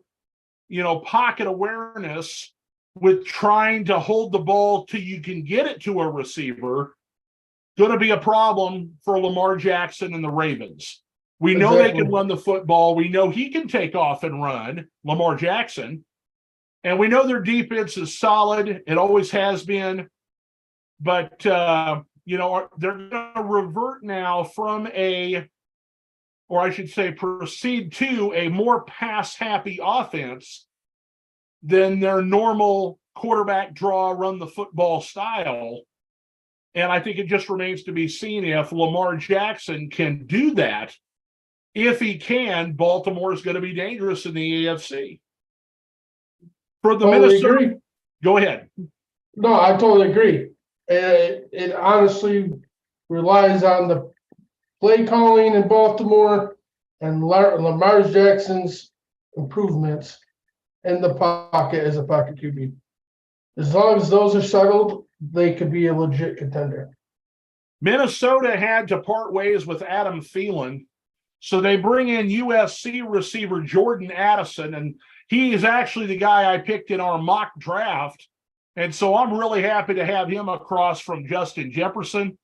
pocket awareness with trying to hold the ball till you can get it to a receiver going to be a problem for Lamar Jackson and the Ravens? We know They can run the football. We know he can take off and run, Lamar Jackson. And we know their defense is solid. It always has been. But, they're going to revert now from proceed to a more pass-happy offense than their normal quarterback draw, run the football style. And I think it just remains to be seen if Lamar Jackson can do that. If he can, Baltimore is going to be dangerous in the AFC. For the Minnesota, agree. Go ahead. No, I totally agree. It honestly relies on the play calling in Baltimore and Lamar Jackson's improvements in the pocket as a pocket QB. As long as those are settled, they could be a legit contender. Minnesota had to part ways with Adam Thielen, so they bring in USC receiver Jordan Addison, and he is actually the guy I picked in our mock draft. And so I'm really happy to have him across from Justin Jefferson.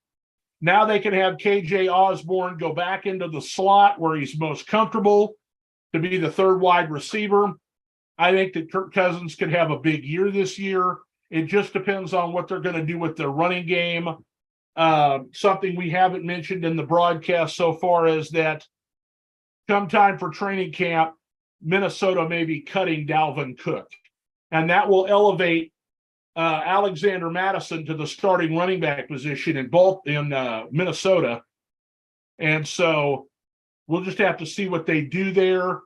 Now they can have KJ Osborne go back into the slot where he's most comfortable to be the third wide receiver. I think that Kirk Cousins could have a big year this year. It just depends on what they're going to do with their running game. Something we haven't mentioned in the broadcast so far is that come time for training camp, Minnesota may be cutting Dalvin Cook. And that will elevate Alexander Madison to the starting running back position in Minnesota. And so we'll just have to see what they do there.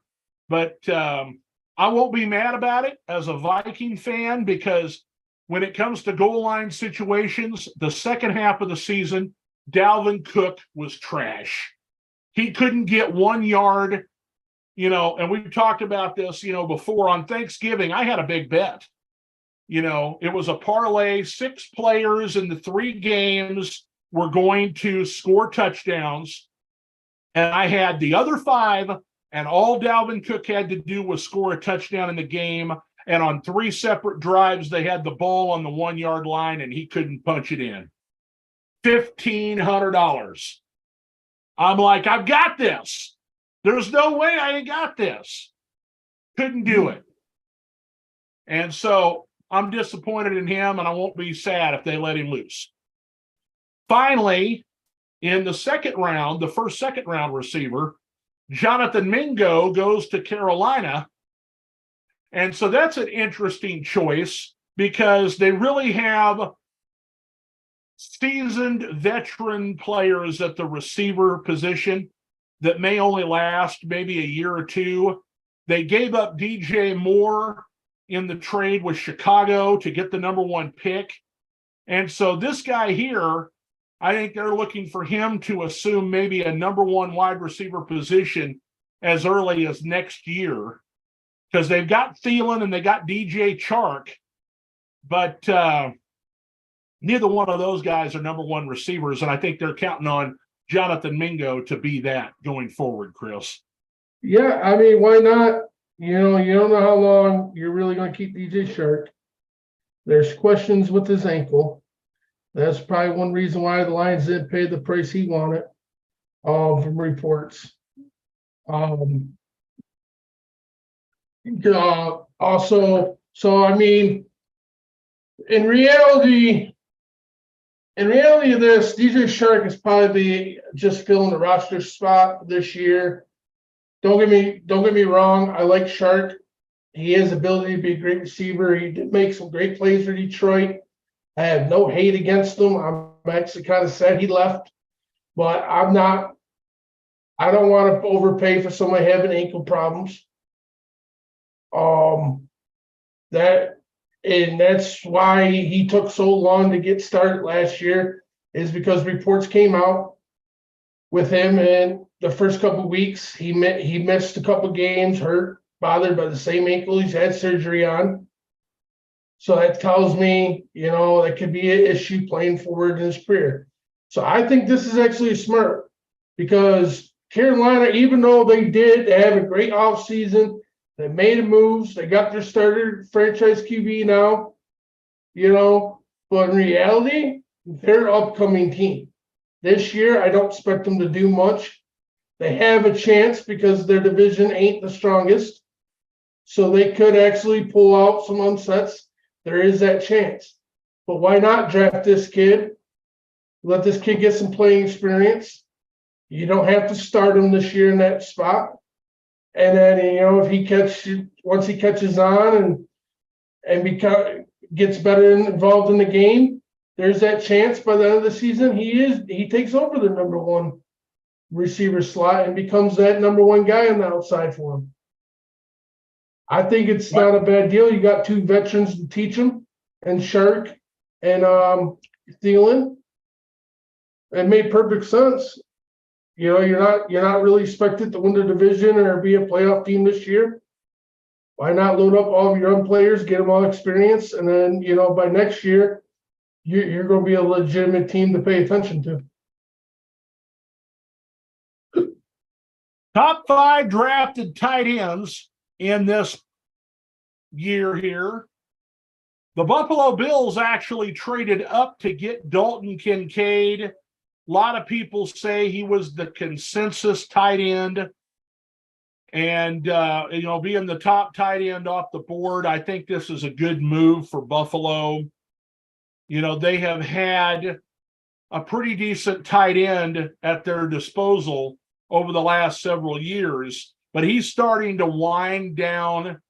But I won't be mad about it as a Viking fan, because when it comes to goal line situations, the second half of the season, Dalvin Cook was trash. He couldn't get 1 yard, and we've talked about this, before. On Thanksgiving, I had a big bet. It was a parlay. 6 players in the 3 games were going to score touchdowns. And I had the other 5, and all Dalvin Cook had to do was score a touchdown in the game. And on 3 separate drives, they had the ball on the 1 yard line, and he couldn't punch it in. $1,500. I'm like, I've got this. There's no way I ain't got this. Couldn't do it. And so I'm disappointed in him, and I won't be sad if they let him loose. Finally, in the second round, the first second round receiver, Jonathan Mingo goes to Carolina. And so that's an interesting choice, because they really have seasoned veteran players at the receiver position that may only last maybe a year or 2. They gave up DJ Moore in the trade with Chicago to get the number 1 pick. And so this guy here, I think they're looking for him to assume maybe a number 1 wide receiver position as early as next year, because they've got Thielen and they got DJ Chark, but neither one of those guys are number 1 receivers, and I think they're counting on Jonathan Mingo to be that going forward, Chris. Yeah, I mean, why not? You don't know how long you're really going to keep DJ Chark. There's questions with his ankle. That's probably one reason why the Lions didn't pay the price he wanted, from reports. Also, so I mean, in reality of this, DJ Chark is probably just filling the roster spot this year. Don't get me wrong. I like Chark. He has ability to be a great receiver. He did make some great plays for Detroit. I have no hate against him. I'm actually kind of sad he left, but I don't want to overpay for somebody having ankle problems. That and that's why he took so long to get started last year, is because reports came out with him in the first couple of weeks. He missed a couple games, hurt, bothered by the same ankle he's had surgery on. So that tells me, that could be an issue playing forward in his career. So I think this is actually smart, because Carolina, even though they have a great offseason, they made moves, they got their starter franchise QB now, but in reality, they're an upcoming team. This year, I don't expect them to do much. They have a chance because their division ain't the strongest. So they could actually pull out some upsets. There is that chance. But why not draft this kid? Let this kid get some playing experience. You don't have to start him this year in that spot. And then, if once he catches on and gets better involved in the game, there's that chance by the end of the season he takes over the number one receiver slot and becomes that number one guy on the outside for him. I think it's not a bad deal. You got two veterans to teach him, and Shark and Thielen. It made perfect sense. You're not really expected to win the division or be a playoff team this year. Why not load up all of your young players, get them all experience, and then by next year you're going to be a legitimate team to pay attention to. Top 5 drafted tight ends in this year here. The Buffalo Bills actually traded up to get Dalton Kincaid. A lot of people say he was the consensus tight end. And, being the top tight end off the board, I think this is a good move for Buffalo. They have had a pretty decent tight end at their disposal over the last several years, but he's starting to wind down.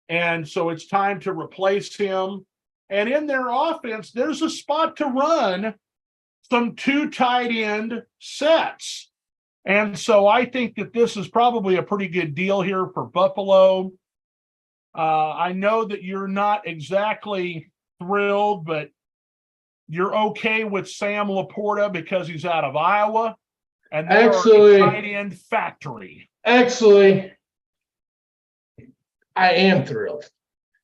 And so it's time to replace him. And in their offense, there's a spot to run some 2 tight end sets. And so I think that this is probably a pretty good deal here for Buffalo. I know that you're not exactly thrilled, but you're okay with Sam Laporta because he's out of Iowa. And they're a tight end factory. Actually, I am thrilled.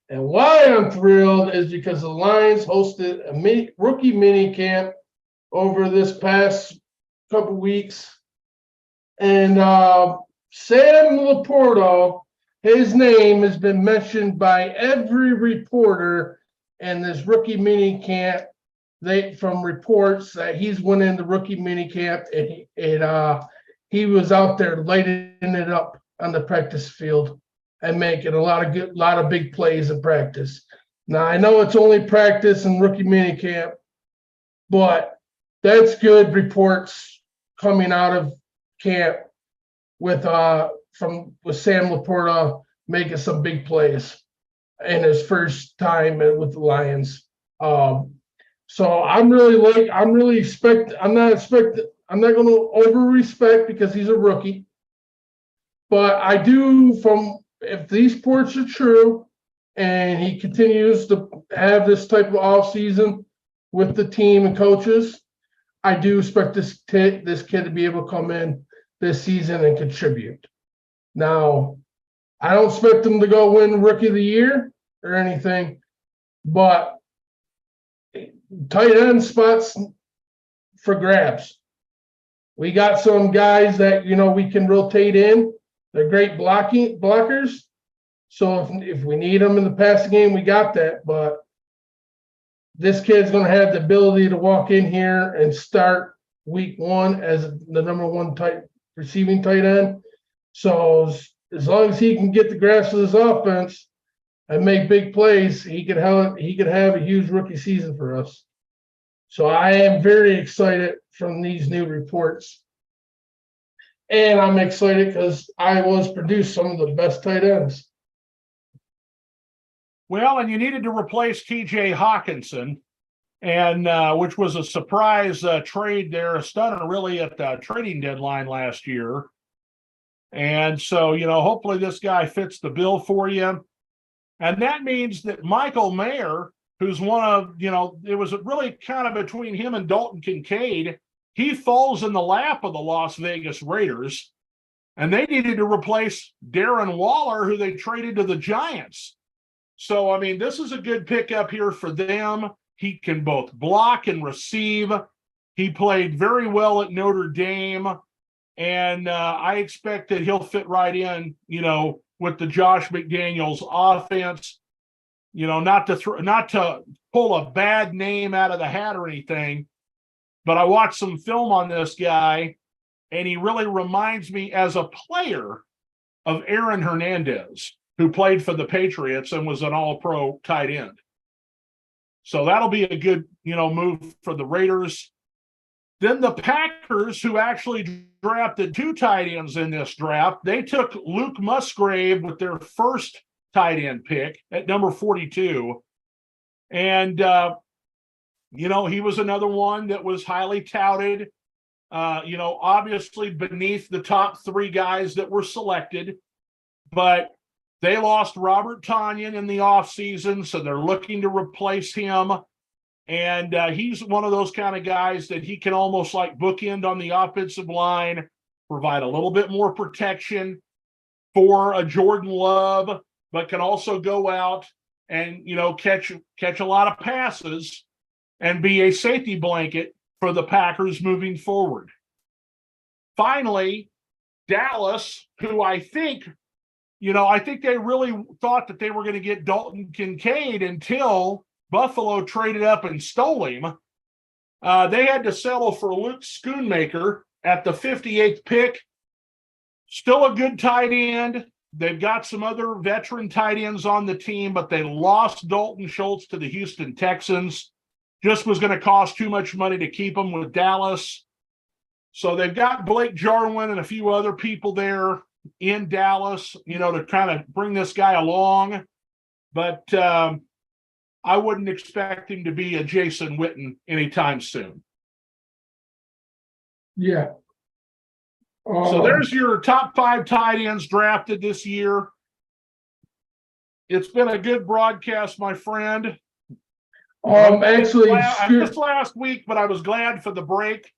And why I'm thrilled is because the Lions hosted a rookie mini camp over this past couple weeks. And Sam Laporta, his name has been mentioned by every reporter in this rookie mini camp. From reports that he's winning the rookie mini camp, and he was out there lighting it up on the practice field and making a lot of big plays in practice. Now I know it's only practice and rookie mini camp, but that's good reports coming out of camp with Sam Laporta making some big plays in his first time with the Lions. So I'm not going to over respect because he's a rookie, but I do, if these reports are true and he continues to have this type of off season with the team and coaches, I do expect this kid to be able to come in this season and contribute. Now, I don't expect him to go win Rookie of the Year or anything, but tight end spots for grabs. We got some guys that we can rotate in. They're great blockers. So if we need them in the passing game, we got that. But this kid's going to have the ability to walk in here and start week 1 as the number 1 receiving tight end. So as long as he can get the grasp of this offense and make big plays, he could have a huge rookie season for us. So I am very excited from these new reports. And I'm excited because Iowa's produced some of the best tight ends. Well, and you needed to replace TJ Hawkinson, and which was a surprise trade there, a stunner really at the trading deadline last year. And so, hopefully this guy fits the bill for you. And that means that Michael Mayer, who's one of, it was really kind of between him and Dalton Kincaid, he falls in the lap of the Las Vegas Raiders, and they needed to replace Darren Waller, who they traded to the Giants. So, I mean, this is a good pickup here for them. He can both block and receive. He played very well at Notre Dame, and I expect that he'll fit right in, with the Josh McDaniels offense. Not to pull a bad name out of the hat or anything, but I watched some film on this guy, and he really reminds me as a player of Aaron Hernandez, who played for the Patriots and was an all-pro tight end. So that'll be a good, move for the Raiders. Then the Packers, who actually drafted 2 tight ends in this draft, they took Luke Musgrave with their first tight end pick at number 42. And, he was another one that was highly touted, obviously beneath the top 3 guys that were selected. But they lost Robert Tonyan in the offseason, so they're looking to replace him. And he's one of those kind of guys that he can almost like bookend on the offensive line, provide a little bit more protection for a Jordan Love, but can also go out and, catch a lot of passes and be a safety blanket for the Packers moving forward. Finally, Dallas, who I think they really thought that they were going to get Dalton Kincaid until Buffalo traded up and stole him. They had to settle for Luke Schoonmaker at the 58th pick. Still a good tight end. They've got some other veteran tight ends on the team, but they lost Dalton Schultz to the Houston Texans. Just was going to cost too much money to keep him with Dallas. So they've got Blake Jarwin and a few other people there in Dallas, to kind of bring this guy along. But I wouldn't expect him to be a Jason Witten anytime soon. Yeah. So there's your top 5 tight ends drafted this year. It's been a good broadcast, my friend. Actually, this last week, but I was glad for the break.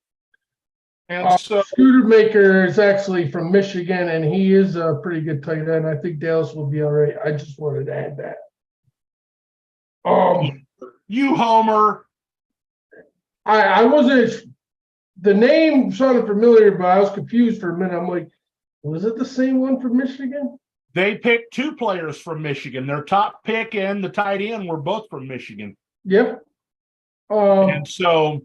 And so Schoonmaker is actually from Michigan, and he is a pretty good tight end. I think Dallas will be all right. I just wanted to add that. You homer. I wasn't. The name sounded familiar, but I was confused for a minute. I'm like, was it the same one from Michigan? They picked 2 players from Michigan. Their top pick and the tight end were both from Michigan. Yep. And so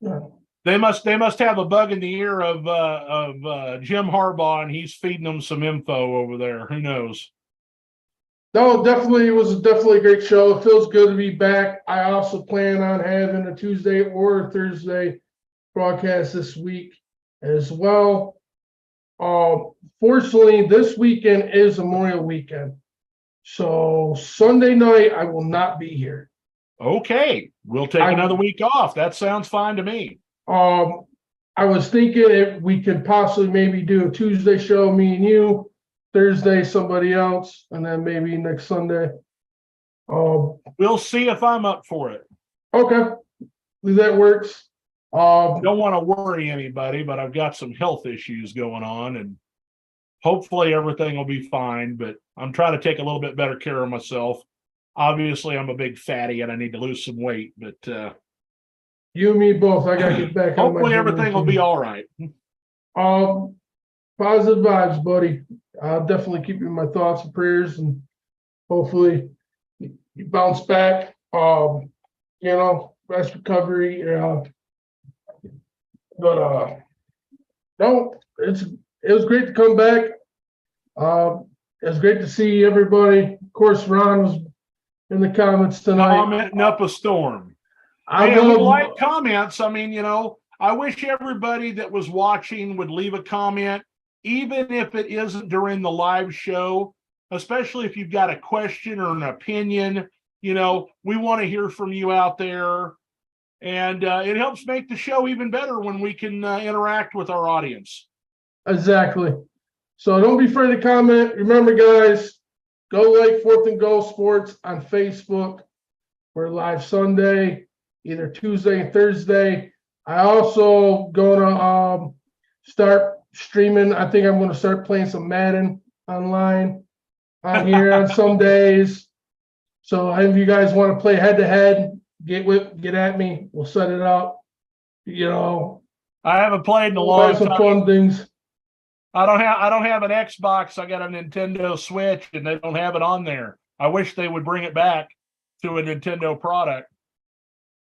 yeah. they must have a bug in the ear of Jim Harbaugh, and he's feeding them some info over there. Who knows? No, definitely, it was definitely a great show. It feels good to be back. I also plan on having a Tuesday or Thursday broadcast this week as well. Fortunately, this weekend is Memorial Weekend. So Sunday night, I will not be here. Okay. We'll take another week off. That sounds fine to me. I was thinking if we could possibly maybe do a Tuesday show, me and you, Thursday, somebody else, and then maybe next Sunday. We'll see if I'm up for it. Okay. That works. Don't want to worry anybody, but I've got some health issues going on, and hopefully everything will be fine, but I'm trying to take a little bit better care of myself. Obviously, I'm a big fatty and I need to lose some weight, but you and me both. I gotta get back. Hopefully everything will be all right. Positive vibes, buddy. I'll definitely keep you in my thoughts and prayers, and hopefully you bounce back. Rest recovery. But no, it was great to come back. It was great to see everybody. Of course, Ron was in the comments tonight. Commenting up a storm. We like comments. I mean, I wish everybody that was watching would leave a comment, even if it isn't during the live show, especially if you've got a question or an opinion. We want to hear from you out there. And it helps make the show even better when we can interact with our audience. Exactly. So don't be afraid to comment. Remember, guys, Go like 4th&Goal Sports on Facebook. We're live Sunday, either Tuesday and Thursday. I also gonna start streaming. I think I'm gonna start playing some Madden online on here on some days. So if you guys want to play head to head, get at me. We'll set it up. You know, I haven't played in a we'll long have some time. fun things. I don't have an Xbox. I got a Nintendo Switch, and they don't have it on there. I wish they would bring it back to a Nintendo product.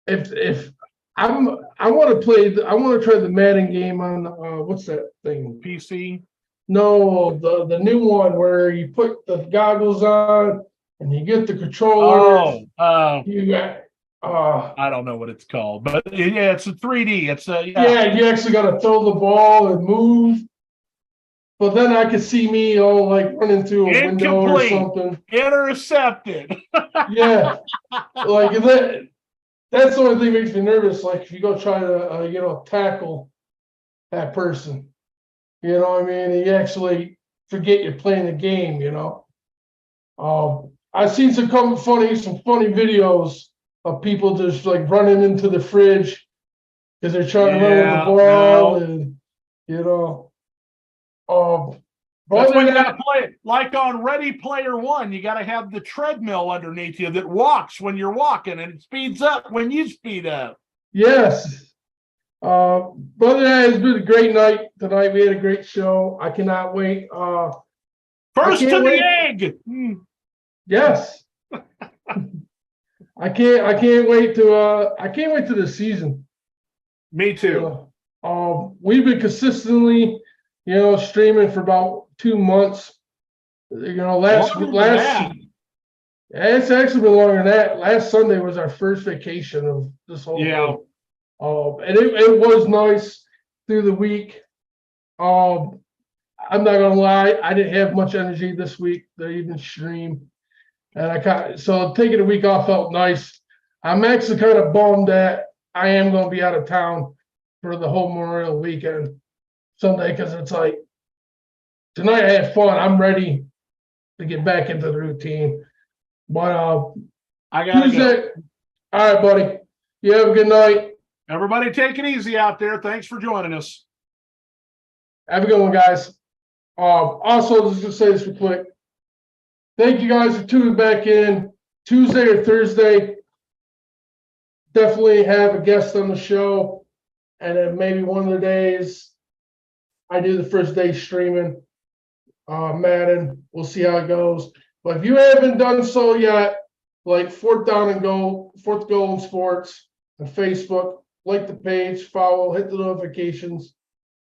If I want to try the Madden game on what's that thing? PC. No, the new one where you put the goggles on and you get the controllers. You got I don't know what it's called, but yeah, it's a 3D. It's a yeah. You actually got to throw the ball and move. But then I could see me all like running through a window or something. Intercepted. Yeah, like that. That's the only thing that makes me nervous. Like if you go try to tackle that person, you know what I mean? And you actually forget you're playing the game. I've seen some funny videos of people just like running into the fridge because they're trying to run with the ball, and That's why you got to play it. Like on Ready Player One, you got to have the treadmill underneath you that walks when you're walking, and it speeds up when you speed up. Yes. But it's been a great night tonight. We had a great show. I cannot wait. First to the egg. Yes. I can't wait to the season. Me too. We've been consistently, streaming for about 2 months. It's actually been longer than that. Last Sunday was our first vacation of this whole thing. And it was nice through the week. I'm not gonna lie, I didn't have much energy this week to even stream. And so taking a week off felt nice. I'm actually kind of bummed that I am gonna be out of town for the whole Memorial weekend Sunday, because it's like tonight I had fun. I'm ready to get back into the routine. But I gotta go. All right, buddy. You have a good night. Everybody take it easy out there. Thanks for joining us. Have a good one, guys. Also, just gonna say this real quick. Thank you guys for tuning back in Tuesday or Thursday. Definitely have a guest on the show, and then maybe one of the days I do the first day streaming Madden. We'll see how it goes. But if you haven't done so yet, like 4th&Goal Sports on Facebook, like the page, follow, hit the notifications,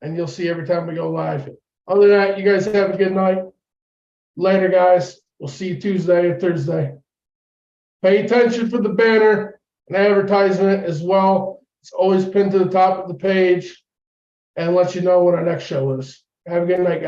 and you'll see every time we go live. Other than that, you guys have a good night. Later, guys. We'll see you Tuesday or Thursday. Pay attention for the banner and advertisement as well. It's always pinned to the top of the page and lets you know what our next show is. Have a good night, guys.